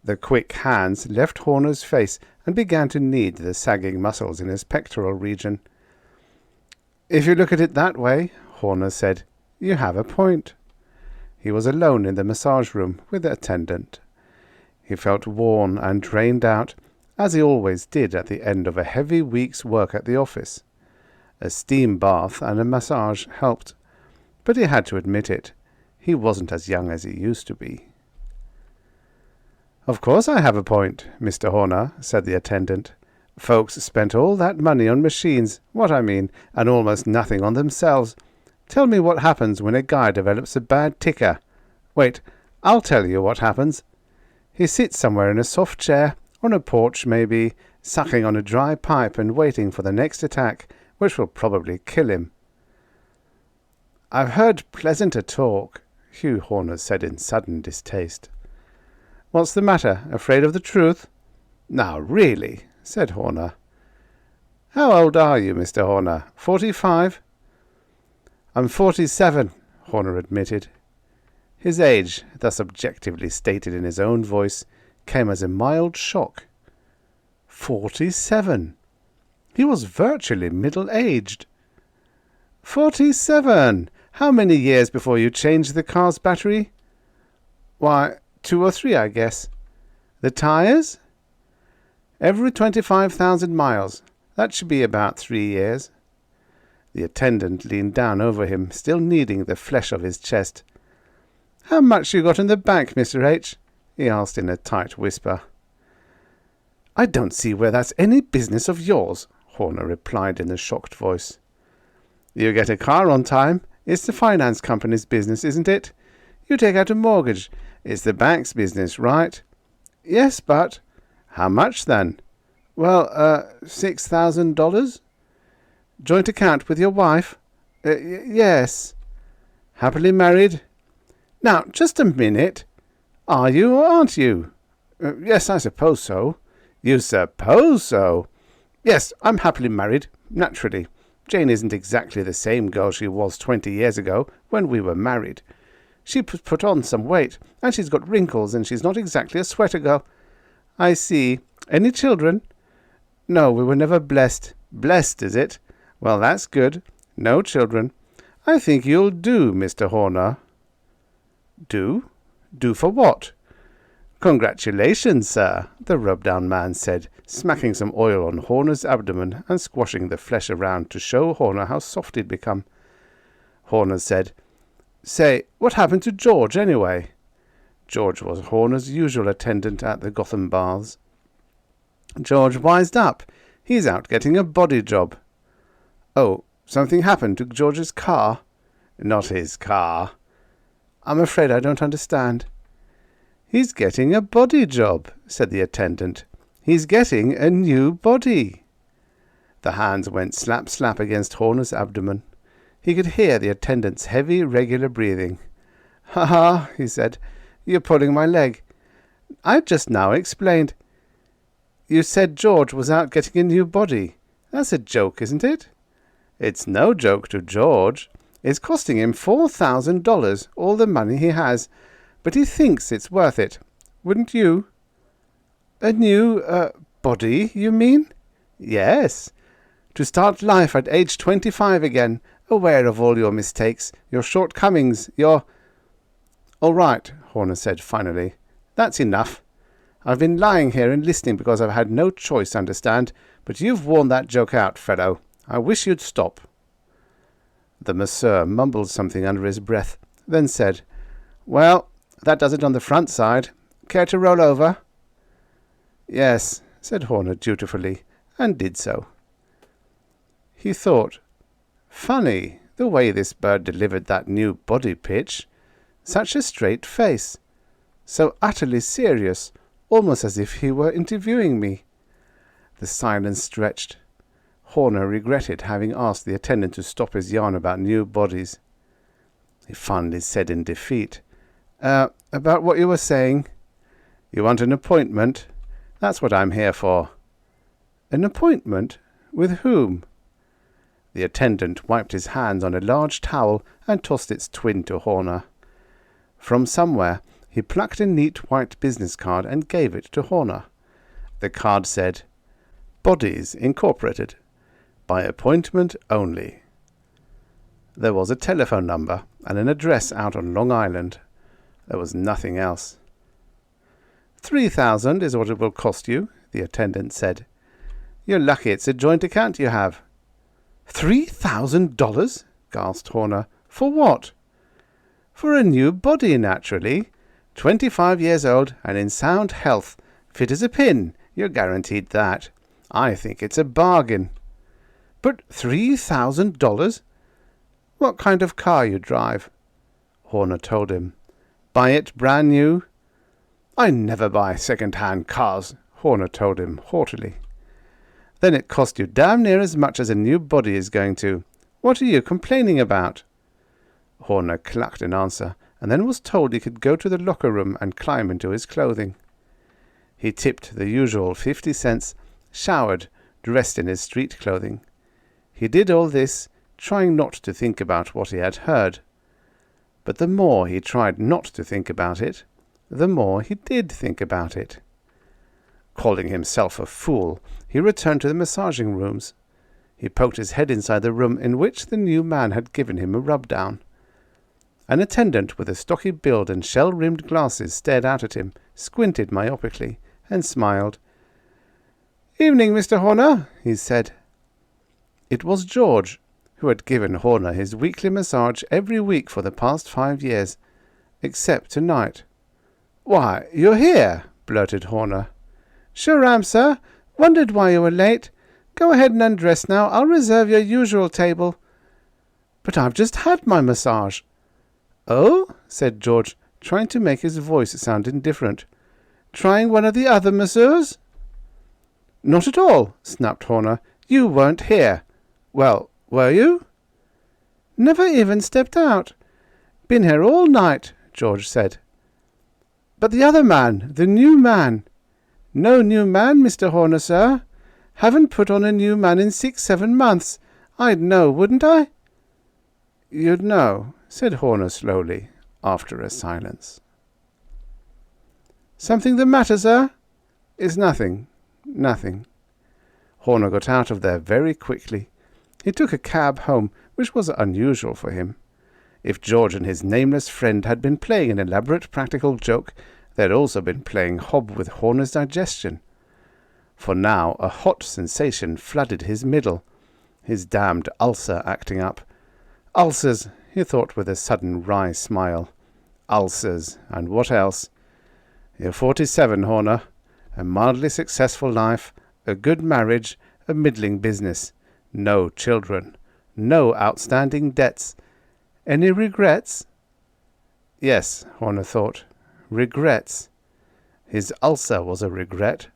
The quick hands left Horner's face and began to knead the sagging muscles in his pectoral region. "If you look at it that way," Horner said, "you have a point." He was alone in the massage room with the attendant. He felt worn and drained out, as he always did at the end of a heavy week's work at the office. A steam bath and a massage helped, but he had to admit it. He wasn't as young as he used to be. "Of course I have a point, Mr. Horner," said the attendant. "Folks spent all that money on machines, and almost nothing on themselves. Tell me what happens when a guy develops a bad ticker. Wait, I'll tell you what happens. He sits somewhere in a soft chair, on a porch maybe, sucking on a dry pipe and waiting for the next attack, which will probably kill him." "I've heard pleasanter talk," Hugh Horner said in sudden distaste. "What's the matter? Afraid of the truth?" "Now, really," said Horner. "How old are you, Mr. Horner? 45? "I'm 47, Horner admitted. His age, thus objectively stated in his own voice, came as a mild shock. 47! He was virtually middle-aged. 47! How many years before you changed the car's battery?" "Why, 2 or 3, I guess." "The tires?" "Every 25,000 miles. That should be about 3 years. The attendant leaned down over him, still kneading the flesh of his chest. "How much you got in the bank, Mr. H?" he asked in a tight whisper. "I don't see where that's any business of yours," Horner replied in a shocked voice. "You get a car on time. It's the finance company's business, isn't it? You take out a mortgage. It's the bank's business, right?" "Yes, but—" "How much, then?" "Well, $6,000. "Joint account with your wife?" Yes." "Happily married?" "Now, just a minute. Are you or aren't you?" "Yes, I suppose so." "You suppose so?" "Yes, I'm happily married, naturally. Jane isn't exactly the same girl she was 20 years ago when we were married. She put on some weight, and she's got wrinkles, and she's not exactly a sweater girl." "I see. Any children?" "No, we were never blessed." "Blessed, is it? Well, that's good. No children. I think you'll do, Mr. Horner." "Do? Do for what?" "Congratulations, sir," the rub-down man said, smacking some oil on Horner's abdomen and squashing the flesh around to show Horner how soft he'd become. Horner said, "Say, what happened to George, anyway?" George was Horner's usual attendant at the Gotham baths. "George wised up. He's out getting a body job." "Oh, something happened to George's car?" "Not his car." "I'm afraid I don't understand." "He's getting a body job," said the attendant. "He's getting a new body." The hands went slap-slap against Horner's abdomen. He could hear the attendant's heavy, regular breathing. "Ha-ha," he said. "You're pulling my leg. I just now explained." "You said George was out getting a new body. That's a joke, isn't it?" "It's no joke to George. It's costing him $4,000, all the money he has, but he thinks it's worth it. Wouldn't you?" "A new, body, you mean?" "Yes. To start life at age 25 again, aware of all your mistakes, your shortcomings, your—" "All right," Horner said finally. "That's enough. I've been lying here and listening because I've had no choice, understand, but you've worn that joke out, fellow. I wish you'd stop." The masseur mumbled something under his breath, then said, "Well, that does it on the front side. Care to roll over?" "Yes," said Horner dutifully, and did so. He thought, funny, the way this bird delivered that new body pitch. Such a straight face. So utterly serious, almost as if he were interviewing me. The silence stretched. Horner regretted having asked the attendant to stop his yarn about new bodies. He finally said in defeat, "About what you were saying. You want an appointment? That's what I'm here for." "An appointment? With whom?" The attendant wiped his hands on a large towel and tossed its twin to Horner. From somewhere he plucked a neat white business card and gave it to Horner. The card said, "Bodies Incorporated. By appointment only." There was a telephone number and an address out on Long Island. There was nothing else. $3,000 is what it will cost you," the attendant said. "You're lucky it's a joint account you have." $3,000? gasped Horner. "For what?" "For a new body, naturally. 25 years old and in sound health. Fit as a pin. You're guaranteed that. I think it's a bargain." "But $3,000? What kind of car you drive?" Horner told him. "Buy it brand new?" "I never buy second-hand cars," Horner told him haughtily. "Then it cost you damn near as much as a new body is going to. What are you complaining about?" Horner clucked an answer, and then was told he could go to the locker room and climb into his clothing. He tipped the usual 50 cents, showered, dressed in his street clothing. He did all this, trying not to think about what he had heard. But the more he tried not to think about it, the more he did think about it. Calling himself a fool, he returned to the massaging rooms. He poked his head inside the room in which the new man had given him a rub-down. An attendant with a stocky build and shell-rimmed glasses stared out at him, squinted myopically, and smiled. "Evening, Mr. Horner," he said. It was George, who had given Horner his weekly massage every week for the past 5 years, except tonight. "Why, you're here," blurted Horner. "Sure am, sir. Wondered why you were late. Go ahead and undress now. I'll reserve your usual table." "But I've just had my massage." "Oh?" said George, trying to make his voice sound indifferent. "Trying one of the other masseurs?" "Not at all," snapped Horner. "You weren't here." "Well, were you?" "Never even stepped out. Been here all night," George said. "But the other man, the new man." "No new man, Mr. Horner, sir. Haven't put on a new man in 6-7 months. I'd know, wouldn't I?" "You'd know," said Horner slowly, after a silence. "Something the matter, sir?" "It's nothing. Nothing." Horner got out of there very quickly. He took a cab home, which was unusual for him. If George and his nameless friend had been playing an elaborate practical joke, they had also been playing hob with Horner's digestion. For now a hot sensation flooded his middle, his damned ulcer acting up. Ulcers, he thought with a sudden wry smile. Ulcers, and what else? "You're 47, Horner. A mildly successful life, a good marriage, a middling business. No children. No outstanding debts. Any regrets?" Yes, Horner thought. Regrets. His ulcer was a regret.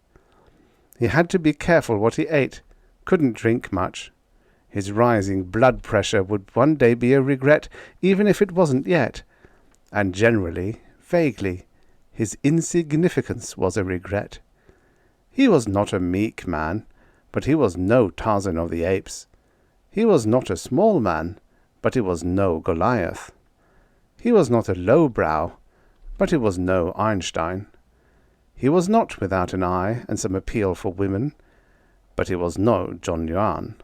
He had to be careful what he ate, couldn't drink much. His rising blood pressure would one day be a regret, even if it wasn't yet. And generally, vaguely, his insignificance was a regret. He was not a meek man, but he was no Tarzan of the Apes. He was not a small man, but he was no Goliath. He was not a lowbrow, but he was no Einstein. He was not without an eye and some appeal for women, but he was no John Yuan.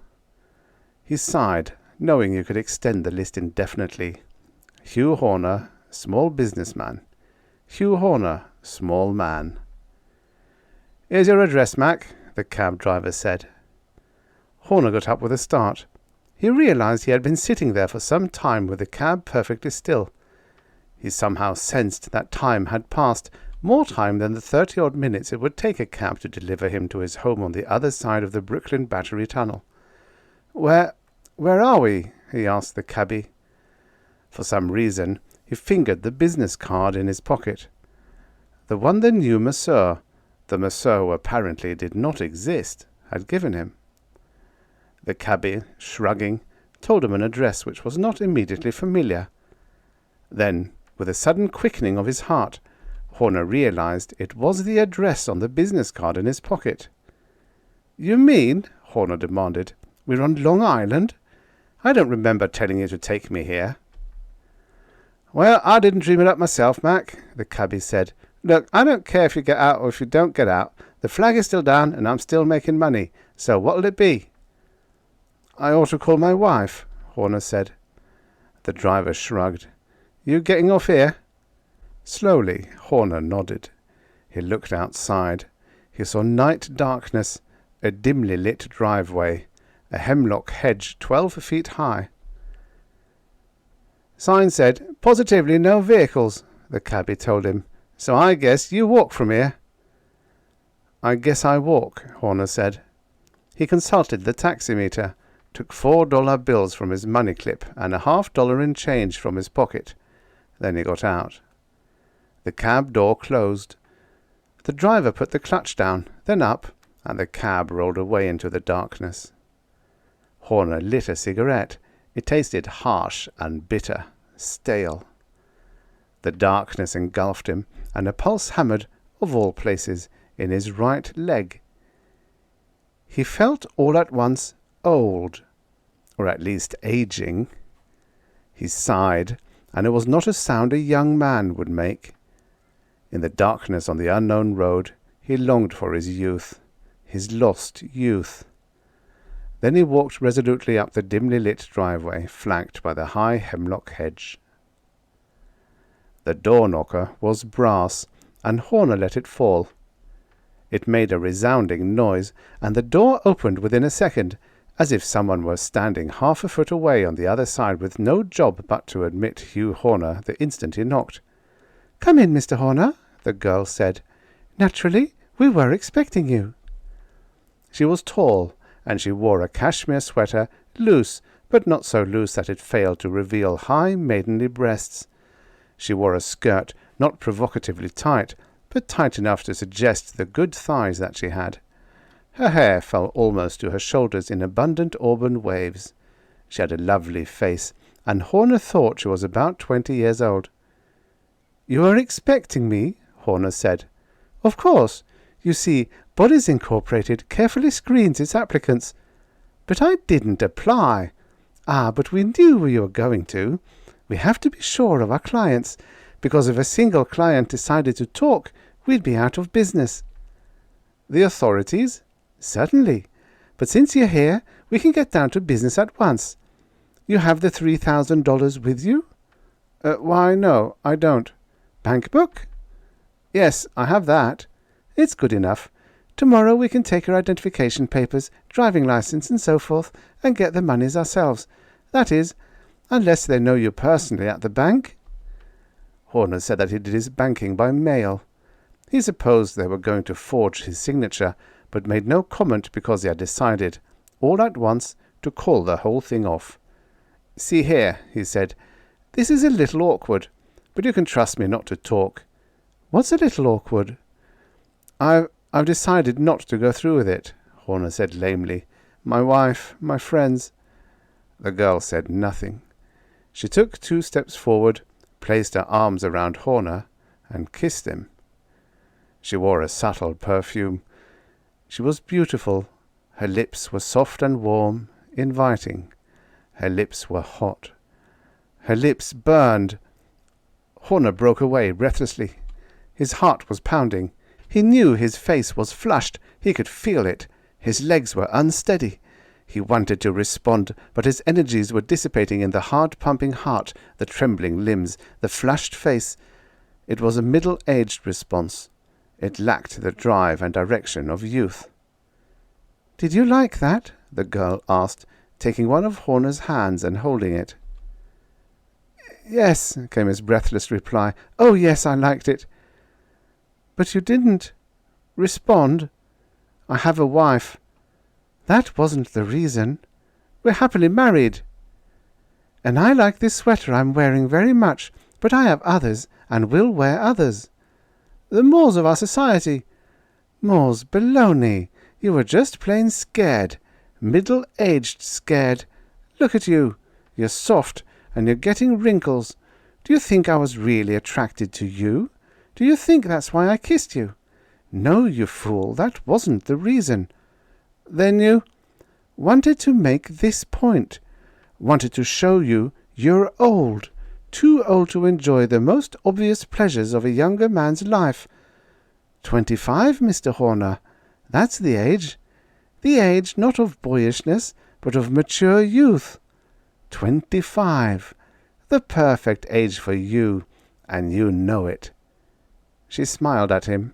He sighed, knowing you could extend the list indefinitely. Hugh Horner, small businessman. Hugh Horner, small man. "Here's your address, Mac," the cab driver said. Horner got up with a start. He realized he had been sitting there for some time with the cab perfectly still. He somehow sensed that time had passed, more time than the 30-odd minutes it would take a cab to deliver him to his home on the other side of the Brooklyn Battery Tunnel. Where are we?" he asked the cabby. For some reason, he fingered the business card in his pocket. The one the new masseur, the masseur who apparently did not exist, had given him. The cabby, shrugging, told him an address which was not immediately familiar. Then, with a sudden quickening of his heart, Horner realized it was the address on the business card in his pocket. "You mean," Horner demanded, "we're on Long Island? I don't remember telling you to take me here." "Well, I didn't dream it up myself, Mac," the cabby said. "Look, I don't care if you get out or if you don't get out. The flag is still down and I'm still making money. So what'll it be?" "I ought to call my wife," Horner said. The driver shrugged. "You getting off here?" Slowly, Horner nodded. He looked outside. He saw night darkness, a dimly lit driveway, a hemlock hedge 12 feet high. "Sign said, 'Positively no vehicles,'" the cabby told him. "So I guess you walk from here." "I guess I walk," Horner said. He consulted the taximeter, took $4 bills from his money clip and a $half in change from his pocket. Then he got out. The cab door closed. The driver put the clutch down, then up, and the cab rolled away into the darkness. Horner lit a cigarette. It tasted harsh and bitter, stale. The darkness engulfed him, and a pulse hammered, of all places, in his right leg. He felt all at once old, or at least aging. He sighed, and it was not a sound a young man would make. In the darkness on the unknown road, he longed for his youth, his lost youth. Then he walked resolutely up the dimly lit driveway, flanked by the high hemlock hedge. The door-knocker was brass, and Horner let it fall. It made a resounding noise, and the door opened within a second, as if someone were standing half a foot away on the other side with no job but to admit Hugh Horner the instant he knocked. "Come in, Mr. Horner," the girl said. "Naturally, we were expecting you." She was tall, and she wore a cashmere sweater, loose, but not so loose that it failed to reveal high maidenly breasts. She wore a skirt not provocatively tight, but tight enough to suggest the good thighs that she had. Her hair fell almost to her shoulders in abundant auburn waves. She had a lovely face, and Horner thought she was about 20 years old. "You were expecting me?" Horner said. "Of course. You see, Bodies Incorporated carefully screens its applicants. But I didn't apply. But we knew you were going to. We have to be sure of our clients, because if a single client decided to talk, we'd be out of business." "The authorities?" "Certainly. But since you're here, we can get down to business at once. You have the $3,000 with you?" Why, no, I don't." "Bank book?" "Yes, I have that." "It's good enough. Tomorrow we can take your identification papers, driving license, and so forth, and get the monies ourselves. That is, unless they know you personally at the bank." Horner said that he did his banking by mail. He supposed they were going to forge his signature, but made no comment because he had decided, all at once, to call the whole thing off. "See here," he said, "this is a little awkward, but you can trust me not to talk." "What's a little awkward?" I've decided not to go through with it," Horner said lamely. "My wife, my friends—" The girl said nothing. She took 2 steps forward, placed her arms around Horner, and kissed him. She wore a subtle perfume. She was beautiful. Her lips were soft and warm, inviting. Her lips were hot. Her lips burned. Horner broke away breathlessly. His heart was pounding. He knew his face was flushed. He could feel it. His legs were unsteady. He wanted to respond, but his energies were dissipating in the hard-pumping heart, the trembling limbs, the flushed face. It was a middle-aged response. It lacked the drive and direction of youth. "Did you like that?" the girl asked, taking one of Horner's hands and holding it. "Yes," came his breathless reply. "Oh, yes, I liked it." "But you didn't respond." "I have a wife." "That wasn't the reason. We're happily married." "And I like this sweater I'm wearing very much, but I have others, and will wear others." "The mores of our society." "Mores, baloney. You were just plain scared. Middle-aged scared. Look at you. You're soft, and you're getting wrinkles. Do you think I was really attracted to you? Do you think that's why I kissed you? No, you fool, that wasn't the reason." "Then you—" "Wanted to make this point. Wanted to show you you're old. Too old to enjoy the most obvious pleasures of a younger man's life. 25, Mr. Horner. That's the age. The age not of boyishness, but of mature youth. 25. The perfect age for you, and you know it." She smiled at him.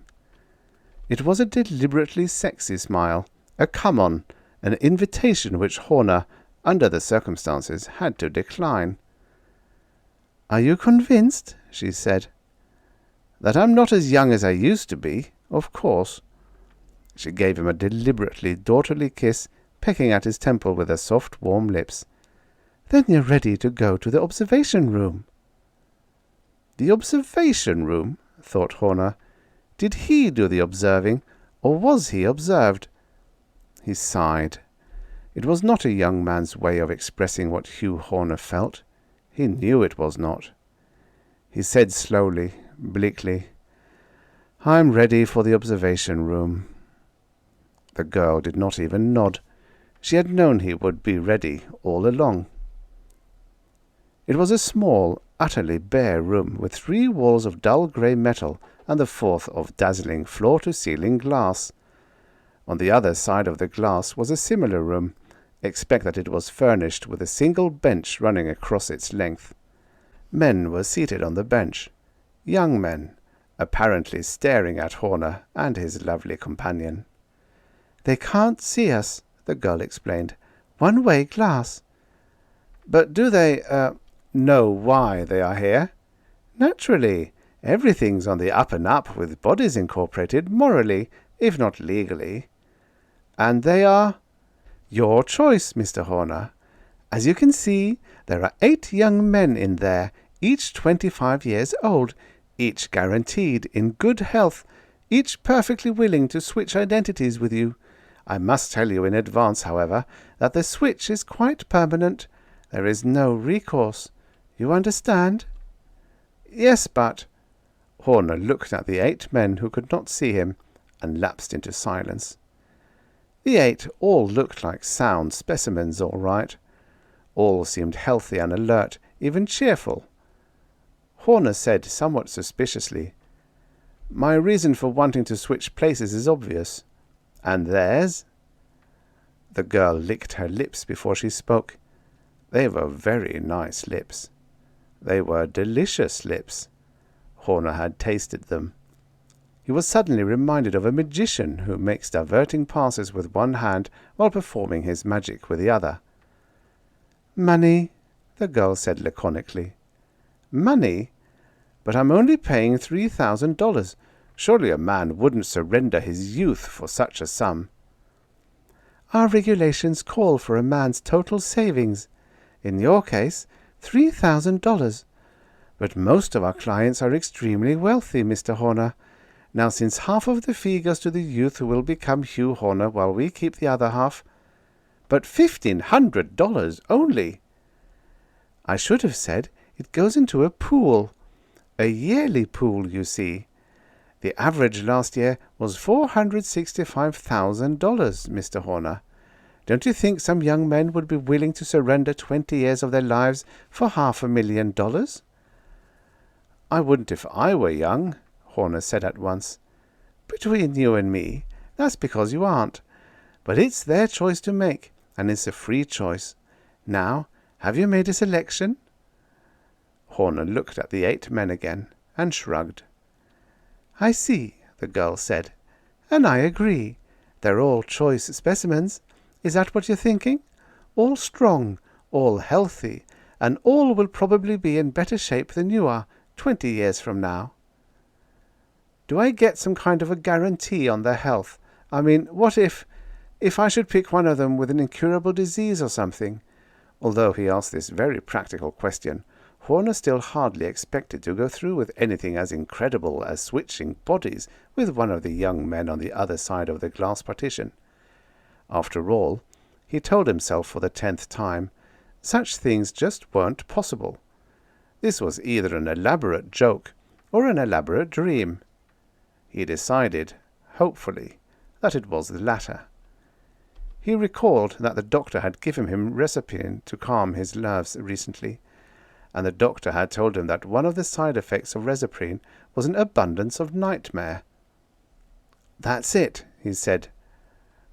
It was a deliberately sexy smile, a come-on, an invitation which Horner, under the circumstances, had to decline. "Are you convinced?" she said. "That I'm not as young as I used to be, of course." She gave him a deliberately daughterly kiss, pecking at his temple with her soft, warm lips. "Then you're ready to go to the observation room." The observation room, thought Horner. Did he do the observing, or was he observed? He sighed. It was not a young man's way of expressing what Hugh Horner felt. He knew it was not. He said slowly, bleakly, "I'm ready for the observation room." The girl did not even nod. She had known he would be ready all along. It was a small, utterly bare room with 3 walls of dull grey metal and the 4th of dazzling floor-to-ceiling glass. On the other side of the glass was a similar room, except that it was furnished with a single bench running across its length. Men were seated on the bench, young men, apparently staring at Horner and his lovely companion. "They can't see us," the girl explained. One-way glass. But do they, know why they are here? Naturally. Everything's on the up and up with bodies incorporated, morally, if not legally. And they are your choice, Mr. Horner. As you can see, there are 8 young men in there, each 25 years old, each guaranteed in good health, each perfectly willing to switch identities with you. I must tell you in advance, however, that the switch is quite permanent. There is no recourse. You understand? Yes, but... Horner looked at the 8 men who could not see him, and lapsed into silence. The 8 all looked like sound specimens, all right. All seemed healthy and alert, even cheerful. Horner said somewhat suspiciously, "My reason for wanting to switch places is obvious. And theirs?" The girl licked her lips before she spoke. They were very nice lips. They were delicious lips. Horner had tasted them. He was suddenly reminded of a magician who makes diverting passes with one hand while performing his magic with the other. "Money," the girl said laconically. "Money? But I'm only paying $3,000. Surely a man wouldn't surrender his youth for such a sum." "Our regulations call for a man's total savings. In your case, $3,000. But most of our clients are extremely wealthy, Mr. Horner. Now, since half of the fee goes to the youth who will become Hugh Horner while we keep the other half—" "But $1,500 only!" "I should have said it goes into a pool. A yearly pool, you see. The average last year was $465,000, Mr. Horner. Don't you think some young men would be willing to surrender 20 years of their lives for $500,000? "I wouldn't if I were young," Horner said at once. "Between you and me, that's because you aren't. But it's their choice to make, and it's a free choice. Now, have you made a selection?" Horner looked at the 8 men again, and shrugged. "I see," the girl said, "and I agree. They're all choice specimens. Is that what you're thinking? All strong, all healthy, and all will probably be in better shape than you are 20 years from now." "Do I get some kind of a guarantee on their health? I mean, what if I should pick one of them with an incurable disease or something?" Although he asked this very practical question, Horner still hardly expected to go through with anything as incredible as switching bodies with one of the young men on the other side of the glass partition. After all, he told himself for the 10th time, such things just weren't possible. This was either an elaborate joke or an elaborate dream. He decided, hopefully, that it was the latter. He recalled that the doctor had given him Reserpine to calm his nerves recently, and the doctor had told him that one of the side effects of Reserpine was an abundance of nightmare. "That's it," he said.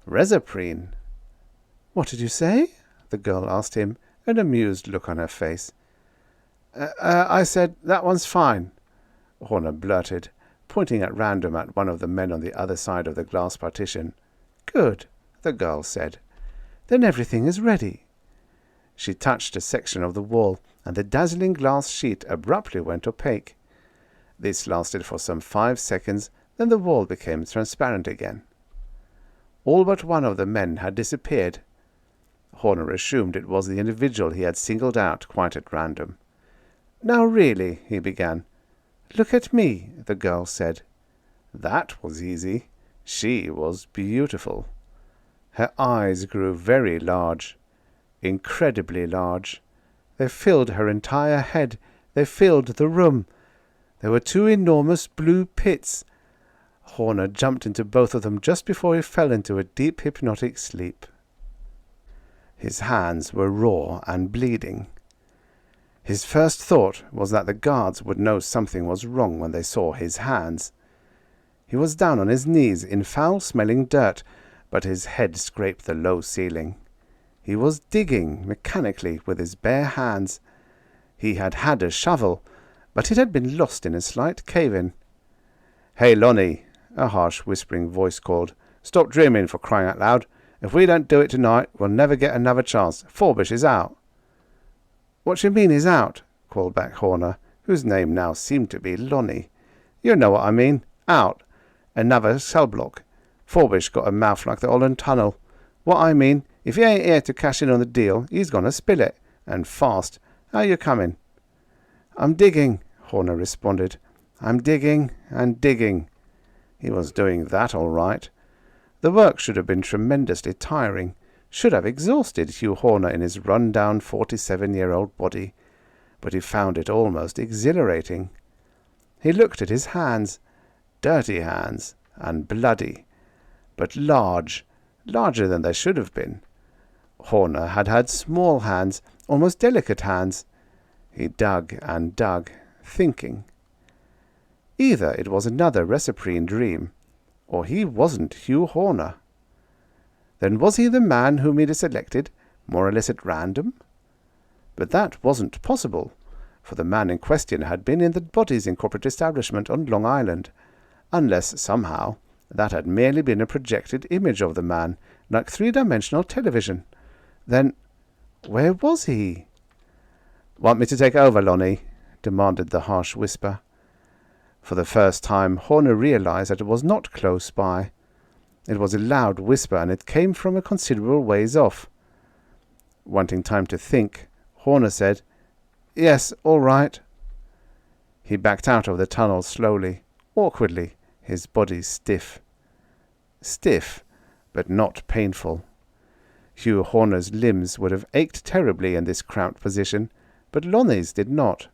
"Reserpine." "What did you say?" the girl asked him, an amused look on her face. I said, that one's fine," Horner blurted, pointing at random at one of the men on the other side of the glass partition. "Good," the girl said. "Then everything is ready." She touched a section of the wall, and the dazzling glass sheet abruptly went opaque. This lasted for some 5 seconds, then the wall became transparent again. All but one of the men had disappeared. Horner assumed it was the individual he had singled out quite at random. "Now really," he began. "Look at me," the girl said. That was easy. She was beautiful. Her eyes grew very large, incredibly large. They filled her entire head. They filled the room. There were 2 enormous blue pits. Horner jumped into both of them just before he fell into a deep hypnotic sleep. His hands were raw and bleeding. His first thought was that the guards would know something was wrong when they saw his hands. He was down on his knees in foul-smelling dirt, but his head scraped the low ceiling. He was digging mechanically with his bare hands. He had had a shovel, but it had been lost in a slight cave-in. "Hey, Lonnie," a harsh whispering voice called. "Stop dreaming, for crying out loud. If we don't do it tonight, we'll never get another chance. Forbish is out." "What do you mean he's out?" called back Horner, whose name now seemed to be Lonnie. "You know what I mean. Out. Another cell block. Forbish got a mouth like the Holland Tunnel. What I mean, if he ain't here to cash in on the deal, he's going to spill it. And fast. How you coming?" "I'm digging," Horner responded. "I'm digging and digging." He was doing that all right. The work should have been tremendously tiring, should have exhausted Hugh Horner in his run-down 47-year-old body, but he found it almost exhilarating. He looked at his hands, dirty hands, and bloody, but larger than they should have been. Horner had had small hands, almost delicate hands. He dug and dug, thinking. Either it was another Reciprine dream, or he wasn't Hugh Horner. Then was he the man whom he had selected, more or less at random? But that wasn't possible, for the man in question had been in the Bodies Incorporated establishment on Long Island, unless somehow that had merely been a projected image of the man, like three-dimensional television. Then where was he? "Want me to take over, Lonnie?" demanded the harsh whisper. For the first time, Horner realized that it was not close by. It was a loud whisper, and it came from a considerable ways off. Wanting time to think, Horner said, "Yes, all right." He backed out of the tunnel slowly, awkwardly, his body stiff. Stiff, but not painful. Hugh Horner's limbs would have ached terribly in this cramped position, but Lonnie's did not.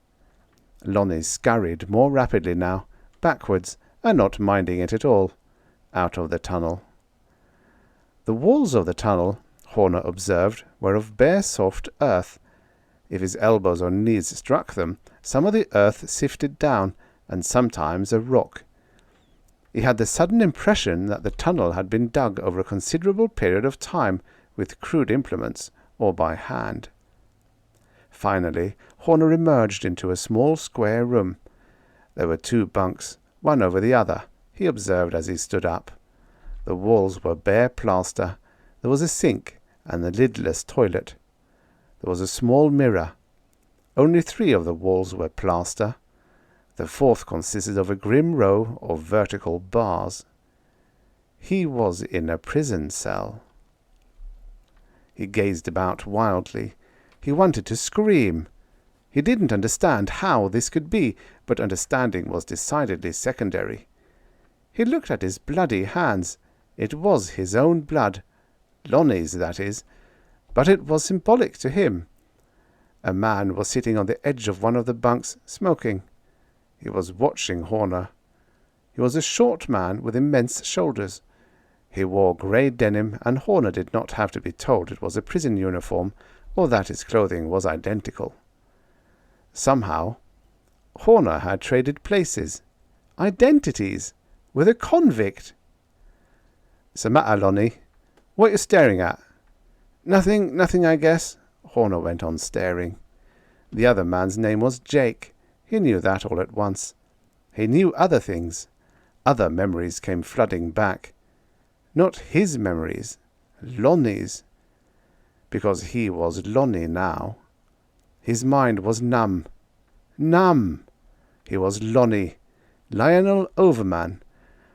Lonnie scurried more rapidly now, backwards, and not minding it at all, out of the tunnel. The walls of the tunnel, Horner observed, were of bare soft earth. If his elbows or knees struck them, some of the earth sifted down, and sometimes a rock. He had the sudden impression that the tunnel had been dug over a considerable period of time with crude implements, or by hand. Finally, Horner emerged into a small square room. There were 2 bunks, one over the other, he observed as he stood up. The walls were bare plaster. There was a sink and a lidless toilet. There was a small mirror. Only 3 of the walls were plaster. The 4th consisted of a grim row of vertical bars. He was in a prison cell. He gazed about wildly. He wanted to scream. He didn't understand how this could be, but understanding was decidedly secondary. He looked at his bloody hands. It was his own blood. Lonnie's, that is. But it was symbolic to him. A man was sitting on the edge of one of the bunks, smoking. He was watching Horner. He was a short man with immense shoulders. He wore grey denim, and Horner did not have to be told it was a prison uniform, or that his clothing was identical. Somehow, Horner had traded places, identities, with a convict. "What's the matter, Lonnie? What are you staring at?" Nothing, I guess." Horner went on staring. The other man's name was Jake. He knew that all at once. He knew other things. Other memories came flooding back. Not his memories, Lonnie's. Because he was Lonnie now. His mind was numb. Numb! He was Lonnie, Lionel Overman,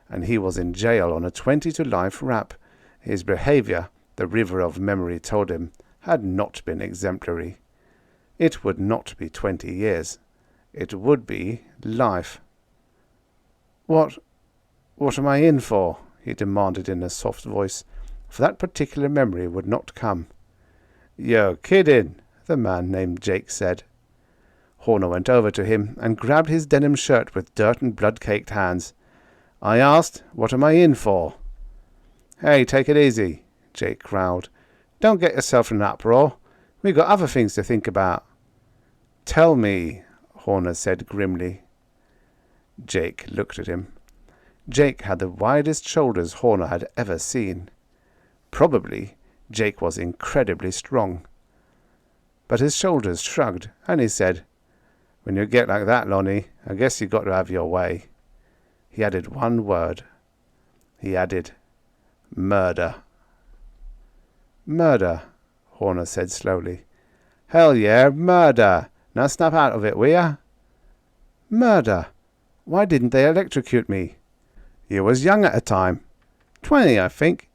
and he was in jail on a 20-to-life rap. His behavior, the river of memory told him, had not been exemplary. It would not be 20 years. It would be life. What am I in for?" he demanded in a soft voice, for that particular memory would not come. "You're kidding," the man named Jake said. Horner went over to him and grabbed his denim shirt with dirt and blood-caked hands. "I asked, what am I in for?" "Hey, take it easy," Jake growled. "Don't get yourself in an uproar. We've got other things to think about." "Tell me," Horner said grimly. Jake looked at him. Jake had the widest shoulders Horner had ever seen. Probably Jake was incredibly strong. But his shoulders shrugged, and he said, "When you get like that, Lonnie, I guess you got to have your way." He added one word. He added, "murder." Murder, Horner said slowly. Hell yeah, murder. Now snap out of it, will ya? Murder. Why didn't they electrocute me? You was young at the time. 20, I think.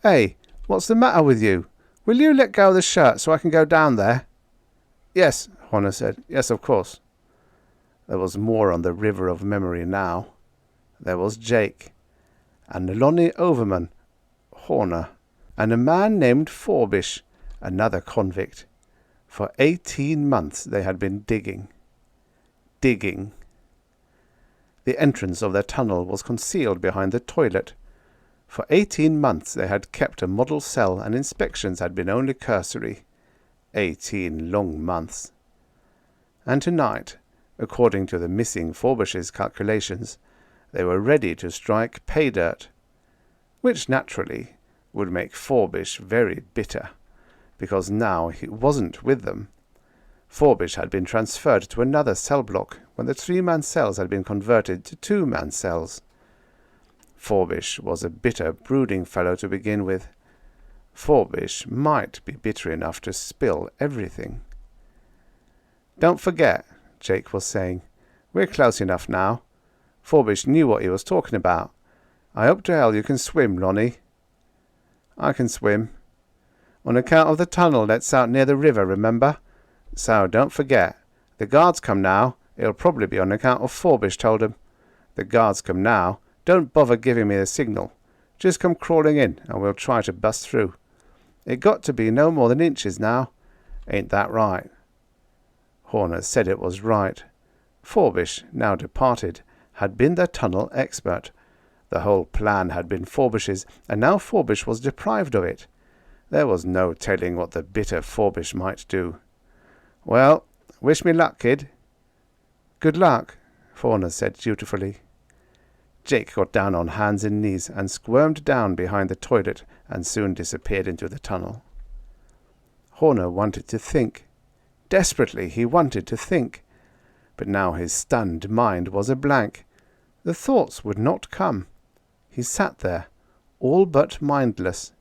Hey, what's the matter with you? Will you let go of the shirt so I can go down there? Yes, Horner said. Yes, of course. There was more on the river of memory now. There was Jake, and Lonnie Overman, Horner, and a man named Forbish, another convict. For 18 months they had been digging. The entrance of their tunnel was concealed behind the toilet. For 18 months they had kept a model cell, and inspections had been only cursory. 18 long months. And tonight, according to the missing Forbish's calculations, they were ready to strike pay dirt, which naturally would make Forbish very bitter, because now he wasn't with them. Forbish had been transferred to another cell block when the 3-man cells had been converted to 2-man cells. Forbish was a bitter, brooding fellow to begin with. Forbish might be bitter enough to spill everything. Don't forget, Jake was saying. We're close enough now. Forbish knew what he was talking about. I hope to hell you can swim, Lonnie. I can swim. On account of the tunnel that's out near the river, remember? So don't forget. The guards come now. It'll probably be on account of Forbish told him. The guards come now. Don't bother giving me a signal. Just come crawling in, and we'll try to bust through. It got to be no more than inches now. Ain't that right? Horner said it was right. Forbish, now departed, had been their tunnel expert. The whole plan had been Forbish's, and now Forbish was deprived of it. There was no telling what the bitter Forbish might do. Well, wish me luck, kid. Good luck, Horner said dutifully. Jake got down on hands and knees and squirmed down behind the toilet and soon disappeared into the tunnel. Horner wanted to think. Desperately he wanted to think. But now his stunned mind was a blank. The thoughts would not come. He sat there, all but mindless,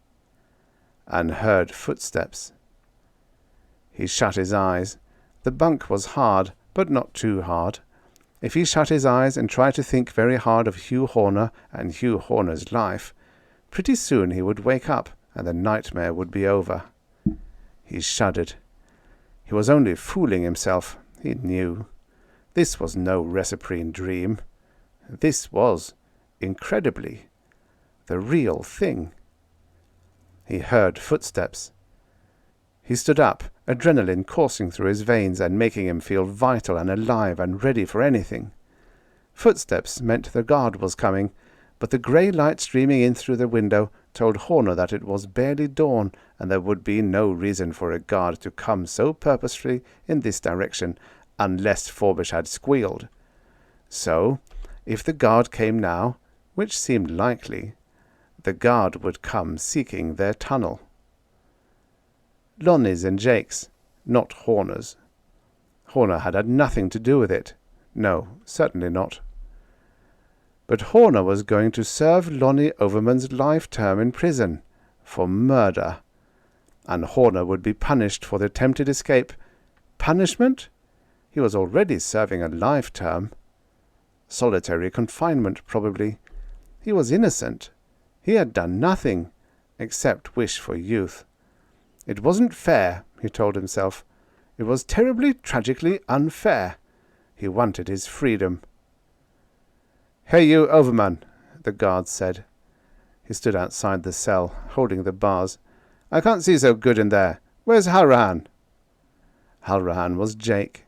and heard footsteps. He shut his eyes. The bunk was hard, but not too hard. If he shut his eyes and tried to think very hard of Hugh Horner and Hugh Horner's life, pretty soon he would wake up and the nightmare would be over. He shuddered. He was only fooling himself, he knew. This was no reciprine dream. This was, incredibly, the real thing. He heard footsteps. He stood up, adrenaline coursing through his veins and making him feel vital and alive and ready for anything. Footsteps meant the guard was coming, but the grey light streaming in through the window told Horner that it was barely dawn and there would be no reason for a guard to come so purposefully in this direction unless Forbish had squealed. So, if the guard came now, which seemed likely, the guard would come seeking their tunnel. Lonnie's and Jake's, not Horner's. Horner had had nothing to do with it. No, certainly not. But Horner was going to serve Lonnie Overman's life term in prison for murder, and Horner would be punished for the attempted escape. Punishment? He was already serving a life term. Solitary confinement, probably. He was innocent. He had done nothing except wish for youth. It wasn't fair, he told himself. It was terribly, tragically unfair. He wanted his freedom. "Hey, you, Overman," the guard said. He stood outside the cell, holding the bars. "I can't see so good in there. Where's Halrahan?" Halrahan was Jake.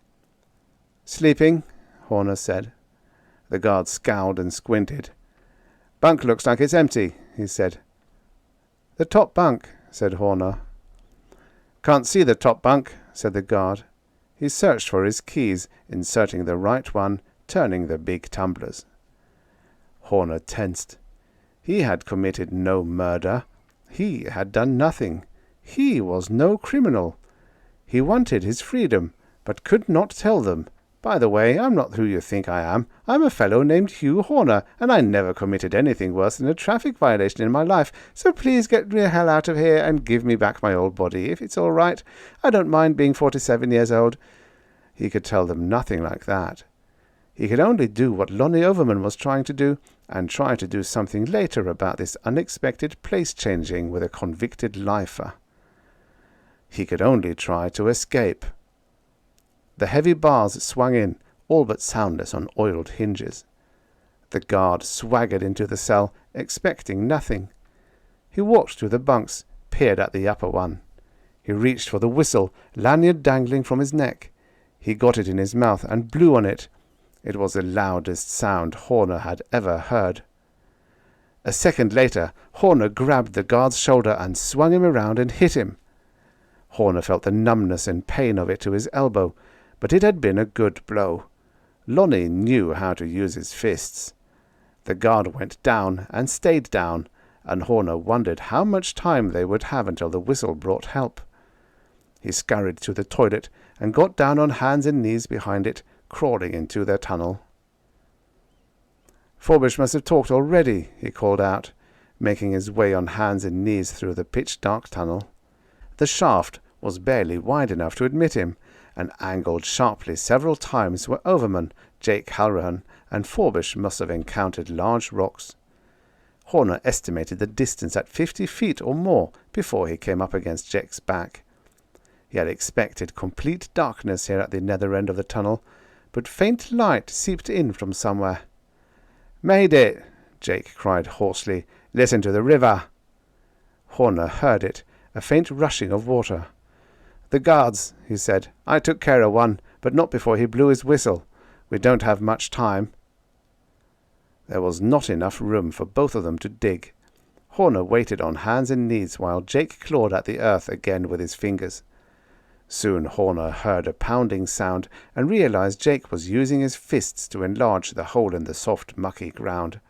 "Sleeping?" Horner said. The guard scowled and squinted. "Bunk looks like it's empty," he said. "The top bunk," said Horner. "Can't see the top bunk," said the guard. He searched for his keys, inserting the right one, turning the big tumblers. Horner tensed. He had committed no murder. He had done nothing. He was no criminal. He wanted his freedom, but could not tell them, By the way, I'm not who you think I am. I'm a fellow named Hugh Horner, and I never committed anything worse than a traffic violation in my life, so please get the hell out of here and give me back my old body, if it's all right. I don't mind being 47 years old." He could tell them nothing like that. He could only do what Lonnie Overman was trying to do, and try to do something later about this unexpected place-changing with a convicted lifer. He could only try to escape. The heavy bars swung in, all but soundless on oiled hinges. The guard swaggered into the cell, expecting nothing. He walked through the bunks, peered at the upper one. He reached for the whistle, lanyard dangling from his neck. He got it in his mouth and blew on it. It was the loudest sound Horner had ever heard. A second later, Horner grabbed the guard's shoulder and swung him around and hit him. Horner felt the numbness and pain of it to his elbow, but it had been a good blow. Lonnie knew how to use his fists. The guard went down and stayed down, and Horner wondered how much time they would have until the whistle brought help. He scurried to the toilet and got down on hands and knees behind it, crawling into their tunnel. "Forbush must have talked already," he called out, making his way on hands and knees through the pitch-dark tunnel. The shaft was barely wide enough to admit him, and angled sharply several times where Overman, Jake Halloran, and Forbush must have encountered large rocks. Horner estimated the distance at 50 feet or more before he came up against Jake's back. He had expected complete darkness here at the nether end of the tunnel, but faint light seeped in from somewhere. "Made it!" Jake cried hoarsely. "Listen to the river!" Horner heard it, a faint rushing of water. "The guards," he said. "I took care of one, but not before he blew his whistle. We don't have much time." There was not enough room for both of them to dig. Horner waited on hands and knees while Jake clawed at the earth again with his fingers. Soon Horner heard a pounding sound and realized Jake was using his fists to enlarge the hole in the soft, mucky ground.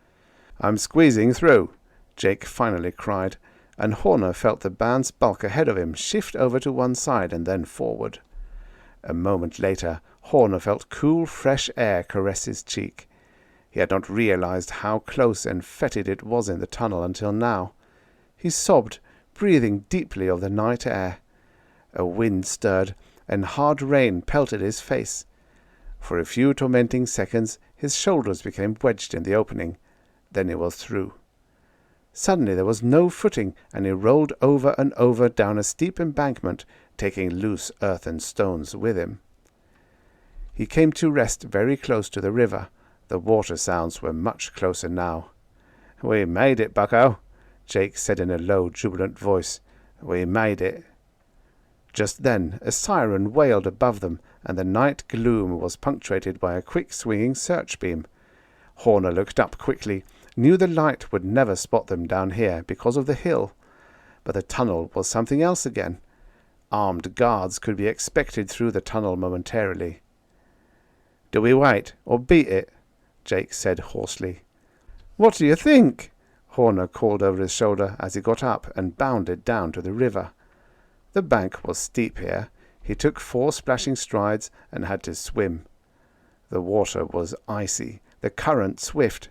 "I'm squeezing through," Jake finally cried, and Horner felt the band's bulk ahead of him shift over to one side and then forward. A moment later, Horner felt cool, fresh air caress his cheek. He had not realized how close and fetid it was in the tunnel until now. He sobbed, breathing deeply of the night air. A wind stirred, and hard rain pelted his face. For a few tormenting seconds, his shoulders became wedged in the opening. Then he was through. Suddenly there was no footing, and he rolled over and over down a steep embankment, taking loose earth and stones with him. He came to rest very close to the river. The water sounds were much closer now. "We made it, bucko," Jake said in a low, jubilant voice. "We made it." Just then a siren wailed above them, and the night gloom was punctuated by a quick swinging search beam. Horner looked up quickly, knew the light would never spot them down here because of the hill. But the tunnel was something else again. Armed guards could be expected through the tunnel momentarily. "Do we wait, or beat it?" Jake said hoarsely. "What do you think?" Horner called over his shoulder as he got up and bounded down to the river. The bank was steep here. He took 4 splashing strides and had to swim. The water was icy, the current swift.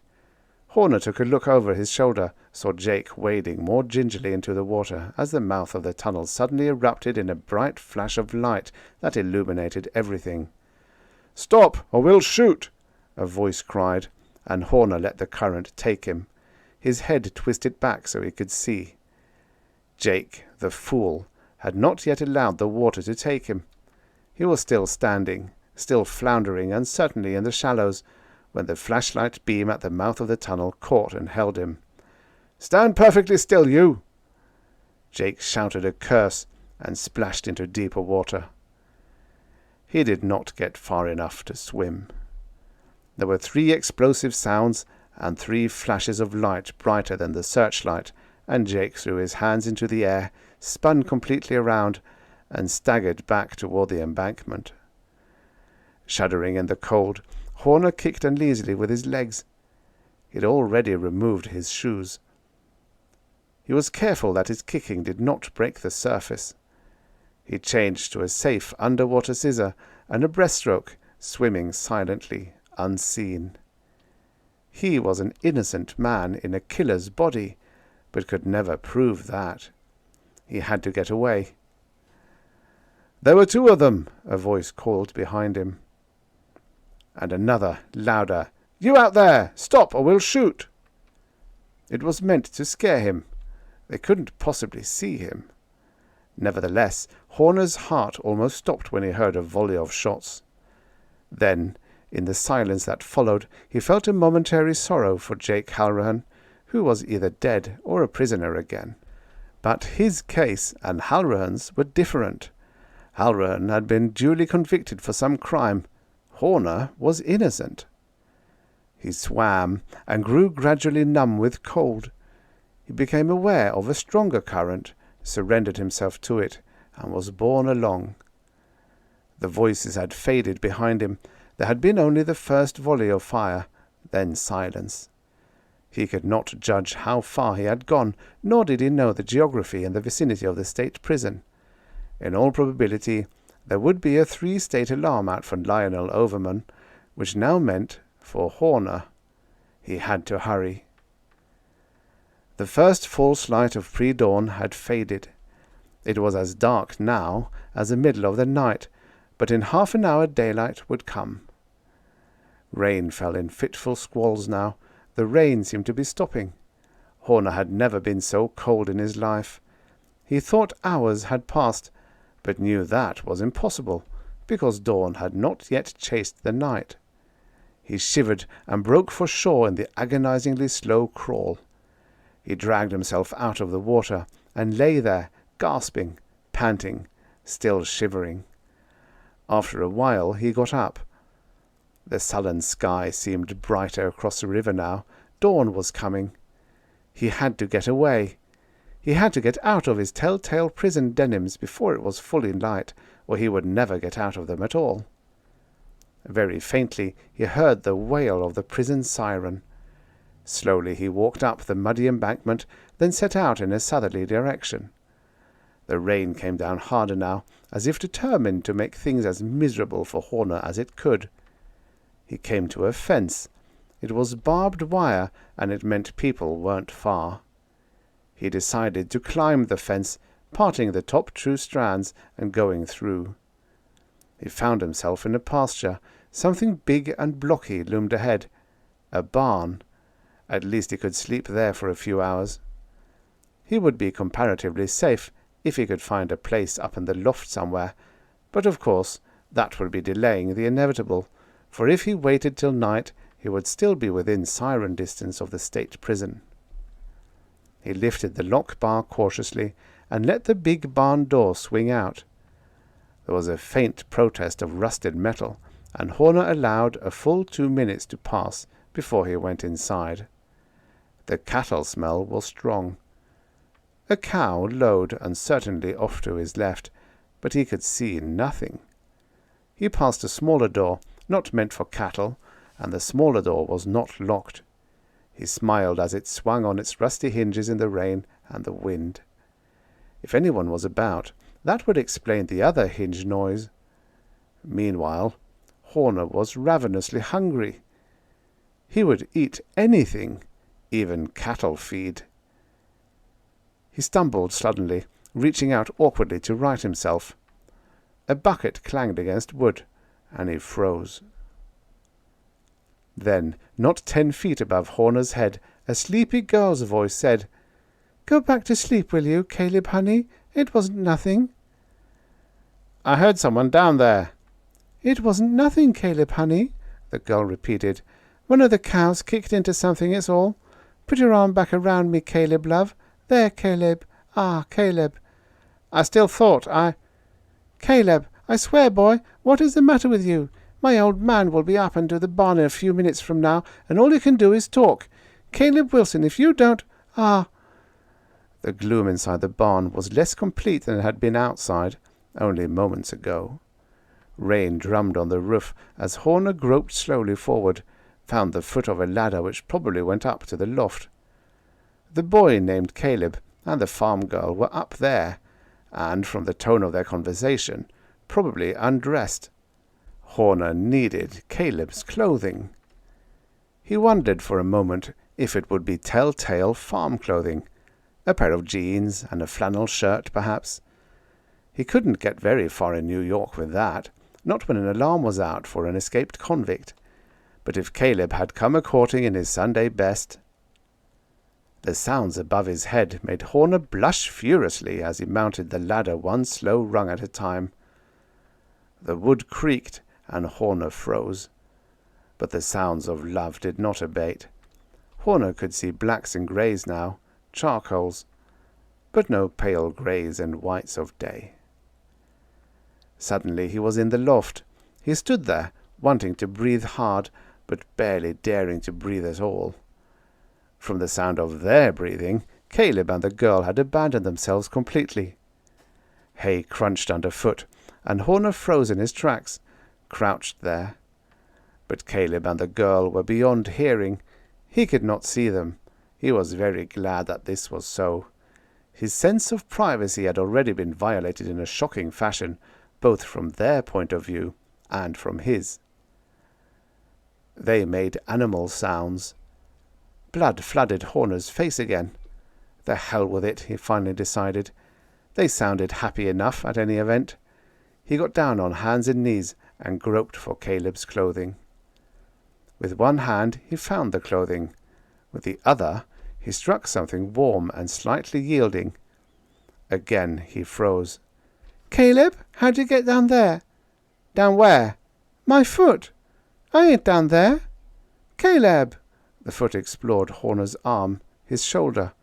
Horner took a look over his shoulder, saw Jake wading more gingerly into the water as the mouth of the tunnel suddenly erupted in a bright flash of light that illuminated everything. "Stop, or we'll shoot!" a voice cried, and Horner let the current take him. His head twisted back so he could see. Jake, the fool, had not yet allowed the water to take him. He was still standing, still floundering uncertainly in the shallows, when the flashlight beam at the mouth of the tunnel caught and held him. "Stand perfectly still, you!" Jake shouted a curse and splashed into deeper water. He did not get far enough to swim. There were 3 explosive sounds and 3 flashes of light brighter than the searchlight, and Jake threw his hands into the air, spun completely around, and staggered back toward the embankment. Shuddering in the cold, Horner kicked uneasily with his legs. He had already removed his shoes. He was careful that his kicking did not break the surface. He changed to a safe underwater scissor and a breaststroke, swimming silently, unseen. He was an innocent man in a killer's body, but could never prove that. He had to get away. "There were two of them," a voice called behind him. And another, louder, "You out there! Stop, or we'll shoot!" It was meant to scare him. They couldn't possibly see him. Nevertheless, Horner's heart almost stopped when he heard a volley of shots. Then, in the silence that followed, he felt a momentary sorrow for Jake Halloran, who was either dead or a prisoner again. But his case and Halloran's were different. Halloran had been duly convicted for some crime. Horner was innocent. He swam and grew gradually numb with cold. He became aware of a stronger current, surrendered himself to it, and was borne along. The voices had faded behind him. There had been only the first volley of fire, then silence. He could not judge how far he had gone, nor did he know the geography and the vicinity of the state prison. In all probability, there would be a 3-state alarm out for Lionel Overman, which now meant, for Horner, he had to hurry. The first false light of pre-dawn had faded. It was as dark now as the middle of the night, but in half an hour daylight would come. Rain fell in fitful squalls now. The rain seemed to be stopping. Horner had never been so cold in his life. He thought hours had passed, but knew that was impossible, because dawn had not yet chased the night. He shivered and broke for shore in the agonizingly slow crawl. He dragged himself out of the water and lay there, gasping, panting, still shivering. After a while he got up. The sullen sky seemed brighter across the river now. Dawn was coming. He had to get away. He had to get out of his telltale prison denims before it was fully light, or he would never get out of them at all. Very faintly he heard the wail of the prison siren. Slowly he walked up the muddy embankment, then set out in a southerly direction. The rain came down harder now, as if determined to make things as miserable for Horner as it could. He came to a fence. It was barbed wire, and it meant people weren't far. He decided to climb the fence, parting the top two strands and going through. He found himself in a pasture. Something big and blocky loomed ahead. A barn. At least he could sleep there for a few hours. He would be comparatively safe if he could find a place up in the loft somewhere, but of course that would be delaying the inevitable, for if he waited till night he would still be within siren distance of the state prison. He lifted the lock bar cautiously and let the big barn door swing out. There was a faint protest of rusted metal, and Horner allowed a full 2 minutes to pass before he went inside. The cattle smell was strong. A cow lowed uncertainly off to his left, but he could see nothing. He passed a smaller door, not meant for cattle, and the smaller door was not locked. He smiled as it swung on its rusty hinges in the rain and the wind. If anyone was about, that would explain the other hinge noise. Meanwhile, Horner was ravenously hungry. He would eat anything, even cattle feed. He stumbled suddenly, reaching out awkwardly to right himself. A bucket clanged against wood, and he froze. Then, not 10 feet above Horner's head, a sleepy girl's voice said, "Go back to sleep, will you, Caleb, honey? It wasn't nothing." "I heard someone down there." "It wasn't nothing, Caleb, honey," the girl repeated. "One of the cows kicked into something, it's all. Put your arm back around me, Caleb, love. There, Caleb. Ah, Caleb. I still thought Caleb, I swear, boy, what is the matter with you? My old man will be up and to the barn in a few minutes from now, and all you can do is talk. Caleb Wilson, if you don't... Ah!" The gloom inside the barn was less complete than it had been outside, only moments ago. Rain drummed on the roof as Horner groped slowly forward, found the foot of a ladder which probably went up to the loft. The boy named Caleb and the farm girl were up there, and, from the tone of their conversation, probably undressed. Horner needed Caleb's clothing. He wondered for a moment if it would be telltale farm clothing, a pair of jeans and a flannel shirt, perhaps. He couldn't get very far in New York with that, not when an alarm was out for an escaped convict. But if Caleb had come a-courting in his Sunday best— The sounds above his head made Horner blush furiously as he mounted the ladder one slow rung at a time. The wood creaked, and Horner froze. But the sounds of love did not abate. Horner could see blacks and greys now, charcoals, but no pale greys and whites of day. Suddenly he was in the loft. He stood there, wanting to breathe hard, but barely daring to breathe at all. From the sound of their breathing, Caleb and the girl had abandoned themselves completely. Hay crunched underfoot, and Horner froze in his tracks, crouched there. But Caleb and the girl were beyond hearing. He could not see them. He was very glad that this was so. His sense of privacy had already been violated in a shocking fashion, both from their point of view and from his. They made animal sounds. Blood flooded Horner's face again. The hell with it, he finally decided. They sounded happy enough at any event. He got down on hands and knees and groped for Caleb's clothing. With one hand he found the clothing. With the other he struck something warm and slightly yielding. Again he froze. "Caleb, how'd you get down there?" "Down where?" "My foot. I ain't down there." "Caleb!" The foot explored Horner's arm, his shoulder.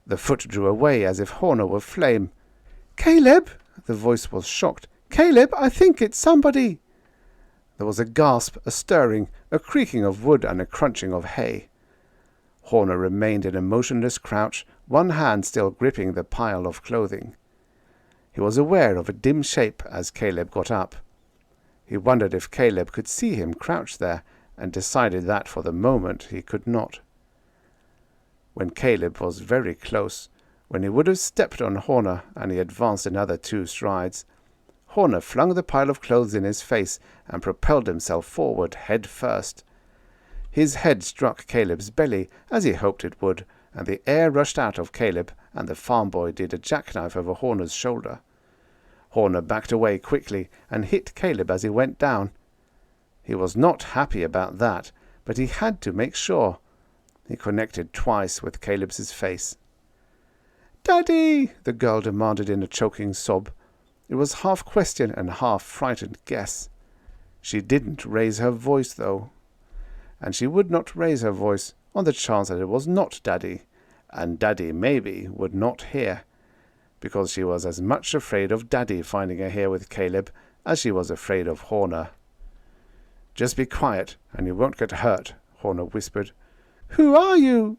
The foot drew away as if Horner were flame. "Caleb!" The voice was shocked. "Caleb, I think it's somebody." There was a gasp, a stirring, a creaking of wood and a crunching of hay. Horner remained in a motionless crouch, one hand still gripping the pile of clothing. He was aware of a dim shape as Caleb got up. He wondered if Caleb could see him crouched there, and decided that for the moment he could not. When Caleb was very close, when he would have stepped on Horner and he advanced another 2 strides, Horner flung the pile of clothes in his face and propelled himself forward head first. His head struck Caleb's belly, as he hoped it would, and the air rushed out of Caleb, and the farm boy did a jackknife over Horner's shoulder. Horner backed away quickly and hit Caleb as he went down. He was not happy about that, but he had to make sure. He connected twice with Caleb's face. "Daddy!" the girl demanded in a choking sob. It was half question and half frightened guess. She didn't raise her voice, though. And she would not raise her voice on the chance that it was not Daddy, and Daddy maybe would not hear, because she was as much afraid of Daddy finding her here with Caleb as she was afraid of Horner. "Just be quiet, and you won't get hurt," Horner whispered. "Who are you?"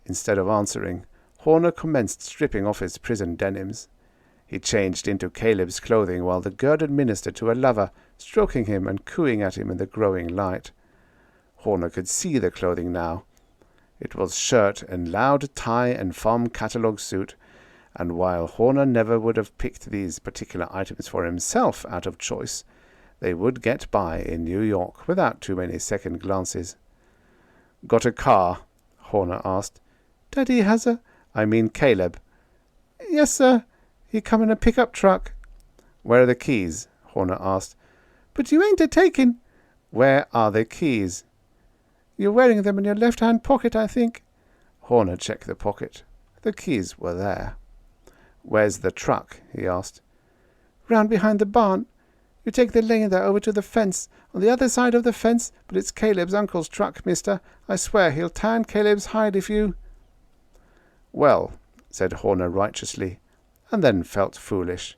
Instead of answering, Horner commenced stripping off his prison denims. He changed into Caleb's clothing while the girl administered to a lover, stroking him and cooing at him in the growing light. Horner could see the clothing now. It was shirt and loud tie and farm catalogue suit, and while Horner never would have picked these particular items for himself out of choice, they would get by in New York without too many second glances. "Got a car?" Horner asked. "Daddy has a—" "I mean Caleb." "Yes, sir. He come in a pickup truck." "Where are the keys?" Horner asked. "But you ain't a-taking—" "Where are the keys?" "You're wearing them in your left-hand pocket, I think." Horner checked the pocket. The keys were there. "Where's the truck?" he asked. "Round behind the barn. You take the lane there over to the fence, on the other side of the fence, but it's Caleb's uncle's truck, mister. I swear he'll tan Caleb's hide if you—" "Well," said Horner righteously, and then felt foolish.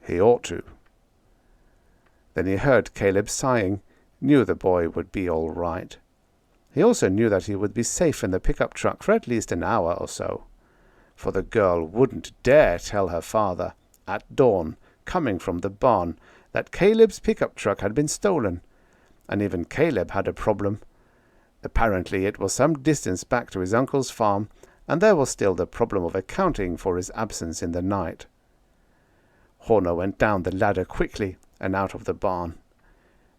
He ought to. Then he heard Caleb sighing, knew the boy would be all right. He also knew that he would be safe in the pickup truck for at least an hour or so, for the girl wouldn't dare tell her father, at dawn, coming from the barn, that Caleb's pickup truck had been stolen, and even Caleb had a problem. Apparently it was some distance back to his uncle's farm, and there was still the problem of accounting for his absence in the night. Horner went down the ladder quickly and out of the barn.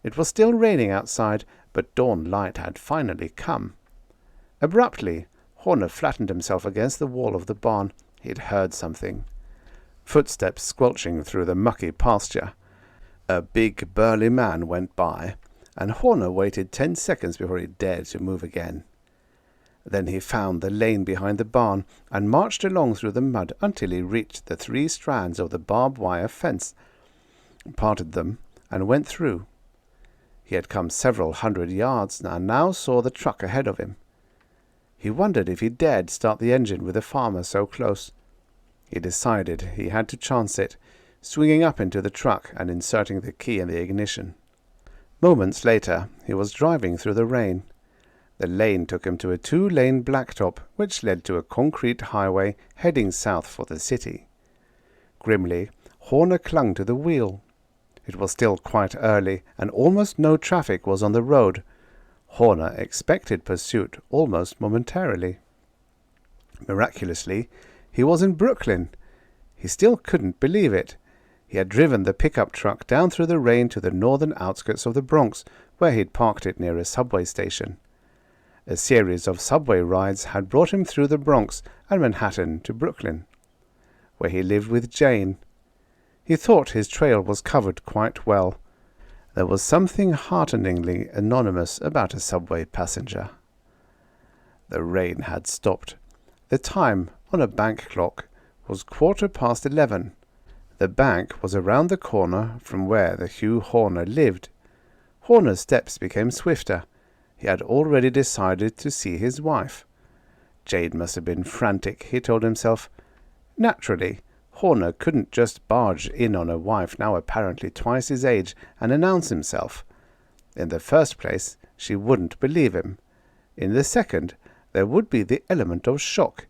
It was still raining outside, but dawn light had finally come. Abruptly, Horner flattened himself against the wall of the barn. He had heard something. Footsteps squelching through the mucky pasture. A big, burly man went by, and Horner waited 10 seconds before he dared to move again. Then he found the lane behind the barn and marched along through the mud until he reached the 3 strands of the barbed wire fence, parted them, and went through. He had come several hundred yards and now saw the truck ahead of him. He wondered if he dared start the engine with the farmer so close. He decided he had to chance it, swinging up into the truck and inserting the key in the ignition. Moments later, he was driving through the rain. The lane took him to a 2-lane blacktop, which led to a concrete highway heading south for the city. Grimly, Horner clung to the wheel. It was still quite early, and almost no traffic was on the road. Horner expected pursuit almost momentarily. Miraculously, he was in Brooklyn. He still couldn't believe it. He had driven the pickup truck down through the rain to the northern outskirts of the Bronx, where he'd parked it near a subway station. A series of subway rides had brought him through the Bronx and Manhattan to Brooklyn, where he lived with Jane. He thought his trail was covered quite well. There was something hearteningly anonymous about a subway passenger. The rain had stopped. The time, on a bank clock, was 11:15. The bank was around the corner from where the Hugh Horner lived. Horner's steps became swifter. He had already decided to see his wife. Jane must have been frantic, he told himself. Naturally, Horner couldn't just barge in on a wife now apparently twice his age and announce himself. In the first place, she wouldn't believe him. In the second, there would be the element of shock.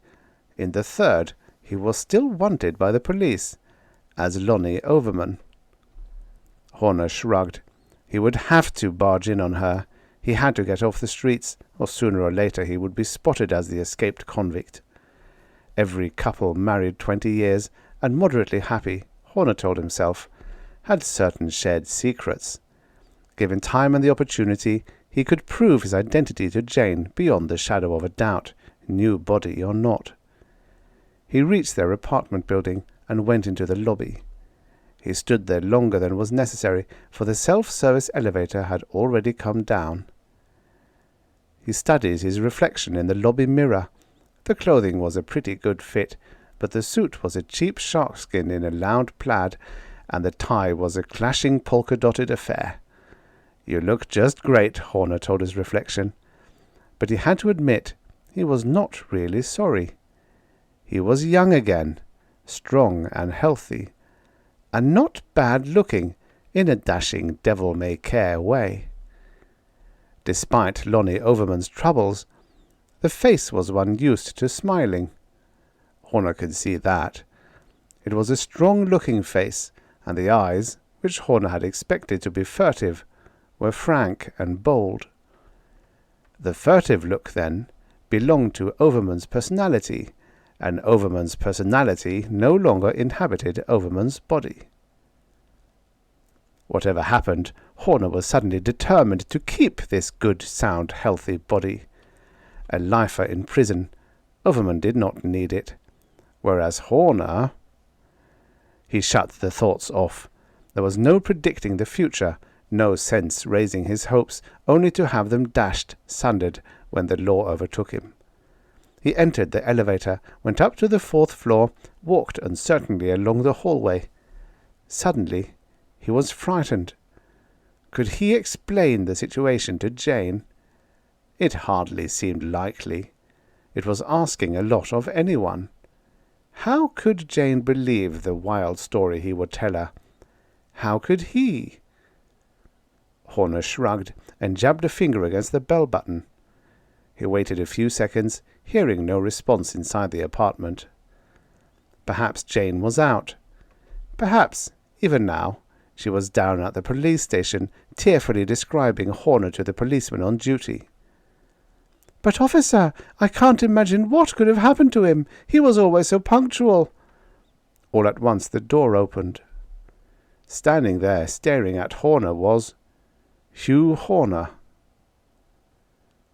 In the third, he was still wanted by the police, as Lonnie Overman. Horner shrugged. He would have to barge in on her. He had to get off the streets, or sooner or later he would be spotted as the escaped convict. Every couple married 20 years, and moderately happy, Horner told himself, had certain shared secrets. Given time and the opportunity, he could prove his identity to Jane beyond the shadow of a doubt, new body or not. He reached their apartment building and went into the lobby. He stood there longer than was necessary, for the self-service elevator had already come down. He studied his reflection in the lobby mirror. The clothing was a pretty good fit, but the suit was a cheap sharkskin in a loud plaid, and the tie was a clashing polka-dotted affair. "You look just great," Horner told his reflection. But he had to admit he was not really sorry. He was young again, strong and healthy, and not bad-looking in a dashing devil-may-care way. Despite Lonnie Overman's troubles, the face was one used to smiling. Horner could see that. It was a strong-looking face, and the eyes, which Horner had expected to be furtive, were frank and bold. The furtive look, then, belonged to Overman's personality, and Overman's personality no longer inhabited Overman's body. Whatever happened, Horner was suddenly determined to keep this good, sound, healthy body. A lifer in prison, Overman did not need it. Whereas Horner... He shut the thoughts off. There was no predicting the future, no sense raising his hopes, only to have them dashed, sundered, when the law overtook him. He entered the elevator, went up to the 4th floor, walked uncertainly along the hallway. Suddenly, he was frightened. Could he explain the situation to Jane? It hardly seemed likely. It was asking a lot of anyone. How could Jane believe the wild story he would tell her? How could he? Horner shrugged and jabbed a finger against the bell button. He waited a few seconds, hearing no response inside the apartment. Perhaps Jane was out. Perhaps, even now, she was down at the police station, tearfully describing Horner to the policeman on duty. "But, officer, I can't imagine what could have happened to him. He was always so punctual." All at once the door opened. Standing there, staring at Horner, was Hugh Horner.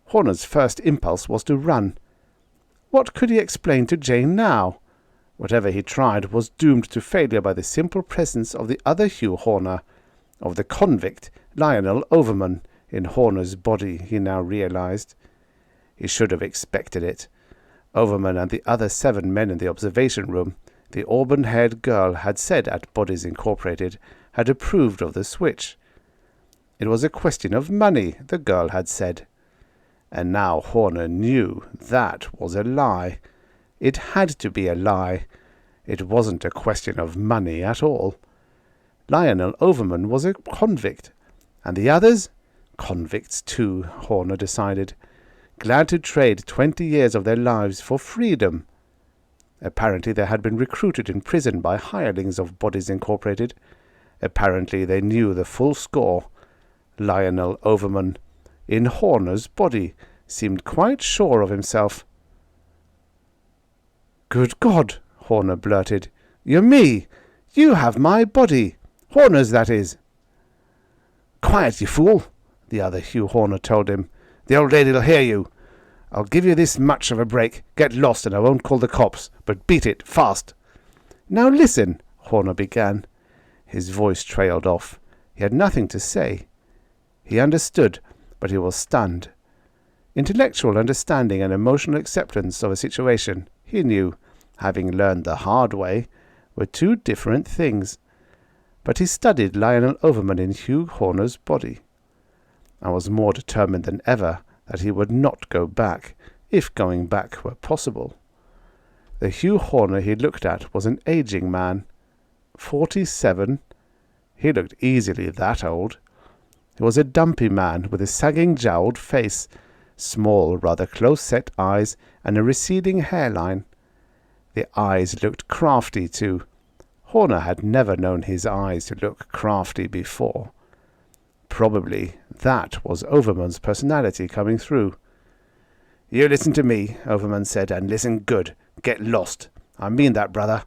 Horner's first impulse was to run. What could he explain to Jane now? Whatever he tried was doomed to failure by the simple presence of the other Hugh Horner, of the convict, Lionel Overman, in Horner's body, he now realized. He should have expected it. Overman and the other 7 men in the observation room, the auburn-haired girl had said at Bodies Incorporated, had approved of the switch. It was a question of money, the girl had said. And now Horner knew that was a lie. It had to be a lie. It wasn't a question of money at all. Lionel Overman was a convict. And the others? Convicts too, Horner decided. Glad to trade 20 years of their lives for freedom. Apparently they had been recruited in prison by hirelings of Bodies Incorporated. Apparently they knew the full score. Lionel Overman, in Horner's body, seemed quite sure of himself. "Good God," Horner blurted. "You're me! You have my body! Horner's, that is!" "Quiet, you fool!" the other Hugh Horner told him. "The old lady'll hear you. I'll give you this much of a break. Get lost and I won't call the cops, but beat it, fast." "Now listen," Horner began. His voice trailed off. He had nothing to say. He understood, but he was stunned. Intellectual understanding and emotional acceptance of a situation, he knew, having learned the hard way, were 2 different things. But he studied Lionel Overman in Hugh Horner's body, and was more determined than ever that he would not go back, if going back were possible. The Hugh Horner he looked at was an aging man. 47. He looked easily that old. He was a dumpy man with a sagging-jowled face, small, rather close-set eyes, and a receding hairline. The eyes looked crafty, too. Horner had never known his eyes to look crafty before. Probably that was Overman's personality coming through. "You listen to me," Overman said, "and listen good. Get lost. I mean that, brother.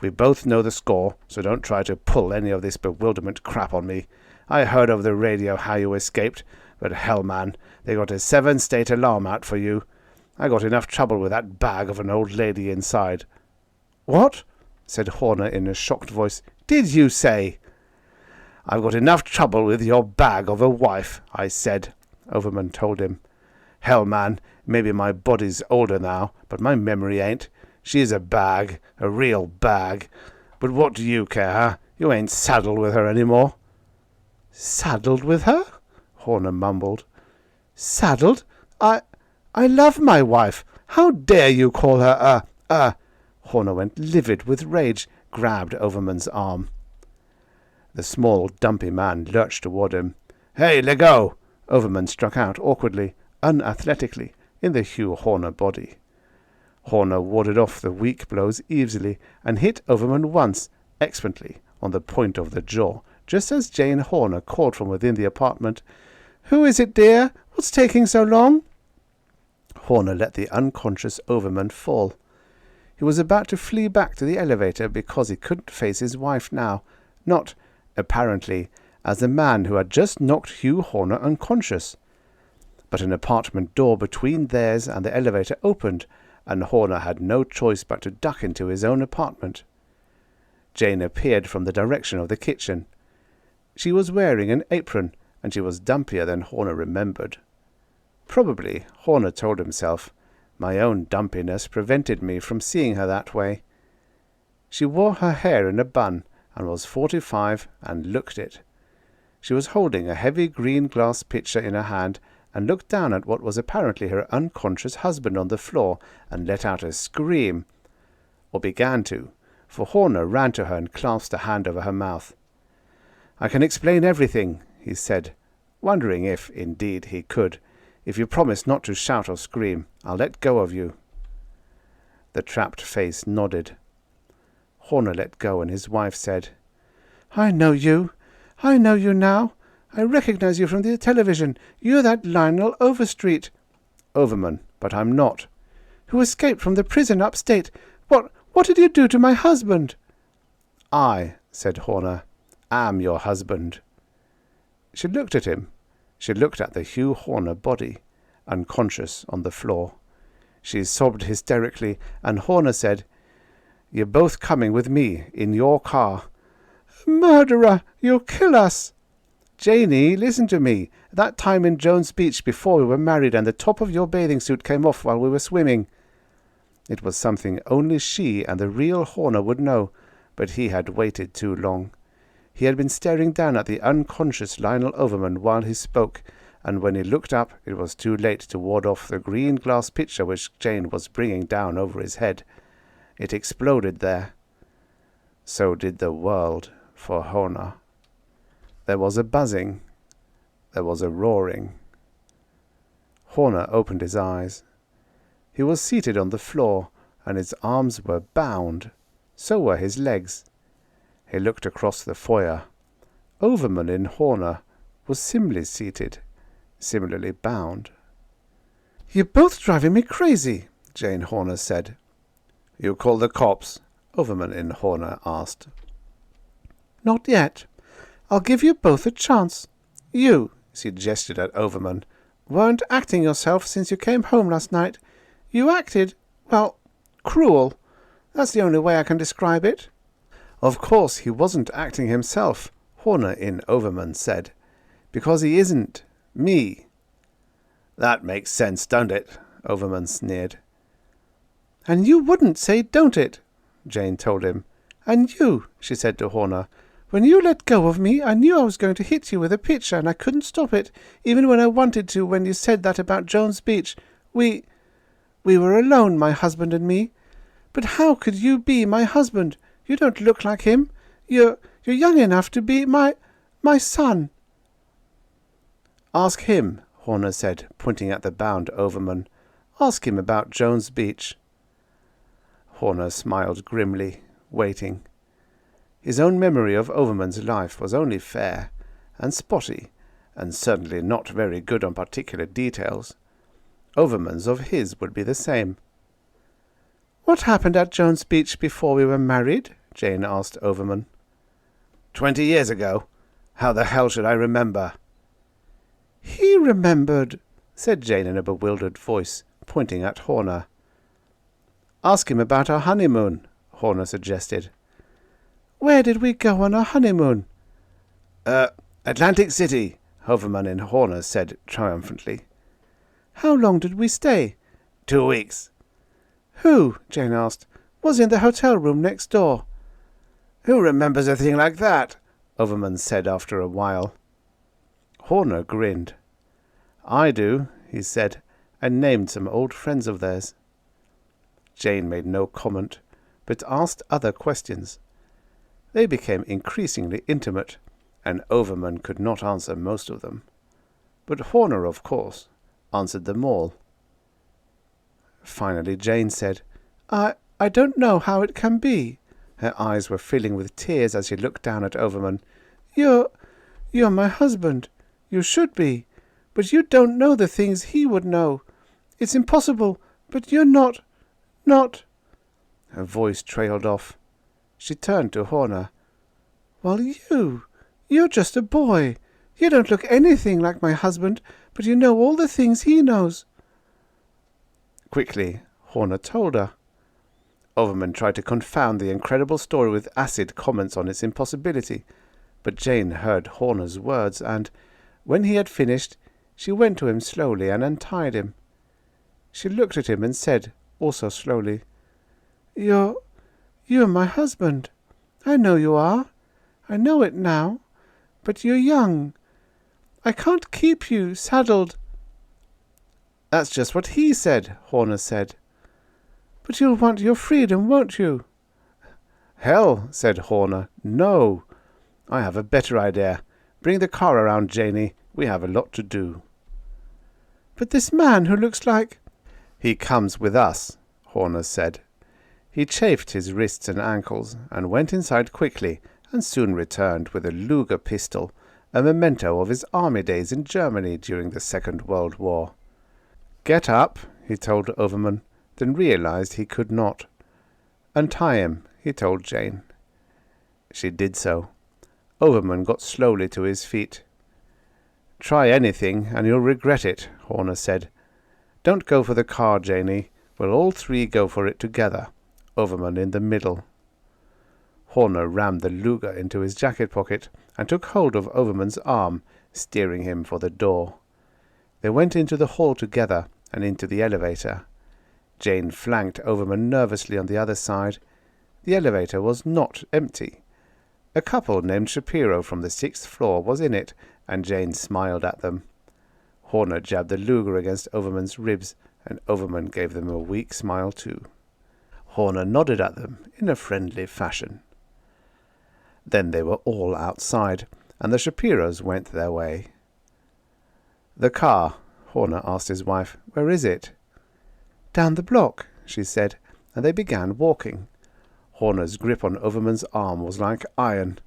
We both know the score, so don't try to pull any of this bewilderment crap on me. I heard over the radio how you escaped, but hell, man, they got a 7-state alarm out for you. I got enough trouble with that bag of an old lady inside." "What?" said Horner in a shocked voice. "Did you say?" "I've got enough trouble with your bag of a wife, I said," Overman told him. "Hell, man, maybe my body's older now, but my memory ain't. She's a bag, a real bag. But what do you care, huh? You ain't saddled with her any more." "Saddled with her?" Horner mumbled. "Saddled? I love my wife. How dare you call her Horner went livid with rage, grabbed Overman's arm. The small, dumpy man lurched toward him. "Hey, let go!" Overman struck out awkwardly, unathletically, in the Hugh Horner body. Horner warded off the weak blows easily and hit Overman once, expertly, on the point of the jaw, just as Jane Horner called from within the apartment, "Who is it, dear? What's taking so long?" Horner let the unconscious Overman fall. He was about to flee back to the elevator because he couldn't face his wife now, not, apparently, as the man who had just knocked Hugh Horner unconscious. But an apartment door between theirs and the elevator opened, and Horner had no choice but to duck into his own apartment. Jane appeared from the direction of the kitchen. She was wearing an apron, and she was dumpier than Horner remembered. Probably, Horner told himself, my own dumpiness prevented me from seeing her that way. She wore her hair in a bun, and was 45, and looked it. She was holding a heavy green glass pitcher in her hand, and looked down at what was apparently her unconscious husband on the floor, and let out a scream. Or began to, for Horner ran to her and clasped a hand over her mouth. "I can explain everything," he said, wondering if, indeed, he could. "If you promise not to shout or scream, I'll let go of you." The trapped face nodded. Horner let go, and his wife said, "I know you. I know you now. I recognize you from the television. You're that Lionel Overstreet." "Overman, but I'm not." "Who escaped from the prison upstate. What did you do to my husband?" "I," said Horner, "am your husband." She looked at him. She looked at the Hugh Horner body, unconscious on the floor. She sobbed hysterically, and Horner said, "You're both coming with me, in your car." "Murderer! You'll kill us!" "Janie, listen to me. That time in Jones Beach before we were married and the top of your bathing suit came off while we were swimming." It was something only she and the real Horner would know, but he had waited too long. He had been staring down at the unconscious Lionel Overman while he spoke, and when he looked up it was too late to ward off the green glass pitcher which Jane was bringing down over his head. It exploded there. So did the world for Horner. There was a buzzing. There was a roaring. Horner opened his eyes. He was seated on the floor, and his arms were bound. So were his legs. He looked across the foyer. Overman in Horner was similarly seated, similarly bound. "You're both driving me crazy," Jane Horner said. "You call the cops?" Overman in Horner asked. "Not yet. I'll give you both a chance. You," she gestured at Overman, "weren't acting yourself since you came home last night. You acted, well, cruel. That's the only way I can describe it." "Of course he wasn't acting himself," Horner in Overman said, "because he isn't me." "That makes sense, don't it?" Overman sneered. "And you wouldn't say don't it," Jane told him. "And you," she said to Horner, "when you let go of me, I knew I was going to hit you with a pitcher, and I couldn't stop it, even when I wanted to, when you said that about Jones Beach. We were alone, my husband and me. But how could you be my husband? You don't look like him. You're young enough to be my son." "Ask him," Horner said, pointing at the bound Overman. "Ask him about Jones Beach." Horner smiled grimly, waiting. His own memory of Overman's life was only fair and spotty, and certainly not very good on particular details. Overman's of his would be the same. "What happened at Jones Beach before we were married?" Jane asked Overman. 20 years ago. How the hell should I remember?" "He remembered," said Jane in a bewildered voice, pointing at Horner. "Ask him about our honeymoon," Horner suggested. "Where did we go on our honeymoon?" Atlantic City," Overman in Horner said triumphantly. "How long did we stay?" 2 weeks. "Who," Jane asked, "was in the hotel room next door?" "Who remembers a thing like that?" Overman said after a while. Horner grinned. "I do," he said, and named some old friends of theirs. Jane made no comment, but asked other questions. They became increasingly intimate, and Overman could not answer most of them. But Horner, of course, answered them all. Finally Jane said, I don't know how it can be." Her eyes were filling with tears as she looked down at Overman. You're my husband. You should be. But you don't know the things he would know. It's impossible, but you're not. Her voice trailed off. She turned to Horner. "Well, you're just a boy. You don't look anything like my husband, but you know all the things he knows." Quickly, Horner told her. Overman tried to confound the incredible story with acid comments on its impossibility, but Jane heard Horner's words, and, when he had finished, she went to him slowly and untied him. She looked at him and said, also slowly, You're my husband. I know you are. I know it now. But you're young. I can't keep you saddled." "That's just what he said," Horner said. "But you'll want your freedom, won't you?" "Hell," said Horner, "no. I have a better idea. Bring the car around, Janie. We have a lot to do." "But this man who looks like—" "He comes with us," Horner said. He chafed his wrists and ankles, and went inside quickly, and soon returned with a Luger pistol, a memento of his army days in Germany during the Second World War. "Get up," he told Overman, then realized he could not. "Untie him," he told Jane. She did so. Overman got slowly to his feet. "Try anything, and you'll regret it," Horner said. "Don't go for the car, Janie. We'll all three go for it together. Overman in the middle." Horner rammed the Luger into his jacket pocket and took hold of Overman's arm, steering him for the door. They went into the hall together and into the elevator. Jane flanked Overman nervously on the other side. The elevator was not empty. A couple named Shapiro from the 6th floor was in it, and Jane smiled at them. Horner jabbed the Luger against Overman's ribs, and Overman gave them a weak smile too. Horner nodded at them in a friendly fashion. Then they were all outside, and the Shapiros went their way. "The car," Horner asked his wife. "Where is it?" "Down the block," she said, and they began walking. Horner's grip on Overman's arm was like iron.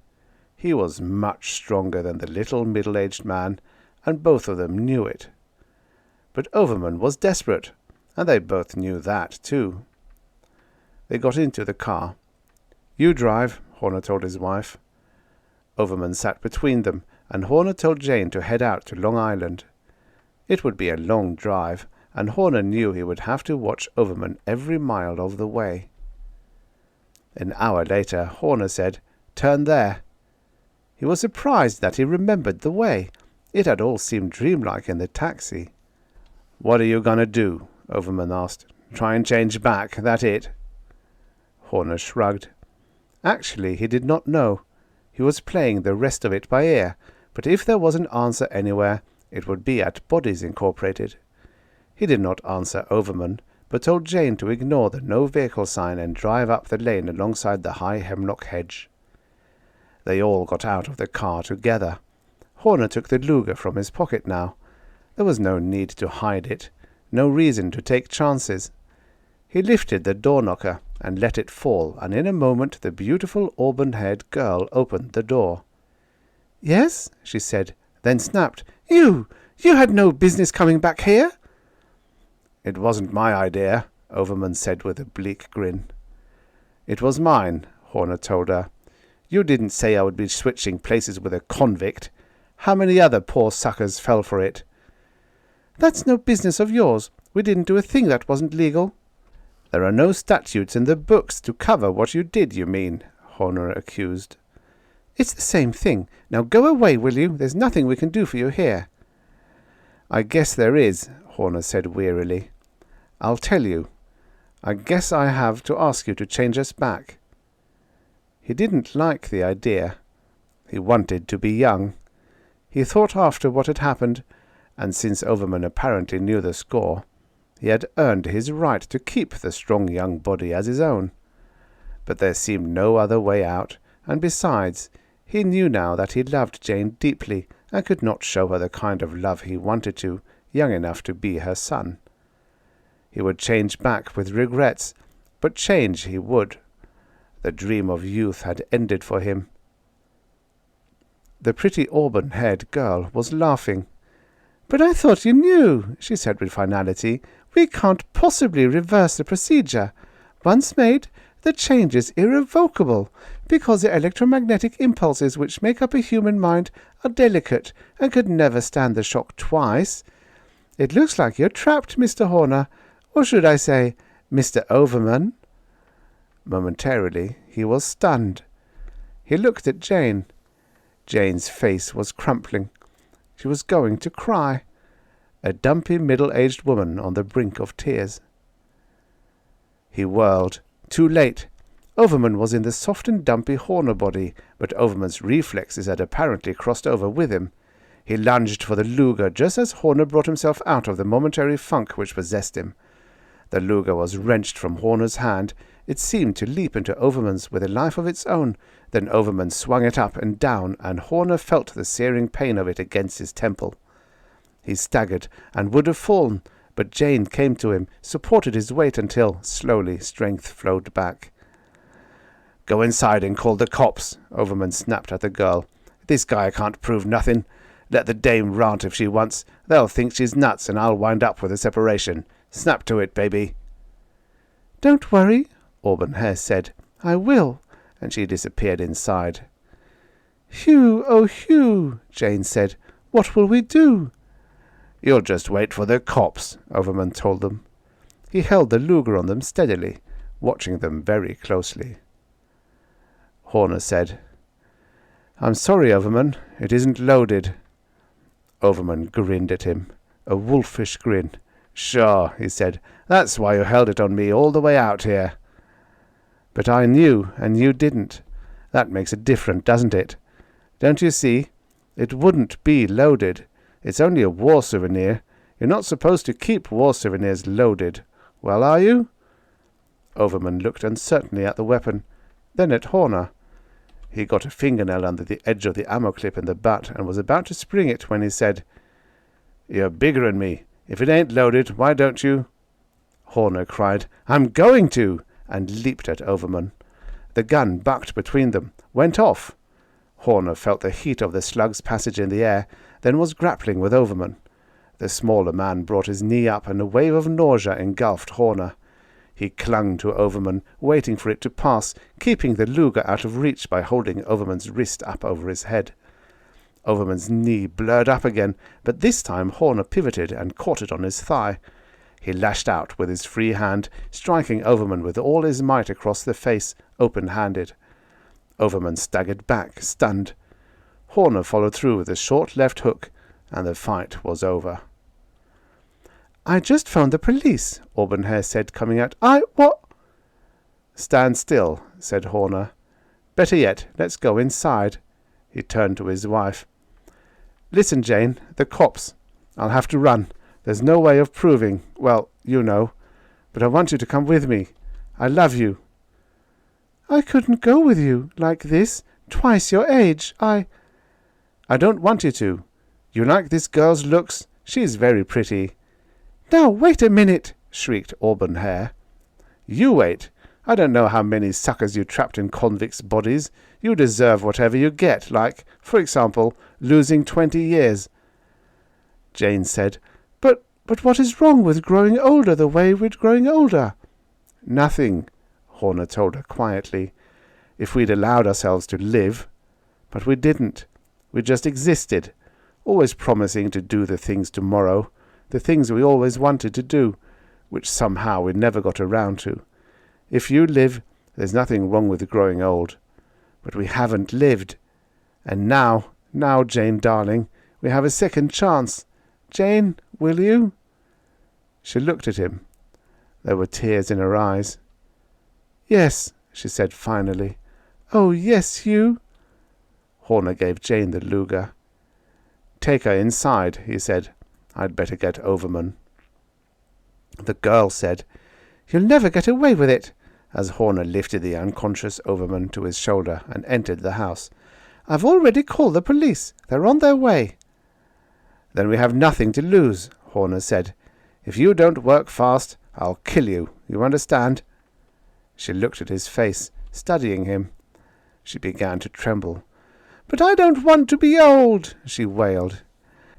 He was much stronger than the little middle-aged man, and both of them knew it. But Overman was desperate, and they both knew that too. They got into the car. "You drive," Horner told his wife. Overman sat between them, and Horner told Jane to head out to Long Island. It would be a long drive, and Horner knew he would have to watch Overman every mile of the way. An hour later, Horner said, "Turn there." He was surprised that he remembered the way. It had all seemed dreamlike in the taxi. "What are you going to do?" Overman asked. "Try and change back, that it?" Horner shrugged. Actually, he did not know. He was playing the rest of it by ear, but if there was an answer anywhere, it would be at Bodies Incorporated. He did not answer Overman, but told Jane to ignore the no vehicle sign and drive up the lane alongside the high hemlock hedge. They all got out of the car together. Horner took the Luger from his pocket now. There was no need to hide it, no reason to take chances. He lifted the door knocker and let it fall, and in a moment the beautiful auburn-haired girl opened the door. "Yes?" she said, then snapped, You had no business coming back here." "It wasn't my idea," Overman said with a bleak grin. "It was mine," Horner told her. "You didn't say I would be switching places with a convict. How many other poor suckers fell for it?" "That's no business of yours. We didn't do a thing that wasn't legal." "There are no statutes in the books to cover what you did, you mean," Horner accused. "It's the same thing. Now go away, will you? There's nothing we can do for you here." "I guess there is," Horner said wearily. "I'll tell you. I guess I have to ask you to change us back." He didn't like the idea. He wanted to be young. He thought after what had happened, and since Overman apparently knew the score, he had earned his right to keep the strong young body as his own. But there seemed no other way out, and besides, he knew now that he loved Jane deeply and could not show her the kind of love he wanted to, young enough to be her son. He would change back with regrets, but change he would. The dream of youth had ended for him. The pretty auburn-haired girl was laughing. "But I thought you knew," she said with finality. "We can't possibly reverse the procedure. Once made, the change is irrevocable, because the electromagnetic impulses which make up a human mind are delicate and could never stand the shock twice. It looks like you're trapped, Mr. Horner, or should I say, Mr. Overman." Momentarily, he was stunned. He looked at Jane. Jane's face was crumpling. She was going to cry. A dumpy middle-aged woman on the brink of tears. He whirled. Too late. Overman was in the soft and dumpy Horner body, but Overman's reflexes had apparently crossed over with him. He lunged for the Luger just as Horner brought himself out of the momentary funk which possessed him. The Luger was wrenched from Horner's hand. It seemed to leap into Overman's with a life of its own. Then Overman swung it up and down, and Horner felt the searing pain of it against his temple. He staggered and would have fallen, but Jane came to him, supported his weight until, slowly, strength flowed back. "Go inside and call the cops," Overman snapped at the girl. "This guy can't prove nothing. Let the dame rant if she wants. They'll think she's nuts, and I'll wind up with a separation. Snap to it, baby." "Don't worry," Auburn-Hair said. "I will," and she disappeared inside. "Hugh, oh Hugh," Jane said. What will we do?" "You'll just wait for the cops," Overman told them. He held the Luger on them steadily, watching them very closely. Horner said, "I'm sorry, Overman, it isn't loaded." Overman grinned at him, a wolfish grin. "Sure," he said, "that's why you held it on me all the way out here." "But I knew, and you didn't. That makes it different, doesn't it? Don't you see? It wouldn't be loaded. It's only a war souvenir. You're not supposed to keep war souvenirs loaded. Well, are you?" Overman looked uncertainly at the weapon, then at Horner. He got a fingernail under the edge of the ammo clip in the butt and was about to spring it when he said, "You're bigger'n me. If it ain't loaded, why don't you—" Horner cried, "I'm going to!" and leaped at Overman. The gun bucked between them, went off. Horner felt the heat of the slug's passage in the air, then was grappling with Overman. The smaller man brought his knee up, and a wave of nausea engulfed Horner. He clung to Overman, waiting for it to pass, keeping the Luger out of reach by holding Overman's wrist up over his head. Overman's knee blurred up again, but this time Horner pivoted and caught it on his thigh. He lashed out with his free hand, striking Overman with all his might across the face, open-handed. Overman staggered back, stunned. Horner followed through with a short left hook, and the fight was over. "I just phoned the police," Auburn-Hair said, coming out. What?" "Stand still," said Horner. "Better yet, let's go inside." He turned to his wife. "Listen, Jane, the cops. I'll have to run. There's no way of proving, well, you know. But I want you to come with me. I love you." "I couldn't go with you, like this, twice your age. I don't want you to. You like this girl's looks? She's very pretty." "Now, wait a minute," shrieked Auburn-Hair. "You wait. I don't know how many suckers you trapped in convicts' bodies. You deserve whatever you get, like, for example, losing 20 years. Jane said, But what is wrong with growing older the way we're growing older?" "Nothing," Horner told her quietly, "if we'd allowed ourselves to live. But we didn't. We just existed, always promising to do the things tomorrow, the things we always wanted to do, which somehow we never got around to. If you live, there's nothing wrong with growing old. But we haven't lived. And now, Jane, darling, we have a second chance. Jane, will you?" She looked at him. There were tears in her eyes. "Yes," she said finally. "Oh, yes, you." Horner gave Jane the Luger. "Take her inside," he said. "I'd better get Overman." The girl said, "You'll never get away with it," as Horner lifted the unconscious Overman to his shoulder and entered the house. "I've already called the police. They're on their way." "Then we have nothing to lose," Horner said. "If you don't work fast, I'll kill you. You understand?" She looked at his face, studying him. She began to tremble. "But I don't want to be old," she wailed.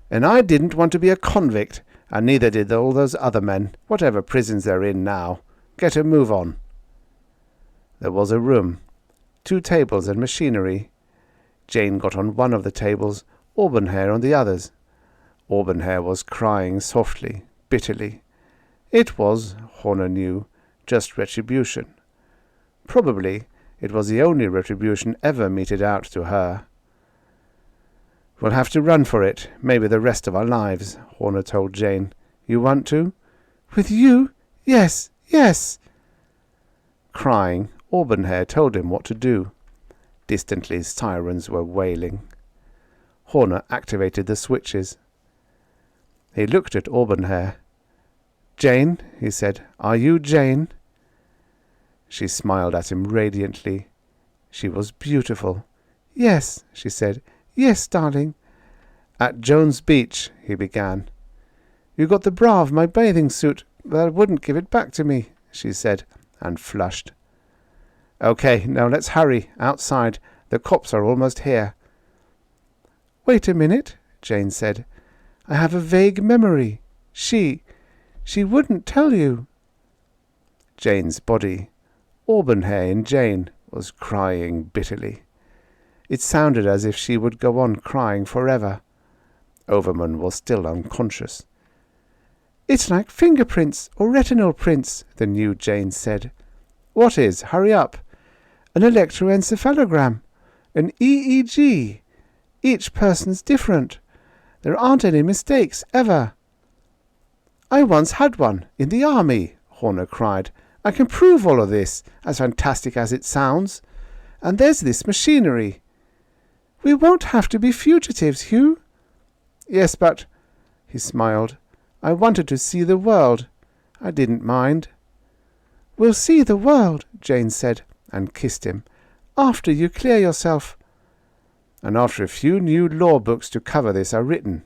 "And I didn't want to be a convict, and neither did all those other men, whatever prisons they're in now. Get a move on." There was a room, 2 tables and machinery. Jane got on one of the tables, Auburn-Hair on the others. Auburn-Hair was crying softly, bitterly. It was, Horner knew, just retribution. Probably it was the only retribution ever meted out to her. "We'll have to run for it, maybe the rest of our lives," Horner told Jane. "You want to?" "With you? Yes, yes." Crying, Auburn-Hair told him what to do. Distantly, sirens were wailing. Horner activated the switches. He looked at Auburn-Hair. "Jane," he said, "are you Jane?" She smiled at him radiantly. She was beautiful. "Yes," she said. "Yes, darling." "At Jones Beach," he began. "You got the bra of my bathing suit, but I wouldn't give it back to me," she said, and flushed. "Okay, now let's hurry. Outside. The cops are almost here." "Wait a minute," Jane said. "I have a vague memory. She wouldn't tell you." Jane's body, Auburn-Hair in Jane, was crying bitterly. It sounded as if she would go on crying forever. Overman was still unconscious. "It's like fingerprints or retinal prints," the new Jane said. "What is? Hurry up." "An electroencephalogram. An EEG. Each person's different. There aren't any mistakes, ever." "I once had one, in the army," Horner cried. "I can prove all of this, as fantastic as it sounds. And there's this machinery." "We won't have to be fugitives, Hugh." "Yes, but—" He smiled. "I wanted to see the world. I didn't mind." "We'll see the world," Jane said, and kissed him, "after you clear yourself." "And after a few new law books to cover this are written,"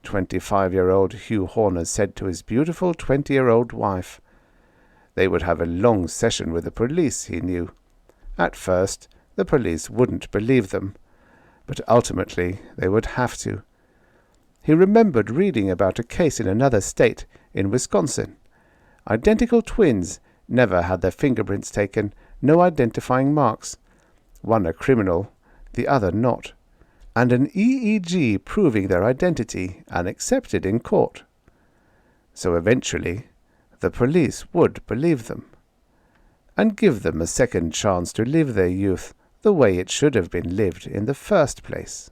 25-year-old Hugh Horner said to his beautiful 20-year-old wife. They would have a long session with the police, he knew. At first, the police wouldn't believe them, but ultimately they would have to. He remembered reading about a case in another state, in Wisconsin. Identical twins, never had their fingerprints taken, no identifying marks. One a criminal, the other not. And an EEG proving their identity and accepted in court. So eventually, the police would believe them, and give them a second chance to live their youth the way it should have been lived in the first place.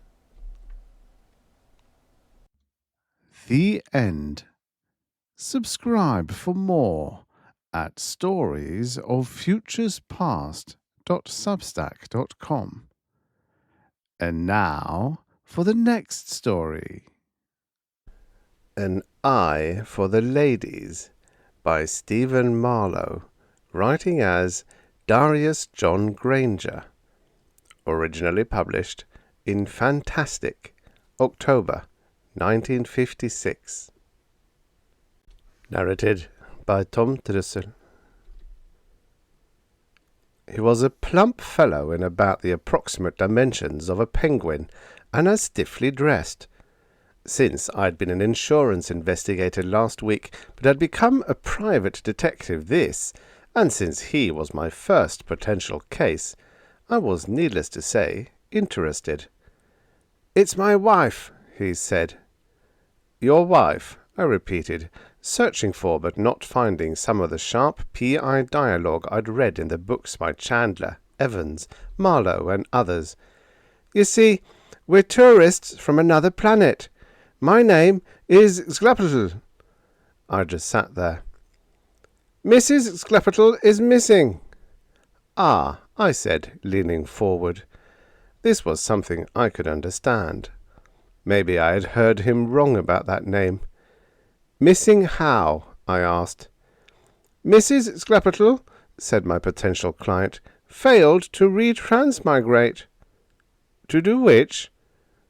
The end. Subscribe for more at storiesoffuturespast.substack.com. And now for the next story. An Eye for the Ladies by Stephen Marlowe, writing as Darius John Granger. Originally published in Fantastic, October 1956. Narrated by Tom Trussel. He was a plump fellow in about the approximate dimensions of a penguin, and as stiffly dressed. Since I'd been an insurance investigator last week, but had become a private detective this, and since he was my first potential case, I was, needless to say, interested. "It's my wife," he said. "Your wife?" I repeated, searching for but not finding some of the sharp P.I. dialogue I'd read in the books by Chandler, Evans, Marlowe, and others. "You see, we're tourists from another planet. My name is Sklepetl." I just sat there. "Mrs. Sklepetl is missing." "Ah," I said, leaning forward. This was something I could understand. Maybe I had heard him wrong about that name. "Missing how?" I asked. "Mrs. Sklepetl," said my potential client, "failed to retransmigrate." "To do which?"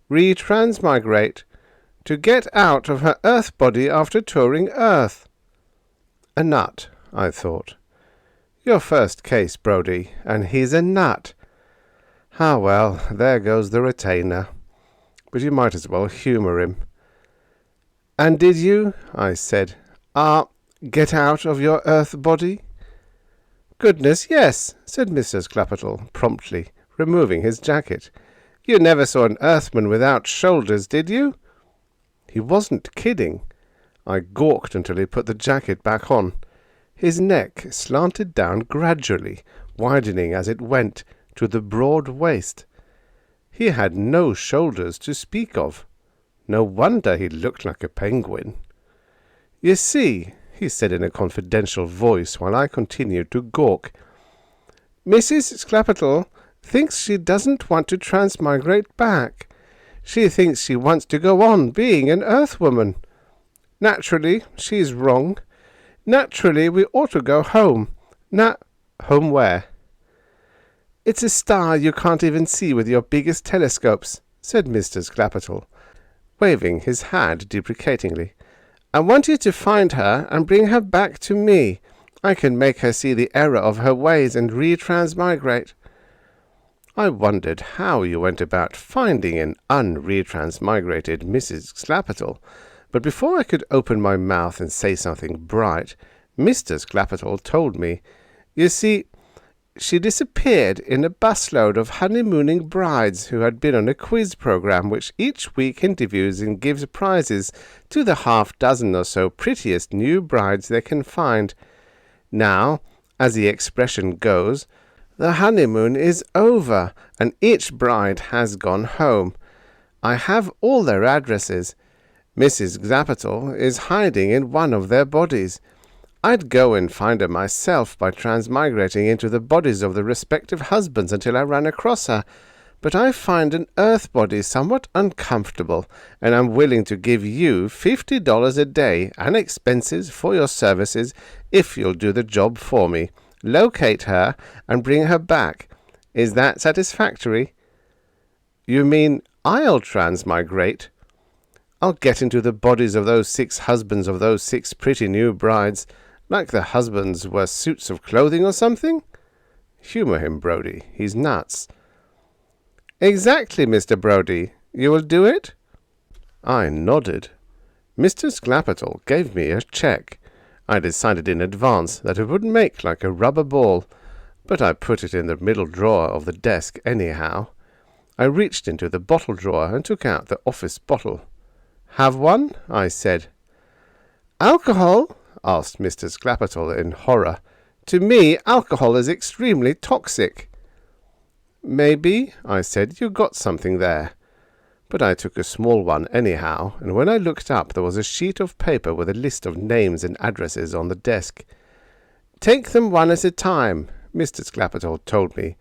"Retransmigrate. To get out of her Earth body after touring Earth." A nut, I thought. Your first case, Brodie, and he's a nut. Ah, well, there goes the retainer. But you might as well humour him. "And did you," I said, get out of your Earth body?" "Goodness, yes," said Mr. Sklepetl promptly, removing his jacket. "You never saw an Earthman without shoulders, did you?" He wasn't kidding. I gawked until he put the jacket back on. His neck slanted down gradually, widening as it went, to the broad waist. He had no shoulders to speak of. No wonder he looked like a penguin. "You see," he said in a confidential voice while I continued to gawk, "Mrs. Sklepetl thinks she doesn't want to transmigrate back. She thinks she wants to go on being an Earthwoman. Naturally, she's wrong. Naturally, we ought to go home. Home where?" "It's a star you can't even see with your biggest telescopes," said Mr. Sklepetl, waving his hand deprecatingly. "I want you to find her and bring her back to me. I can make her see the error of her ways and retransmigrate." I wondered how you went about finding an unretransmigrated Mrs. Sklepetl, but before I could open my mouth and say something bright, Mr. Sklepetl told me, "You see, She disappeared in a busload of honeymooning brides who had been on a quiz program which each week interviews and gives prizes to the half-dozen or so prettiest new brides they can find. Now, as the expression goes, the honeymoon is over, and each bride has gone home. I have all their addresses. Mrs. Xapatel is hiding in one of their bodies. I'd go and find her myself by transmigrating into the bodies of the respective husbands until I ran across her, but I find an earth body somewhat uncomfortable, and I'm willing to give you $50 a day and expenses for your services if you'll do the job for me. Locate her and bring her back. Is that satisfactory? You mean I'll transmigrate? I'll get into the bodies of those 6 husbands of those 6 pretty new brides, like the husbands were suits of clothing or something? Humour him, Brodie. He's nuts. Exactly, Mr. Brodie. You will do it? I nodded. Mr. Xapatel gave me a cheque. I decided in advance that it would make like a rubber ball, but I put it in the middle drawer of the desk anyhow. I reached into the bottle drawer and took out the office bottle. Have one? I said. Alcohol? Asked Mr. Xapatel in horror. To me, alcohol is extremely toxic. Maybe, I said, you got something there. But I took a small one anyhow, and when I looked up there was a sheet of paper with a list of names and addresses on the desk. Take them one at a time, Mr. Xapatel told me.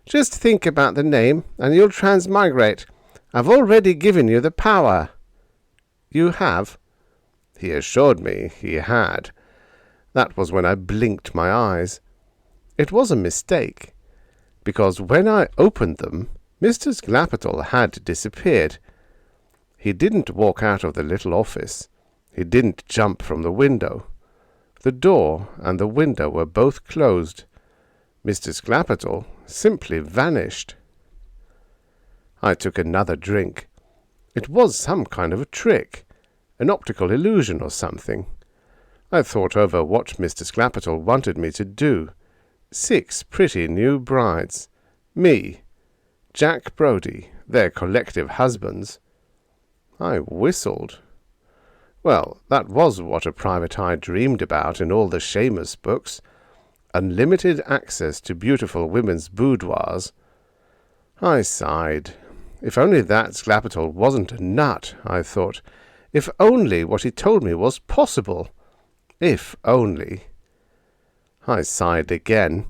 Just think about the name, and you'll transmigrate. I've already given you the power. You have? He assured me he had. That was when I blinked my eyes. It was a mistake, because when I opened them, Mr. Xapatel had disappeared. He didn't walk out of the little office. He didn't jump from the window. The door and the window were both closed. Mr. Xapatel simply vanished. I took another drink. It was some kind of a trick. An optical illusion or something. I thought over what Mr. Xapatel wanted me to do. 6 pretty new brides. Me. Jack Brodie, their collective husbands. I whistled. Well, that was what a private eye dreamed about in all the Seamus books. Unlimited access to beautiful women's boudoirs. I sighed. If only that Xapatel wasn't a nut, I thought. If only what he told me was possible. If only. I sighed again.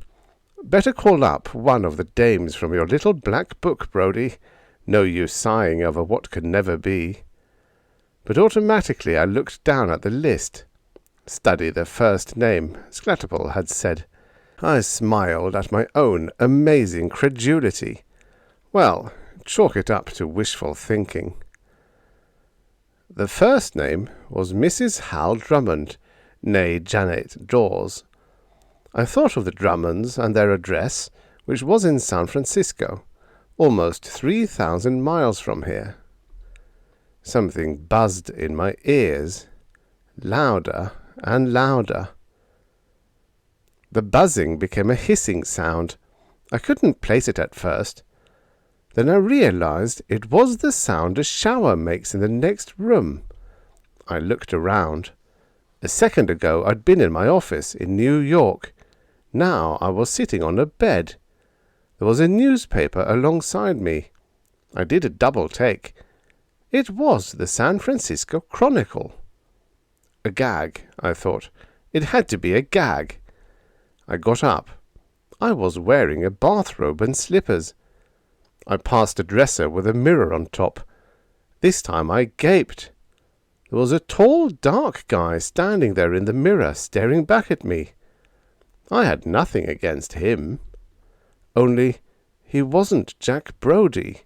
Better call up one of the dames from your little black book, Brodie. No use sighing over what could never be. But automatically I looked down at the list. Study the first name, Xapatel had said. I smiled at my own amazing credulity. Well, chalk it up to wishful thinking. The first name was Mrs. Hal Drummond, née Janet Dawes. I thought of the Drummonds and their address, which was in San Francisco, almost 3,000 miles from here. Something buzzed in my ears, louder and louder. The buzzing became a hissing sound. I couldn't place it at first. Then I realized it was the sound a shower makes in the next room. I looked around. A second ago I'd been in my office in New York. Now I was sitting on a bed. There was a newspaper alongside me. I did a double take. It was the San Francisco Chronicle. A gag, I thought. It had to be a gag. I got up. I was wearing a bathrobe and slippers. I passed a dresser with a mirror on top. This time I gaped. There was a tall, dark guy standing there in the mirror, staring back at me. I had nothing against him. Only he wasn't Jack Brodie.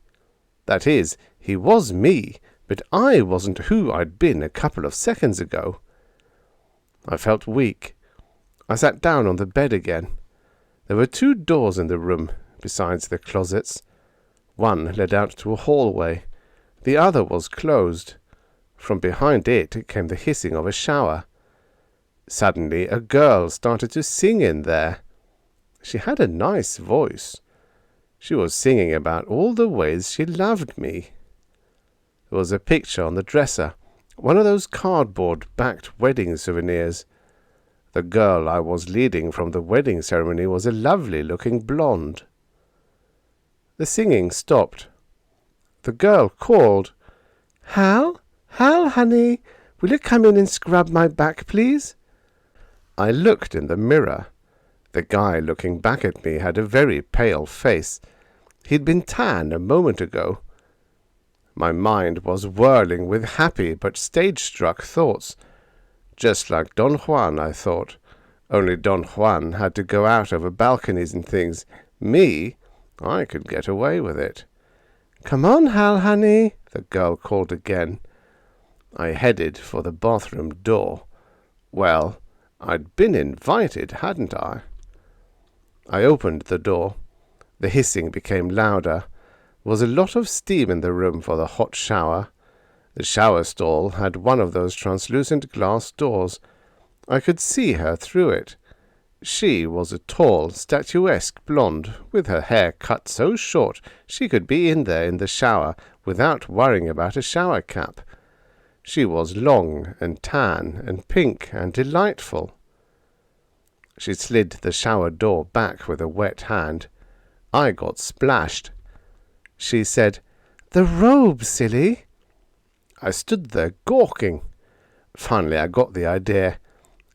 That is, he was me, but I wasn't who I'd been a couple of seconds ago. I felt weak. I sat down on the bed again. There were 2 doors in the room, besides the closets. One led out to a hallway. The other was closed. From behind it came the hissing of a shower. Suddenly a girl started to sing in there. She had a nice voice. She was singing about all the ways she loved me. There was a picture on the dresser, one of those cardboard-backed wedding souvenirs. The girl I was leading from the wedding ceremony was a lovely-looking blonde. The singing stopped. The girl called, "Hal? Hal, honey, will you come in and scrub my back, please?" I looked in the mirror. The guy looking back at me had a very pale face. He'd been tan a moment ago. My mind was whirling with happy but stage-struck thoughts. Just like Don Juan, I thought. Only Don Juan had to go out over balconies and things. Me, I could get away with it. "Come on, Hal, honey," the girl called again. I headed for the bathroom door. Well, I'd been invited, hadn't I? I opened the door. The hissing became louder. There was a lot of steam in the room for the hot shower. The shower stall had one of those translucent glass doors. I could see her through it. She was a tall, statuesque blonde, with her hair cut so short she could be in there in the shower without worrying about a shower cap. She was long and tan and pink and delightful. She slid the shower door back with a wet hand. I got splashed. She said, "The robe, silly." I stood there gawking. Finally I got the idea.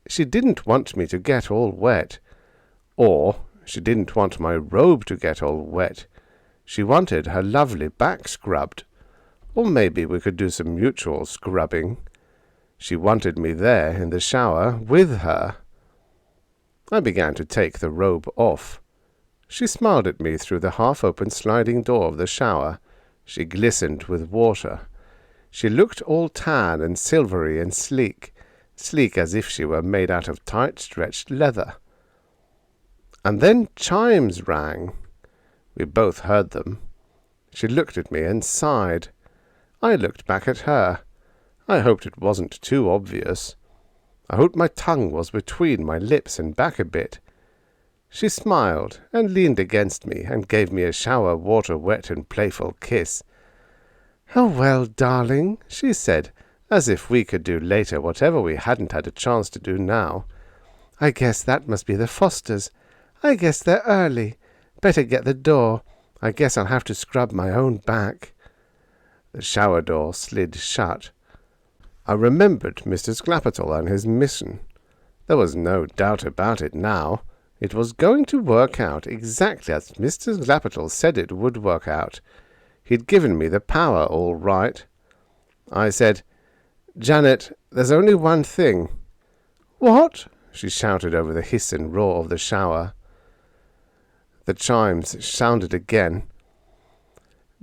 She didn't want me to get all wet. Or she didn't want my robe to get all wet. She wanted her lovely back scrubbed. Or maybe we could do some mutual scrubbing. She wanted me there in the shower with her. I began to take the robe off. She smiled at me through the half-open sliding door of the shower. She glistened with water. She looked all tan and silvery and sleek as if she were made out of tight-stretched leather. And then chimes rang. We both heard them. She looked at me and sighed. I looked back at her. I hoped it wasn't too obvious. I hoped my tongue was between my lips and back a bit. She smiled and leaned against me and gave me a shower water-wet and playful kiss. "Oh, well, darling," she said, as if we could do later whatever we hadn't had a chance to do now. "I guess that must be the Fosters. I guess they're early. Better get the door. I guess I'll have to scrub my own back." The shower door slid shut. I remembered Mr. Sclapertle and his mission. There was no doubt about it now. It was going to work out exactly as Mr. Sclapertle said it would work out. He'd given me the power all right. I said, "Janet, there's only one thing." "What?" she shouted over the hiss and roar of the shower. The chimes sounded again.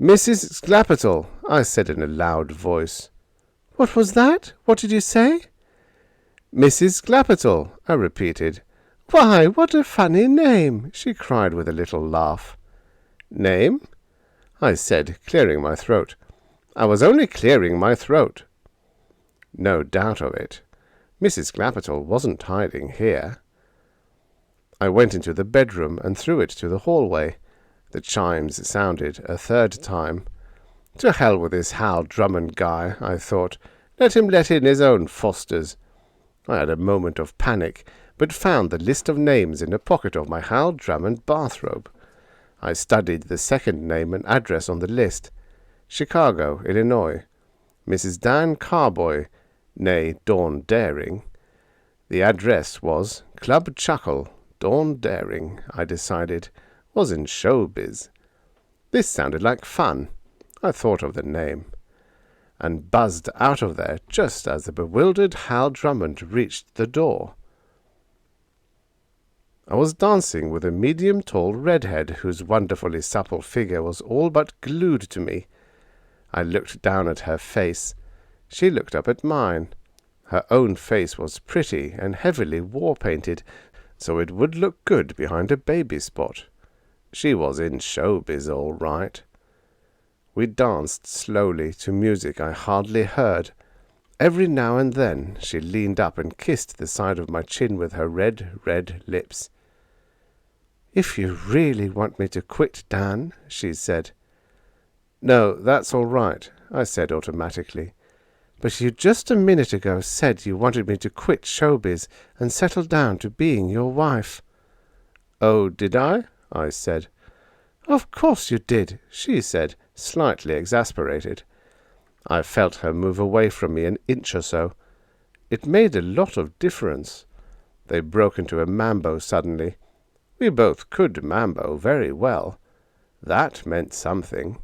"Mrs. Sclapertle," I said in a loud voice. "What was that? What did you say?" "Mrs. Sclapertle," I repeated. "Why, what a funny name!" she cried with a little laugh. "Name?" I said, clearing my throat. I was only clearing my throat. No doubt of it. Mrs. Sclapertle wasn't hiding here. I went into the bedroom and through it to the hallway. The chimes sounded a third time. To hell with this Hal Drummond guy, I thought. Let him let in his own Fosters. I had a moment of panic, but found the list of names in a pocket of my Hal Drummond bathrobe. I studied the second name and address on the list. Chicago, Illinois. Mrs. Dan Carboy, née Dawn Daring. The address was Club Chuckle. Dawn Daring, I decided, was in showbiz. This sounded like fun. I thought of the name, and buzzed out of there just as the bewildered Hal Drummond reached the door. I was dancing with a medium-tall redhead whose wonderfully supple figure was all but glued to me. I looked down at her face. She looked up at mine. Her own face was pretty and heavily war-painted, so it would look good behind a baby spot. She was in showbiz all right. We danced slowly to music I hardly heard. Every now and then she leaned up and kissed the side of my chin with her red lips. "If you really want me to quit, Dan," she said. "No, that's all right," I said automatically. "But you just a minute ago said you wanted me to quit showbiz and settle down to being your wife." "Oh, did I?" I said. "Of course you did," she said, slightly exasperated. I felt her move away from me an inch or so. It made a lot of difference. They broke into a mambo suddenly. We both could mambo very well. That meant something.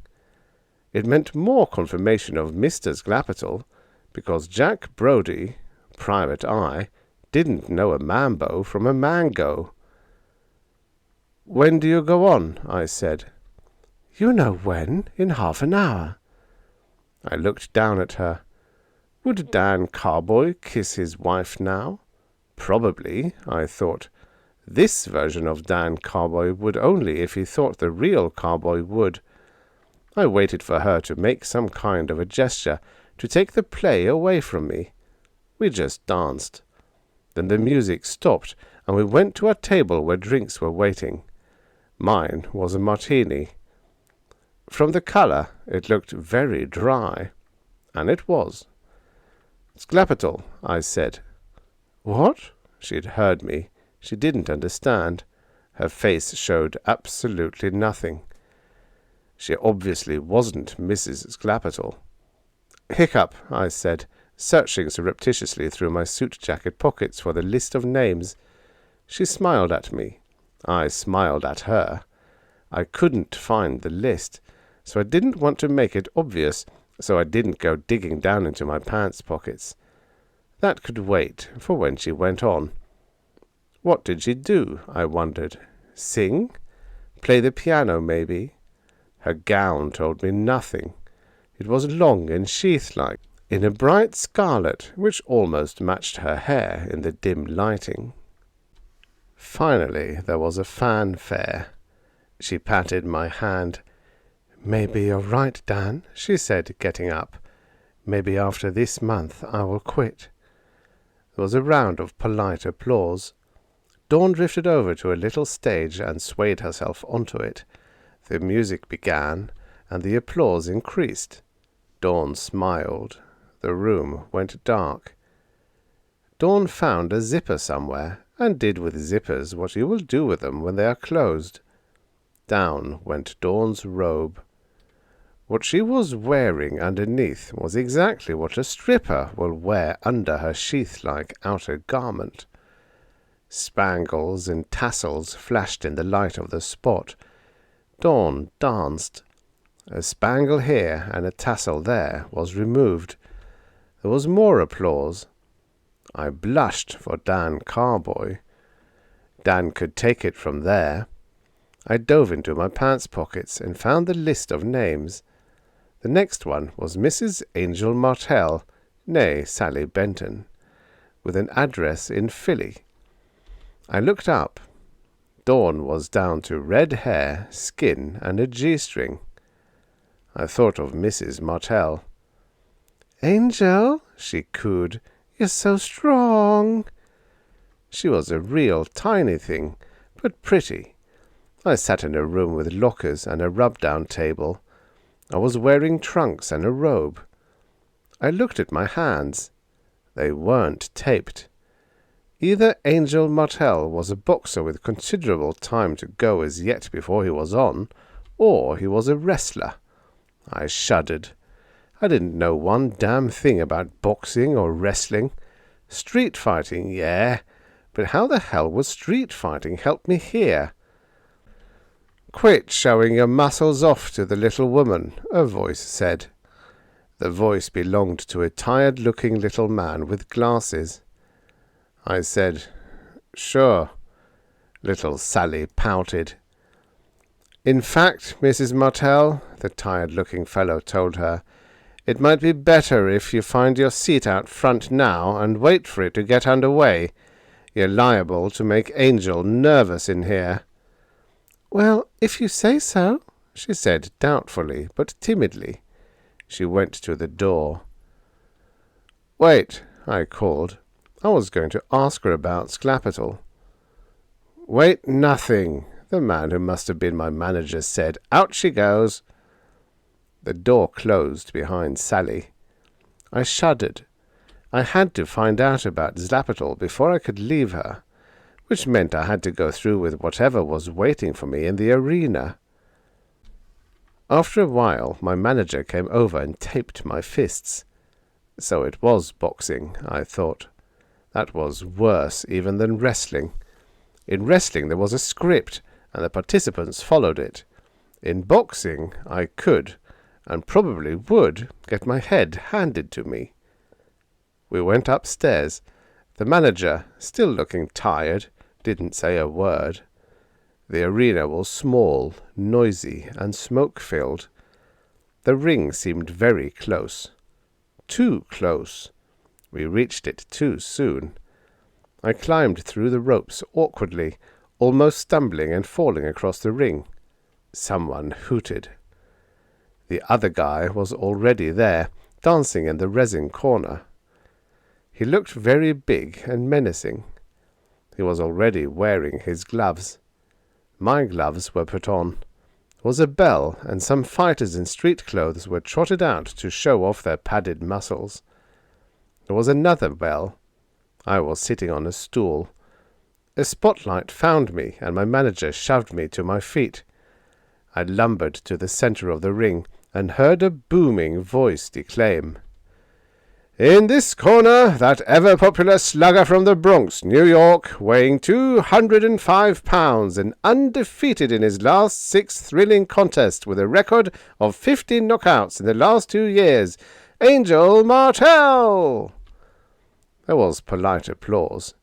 It meant more confirmation of Mr. Sclapertle, because Jack Brodie, private eye, didn't know a mambo from a mango. "When do you go on?" I said. "You know when, in half an hour." I looked down at her. Would Dan Carboy kiss his wife now? Probably, I thought. This version of Dan Carboy would only if he thought the real Carboy would. I waited for her to make some kind of a gesture to take the play away from me. We just danced. Then the music stopped, and we went to a table where drinks were waiting. Mine was a martini. From the colour, it looked very dry. And it was. "Sclapertle," I said. "What?" She'd heard me. She didn't understand. Her face showed absolutely nothing. She obviously wasn't Mrs. Sclapertle. "Hiccup," I said, searching surreptitiously through my suit jacket pockets for the list of names. She smiled at me. I smiled at her. I couldn't find the list, so I didn't want to make it obvious, so I didn't go digging down into my pants pockets. That could wait for when she went on. What did she do, I wondered? Sing? Play the piano, maybe? Her gown told me nothing. It was long and sheath-like, in a bright scarlet which almost matched her hair in the dim lighting. Finally there was a fanfare. She patted my hand. "Maybe you're right, Dan," she said, getting up. "Maybe after this month I will quit." There was a round of polite applause. Dawn drifted over to a little stage and swayed herself onto it. The music began, and the applause increased. Dawn smiled. The room went dark. Dawn found a zipper somewhere, and did with zippers what you will do with them when they are closed. Down went Dawn's robe. What she was wearing underneath was exactly what a stripper will wear under her sheath-like outer garment. Spangles and tassels flashed in the light of the spot. Dawn danced. A spangle here and a tassel there was removed. There was more applause. I blushed for Dan Carboy. Dan could take it from there. I dove into my pants pockets and found the list of names. The next one was Mrs. Angel Martell, née Sally Benton, with an address in Philly. I looked up. Dawn was down to red hair, skin, and a G-string. I thought of Mrs. Martell. "Angel," she cooed, "you're so strong." She was a real tiny thing, but pretty. I sat in a room with lockers and a rub-down table. I was wearing trunks and a robe. I looked at my hands. They weren't taped. Either Angel Martell was a boxer with considerable time to go as yet before he was on, or he was a wrestler. I shuddered. I didn't know one damn thing about boxing or wrestling. Street fighting, yeah, but how the hell would street fighting help me here? "Quit showing your muscles off to the little woman," a voice said. The voice belonged to a tired-looking little man with glasses. I said, "Sure." Little Sally pouted. "In fact, Mrs. Martell," the tired-looking fellow told her, "it might be better if you find your seat out front now and wait for it to get under way. You're liable to make Angel nervous in here." "Well, if you say so," she said doubtfully but timidly. She went to the door. "Wait," I called. I was going to ask her about Sclapertle. "Wait nothing," the man who must have been my manager said. "Out she goes." The door closed behind Sally. I shuddered. I had to find out about Zlapital before I could leave her, which meant I had to go through with whatever was waiting for me in the arena. After a while, my manager came over and taped my fists. So it was boxing, I thought. That was worse even than wrestling. In wrestling there was a script, and the participants followed it. In boxing I could, and probably would, get my head handed to me. We went upstairs. The manager, still looking tired, didn't say a word. The arena was small, noisy, and smoke-filled. The ring seemed very close. Too close. We reached it too soon. I climbed through the ropes awkwardly, almost stumbling and falling across the ring. Someone hooted. The other guy was already there, dancing in the resin corner. He looked very big and menacing. He was already wearing his gloves. My gloves were put on. There was a bell, and some fighters in street clothes were trotted out to show off their padded muscles. There was another bell. I was sitting on a stool. A spotlight found me, and my manager shoved me to my feet. I lumbered to the center of the ring and heard a booming voice declaim, "In this corner, that ever-popular slugger from the Bronx, New York, weighing 205 pounds and undefeated in his last 6 thrilling contests with a record of 15 knockouts in the last 2 years, Angel Martell." There was polite applause.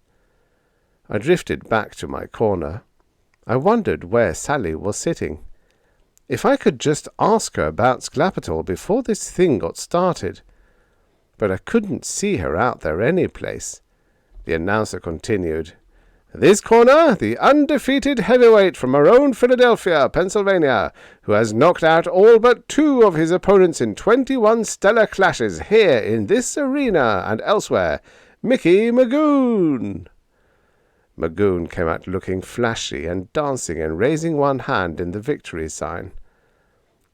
I drifted back to my corner. I wondered where Sally was sitting. If I could just ask her about Zlapital before this thing got started. But I couldn't see her out there any place. The announcer continued, "This corner, the undefeated heavyweight from our own Philadelphia, Pennsylvania, who has knocked out all but 2 of his opponents in 21 stellar clashes here in this arena and elsewhere, Mickey Magoon." Magoon came out looking flashy and dancing and raising one hand in the victory sign.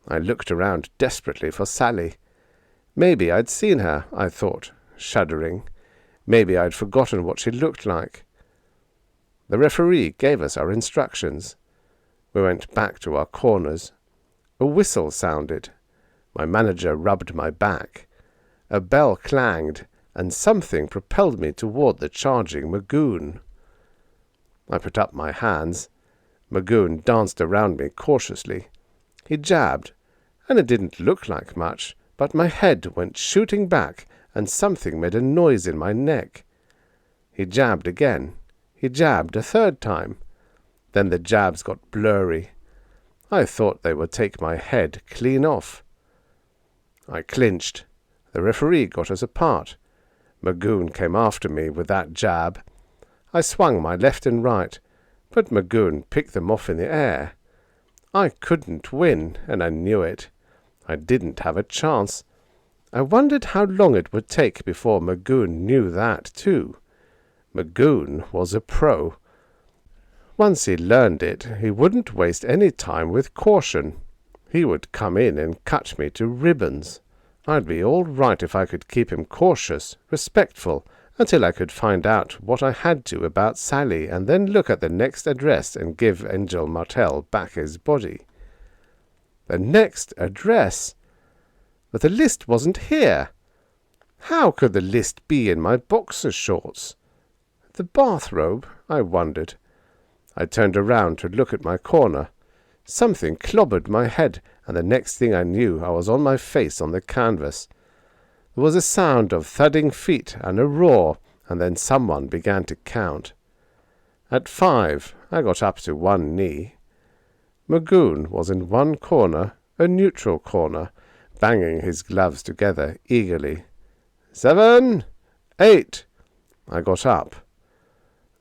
I looked around desperately for Sally. Maybe I'd seen her, I thought, shuddering. Maybe I'd forgotten what she looked like. The referee gave us our instructions. We went back to our corners. A whistle sounded. My manager rubbed my back. A bell clanged, and something propelled me toward the charging Magoon. I put up my hands. Magoon danced around me cautiously. He jabbed, and it didn't look like much, but my head went shooting back, and something made a noise in my neck. He jabbed again. He jabbed a 3rd time. Then the jabs got blurry. I thought they would take my head clean off. I clinched. The referee got us apart. Magoon came after me with that jab. I swung my left and right, but Magoon picked them off in the air. I couldn't win, and I knew it. I didn't have a chance. I wondered how long it would take before Magoon knew that, too. Magoon was a pro. Once he learned it, he wouldn't waste any time with caution. He would come in and cut me to ribbons. I'd be all right if I could keep him cautious, respectful, until I could find out what I had to about Sally and then look at the next address and give Angel Martell back his body. The next address? But the list wasn't here. How could the list be in my boxer shorts? The bathrobe, I wondered. I turned around to look at my corner. Something clobbered my head, and the next thing I knew I was on my face on the canvas. There was a sound of thudding feet and a roar, and then someone began to count. At 5, I got up to one knee. Magoon was in one corner, a neutral corner, banging his gloves together eagerly. 7, 8. I got up.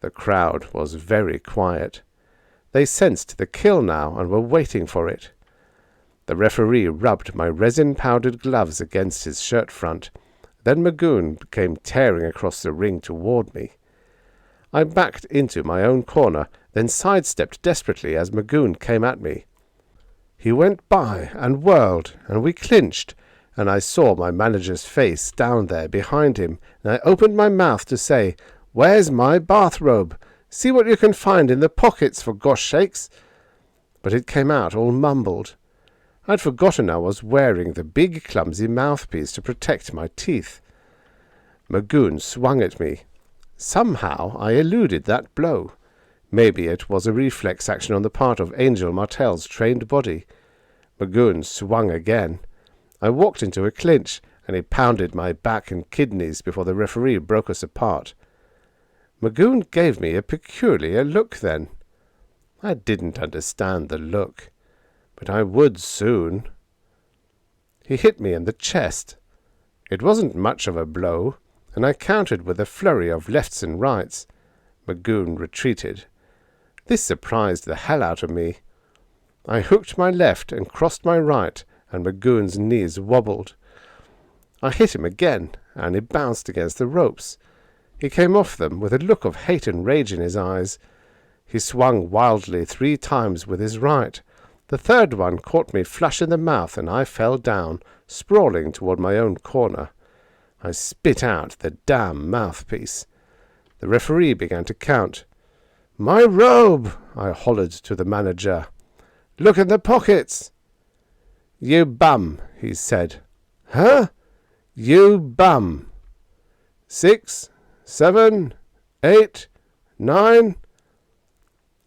The crowd was very quiet. They sensed the kill now and were waiting for it. The referee rubbed my resin-powdered gloves against his shirt front. Then Magoon came tearing across the ring toward me. I backed into my own corner then sidestepped desperately as Magoon came at me. He went by and whirled, and we clinched, and I saw my manager's face down there behind him, and I opened my mouth to say, "Where's my bathrobe? See what you can find in the pockets, for gosh sakes!" But it came out all mumbled. I'd forgotten I was wearing the big clumsy mouthpiece to protect my teeth. Magoon swung at me. Somehow I eluded that blow. Maybe it was a reflex action on the part of Angel Martell's trained body. Magoon swung again. I walked into a clinch, and he pounded my back and kidneys before the referee broke us apart. Magoon gave me a peculiar look then. I didn't understand the look, but I would soon. He hit me in the chest. It wasn't much of a blow, and I countered with a flurry of lefts and rights. Magoon retreated. This surprised the hell out of me. I hooked my left and crossed my right, and Magoon's knees wobbled. I hit him again, and he bounced against the ropes. He came off them with a look of hate and rage in his eyes. He swung wildly 3 times with his right. The third one caught me flush in the mouth, and I fell down, sprawling toward my own corner. I spit out the damn mouthpiece. The referee began to count. "My robe!" I hollered to the manager. "Look in the pockets!" "You bum," he said. "Huh? You bum." 6, 7, 8, 9.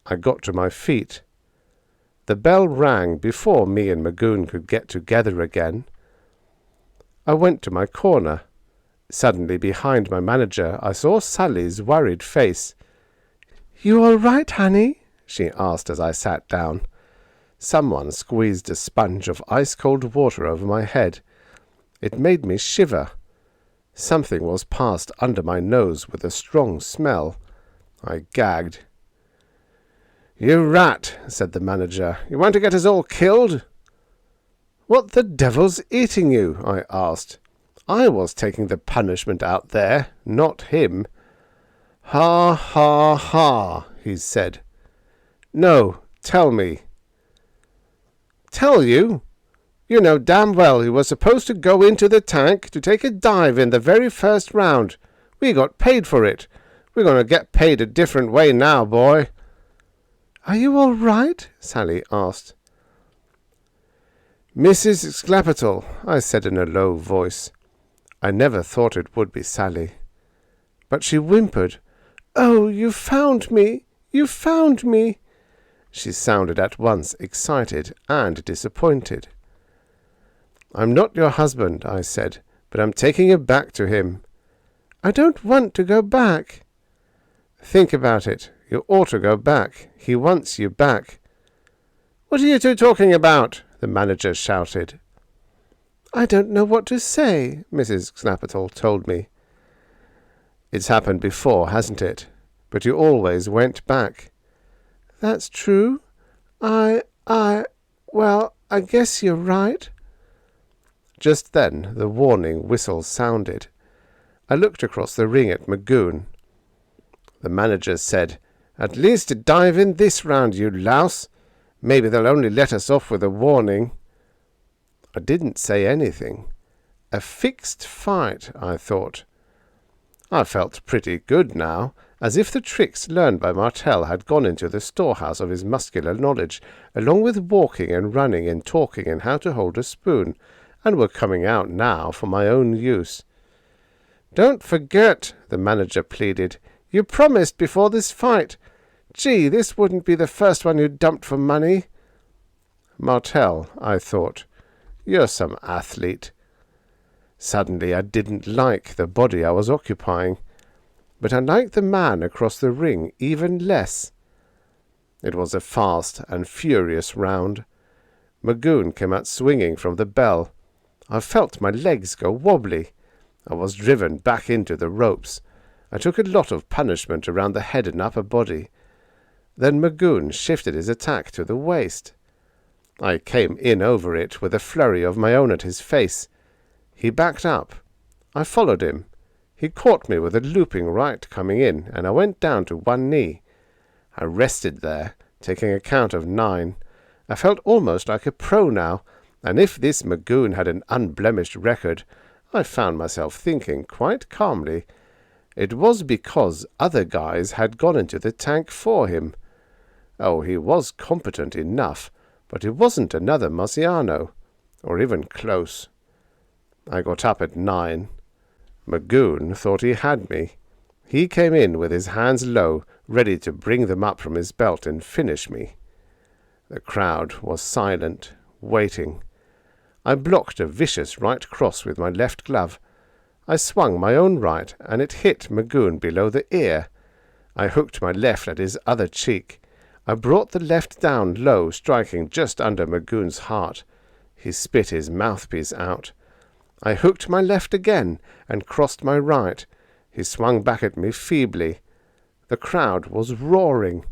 I got to my feet. The bell rang before me and Magoon could get together again. I went to my corner. Suddenly behind my manager I saw Sally's worried face. "You all right, honey?" she asked as I sat down. Someone squeezed a sponge of ice-cold water over my head. It made me shiver. Something was passed under my nose with a strong smell. I gagged. "You rat," said the manager. "You want to get us all killed?" "What the devil's eating you?" I asked. I was taking the punishment out there, not him. "Ha, ha, ha," he said. "No, tell me." "Tell you? You know damn well you were supposed to go into the tank to take a dive in the very first round. We got paid for it. We're going to get paid a different way now, boy." "Are you all right?" Sally asked. "Mrs. Sclapertle," I said in a low voice. I never thought it would be Sally. But she whimpered. "Oh, you found me! You found me!" She sounded at once excited and disappointed. "I'm not your husband," I said, "but I'm taking you back to him." "I don't want to go back." "Think about it. You ought to go back. He wants you back." "What are you two talking about?" the manager shouted. "I don't know what to say," Mrs. Sclapertle told me. "It's happened before, hasn't it? But you always went back." "That's true. Well, I guess you're right." Just then the warning whistle sounded. I looked across the ring at Magoon. The manager said, "At least dive in this round, you louse. Maybe they'll only let us off with a warning." I didn't say anything. A fixed fight, I thought. I felt pretty good now, as if the tricks learned by Martell had gone into the storehouse of his muscular knowledge, along with walking and running and talking and how to hold a spoon, and were coming out now for my own use. "Don't forget," the manager pleaded. "You promised before this fight. Gee, this wouldn't be the first one you dumped for money." Martell, I thought. You're some athlete. Suddenly I didn't like the body I was occupying, but I liked the man across the ring even less. It was a fast and furious round. Magoon came out swinging from the bell. I felt my legs go wobbly. I was driven back into the ropes. I took a lot of punishment around the head and upper body. Then Magoon shifted his attack to the waist. I came in over it with a flurry of my own at his face. He backed up. I followed him. He caught me with a looping right coming in, and I went down to one knee. I rested there, taking a count of 9. I felt almost like a pro now, and if this Magoon had an unblemished record, I found myself thinking quite calmly, it was because other guys had gone into the tank for him. Oh, he was competent enough, but he wasn't another Marciano, or even close. I got up at 9. Magoon thought he had me. He came in with his hands low, ready to bring them up from his belt and finish me. The crowd was silent, waiting. I blocked a vicious right cross with my left glove. I swung my own right, and it hit Magoon below the ear. I hooked my left at his other cheek. I brought the left down low, striking just under Magoon's heart. He spit his mouthpiece out. I hooked my left again, and crossed my right. He swung back at me feebly. The crowd was roaring.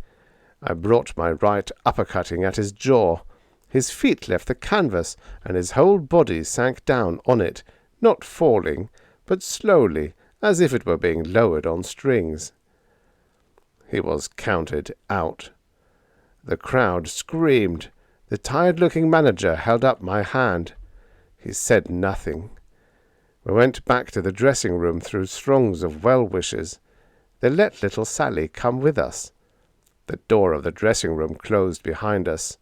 I brought my right uppercutting at his jaw. His feet left the canvas, and his whole body sank down on it, not falling, but slowly, as if it were being lowered on strings. He was counted out. The crowd screamed. The tired-looking manager held up my hand. He said nothing. We went back to the dressing room through throngs of well-wishers. They let little Sally come with us. The door of the dressing room closed behind us.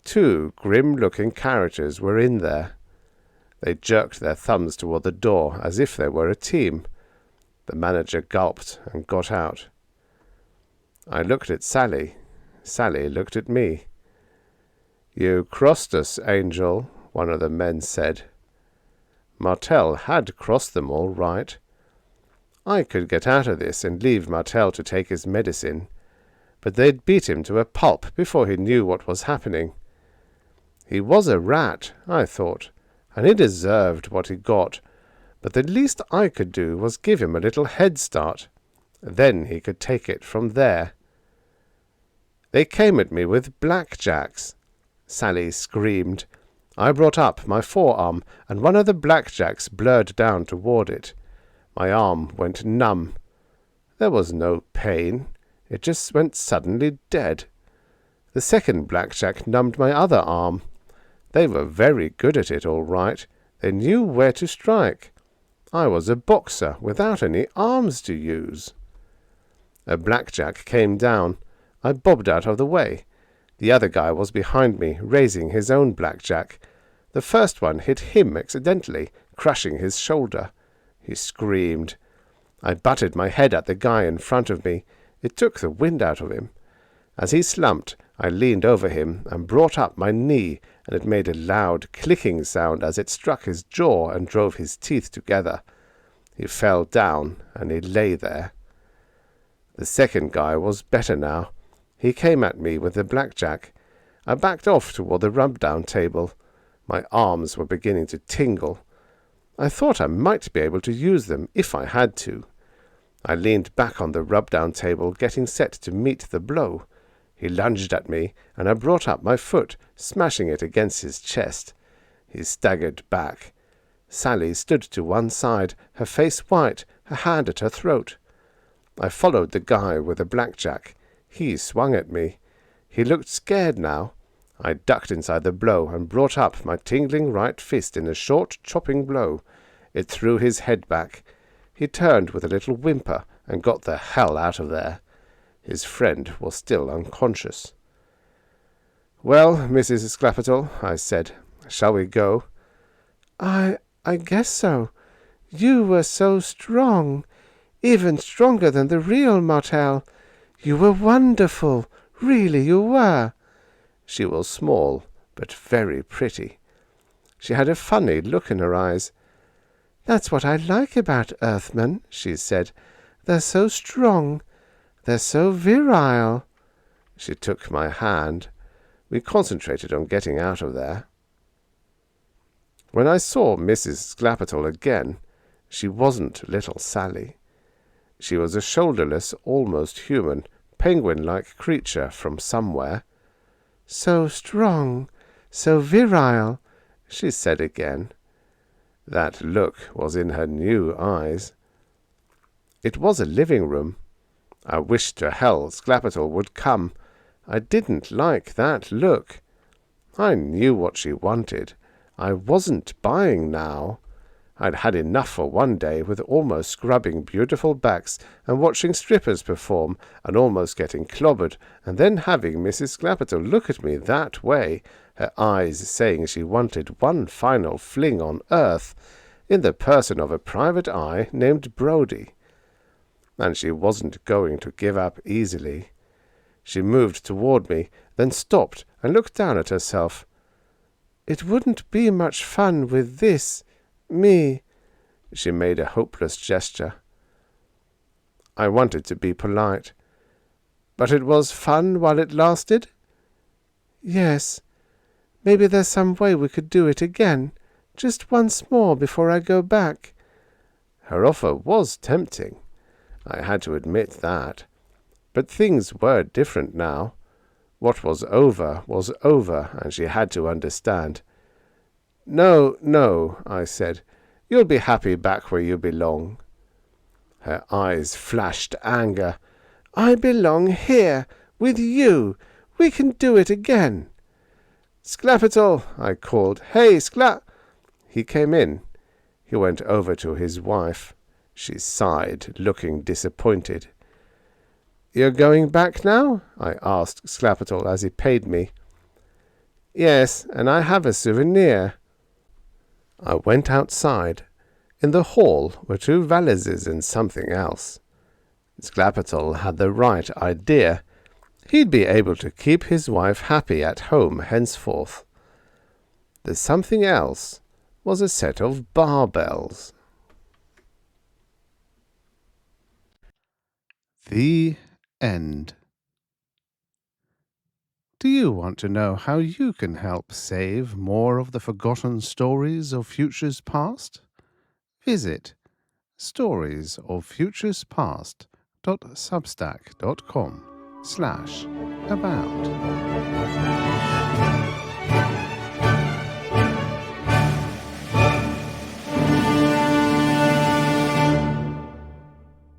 2 grim-looking characters were in there. They jerked their thumbs toward the door as if they were a team. The manager gulped and got out. I looked at Sally. Sally looked at me. "You crossed us, Angel," one of the men said. Martel had crossed them all right. I could get out of this and leave Martel to take his medicine, but they'd beat him to a pulp before he knew what was happening. He was a rat, I thought, and he deserved what he got, but the least I could do was give him a little head start. Then he could take it from there. They came at me with blackjacks. Sally screamed. I brought up my forearm, and one of the blackjacks blurred down toward it. My arm went numb. There was no pain. It just went suddenly dead. The second blackjack numbed my other arm. They were very good at it, all right. They knew where to strike. I was a boxer without any arms to use. A blackjack came down. I bobbed out of the way. The other guy was behind me, raising his own blackjack. The first one hit him accidentally, crushing his shoulder. He screamed. I butted my head at the guy in front of me. It took the wind out of him. As he slumped, I leaned over him and brought up my knee, and it made a loud clicking sound as it struck his jaw and drove his teeth together. He fell down, and he lay there. The second guy was better now. He came at me with the blackjack. I backed off toward the rub-down table. My arms were beginning to tingle. I thought I might be able to use them if I had to. I leaned back on the rub-down table, getting set to meet the blow. He lunged at me, and I brought up my foot, smashing it against his chest. He staggered back. Sally stood to one side, her face white, her hand at her throat. I followed the guy with the blackjack. He swung at me. He looked scared now. I ducked inside the blow and brought up my tingling right fist in a short, chopping blow. It threw his head back. He turned with a little whimper and got the hell out of there. His friend was still unconscious. "Well, Mrs. Sclapertle," I said, "shall we go?" I guess so. You were so strong, even stronger than the real Martel. You were wonderful, really you were." She was small, but very pretty. She had a funny look in her eyes. "That's what I like about Earthmen," she said. "They're so strong. They're so virile." She took my hand. We concentrated on getting out of there. When I saw Mrs. Sclapertle again, she wasn't little Sally. She was a shoulderless, almost human, penguin-like creature from somewhere. "So strong, so virile," she said again. That look was in her new eyes. It was a living room. I wished to hell Sclapertle would come. I didn't like that look. I knew what she wanted. I wasn't buying now. I'd had enough for one day with almost scrubbing beautiful backs and watching strippers perform and almost getting clobbered, and then having Mrs. Sclapertle look at me that way, her eyes saying she wanted one final fling on earth, in the person of a private eye named Brodie. And she wasn't going to give up easily. She moved toward me, then stopped and looked down at herself. "It wouldn't be much fun with this, me." She made a hopeless gesture. I wanted to be polite. "But it was fun while it lasted?" "Yes. Maybe there's some way we could do it again, just once more before I go back." Her offer was tempting. I had to admit that. But things were different now. What was over, and she had to understand. No, I said. "You'll be happy back where you belong." Her eyes flashed anger. "I belong here, with you. We can do it again." "Sclapertle," I called. "Hey, He came in. He went over to his wife. She sighed, looking disappointed. "You're going back now?" I asked Sclapertle as he paid me. "Yes, and I have a souvenir." I went outside. In the hall were 2 valises and something else. Sclapertle had the right idea. He'd be able to keep his wife happy at home henceforth. The something else was a set of barbells. The end. Do you want to know how you can help save more of the forgotten stories of futures past? Visit storiesoffuturespast.substack.com/about.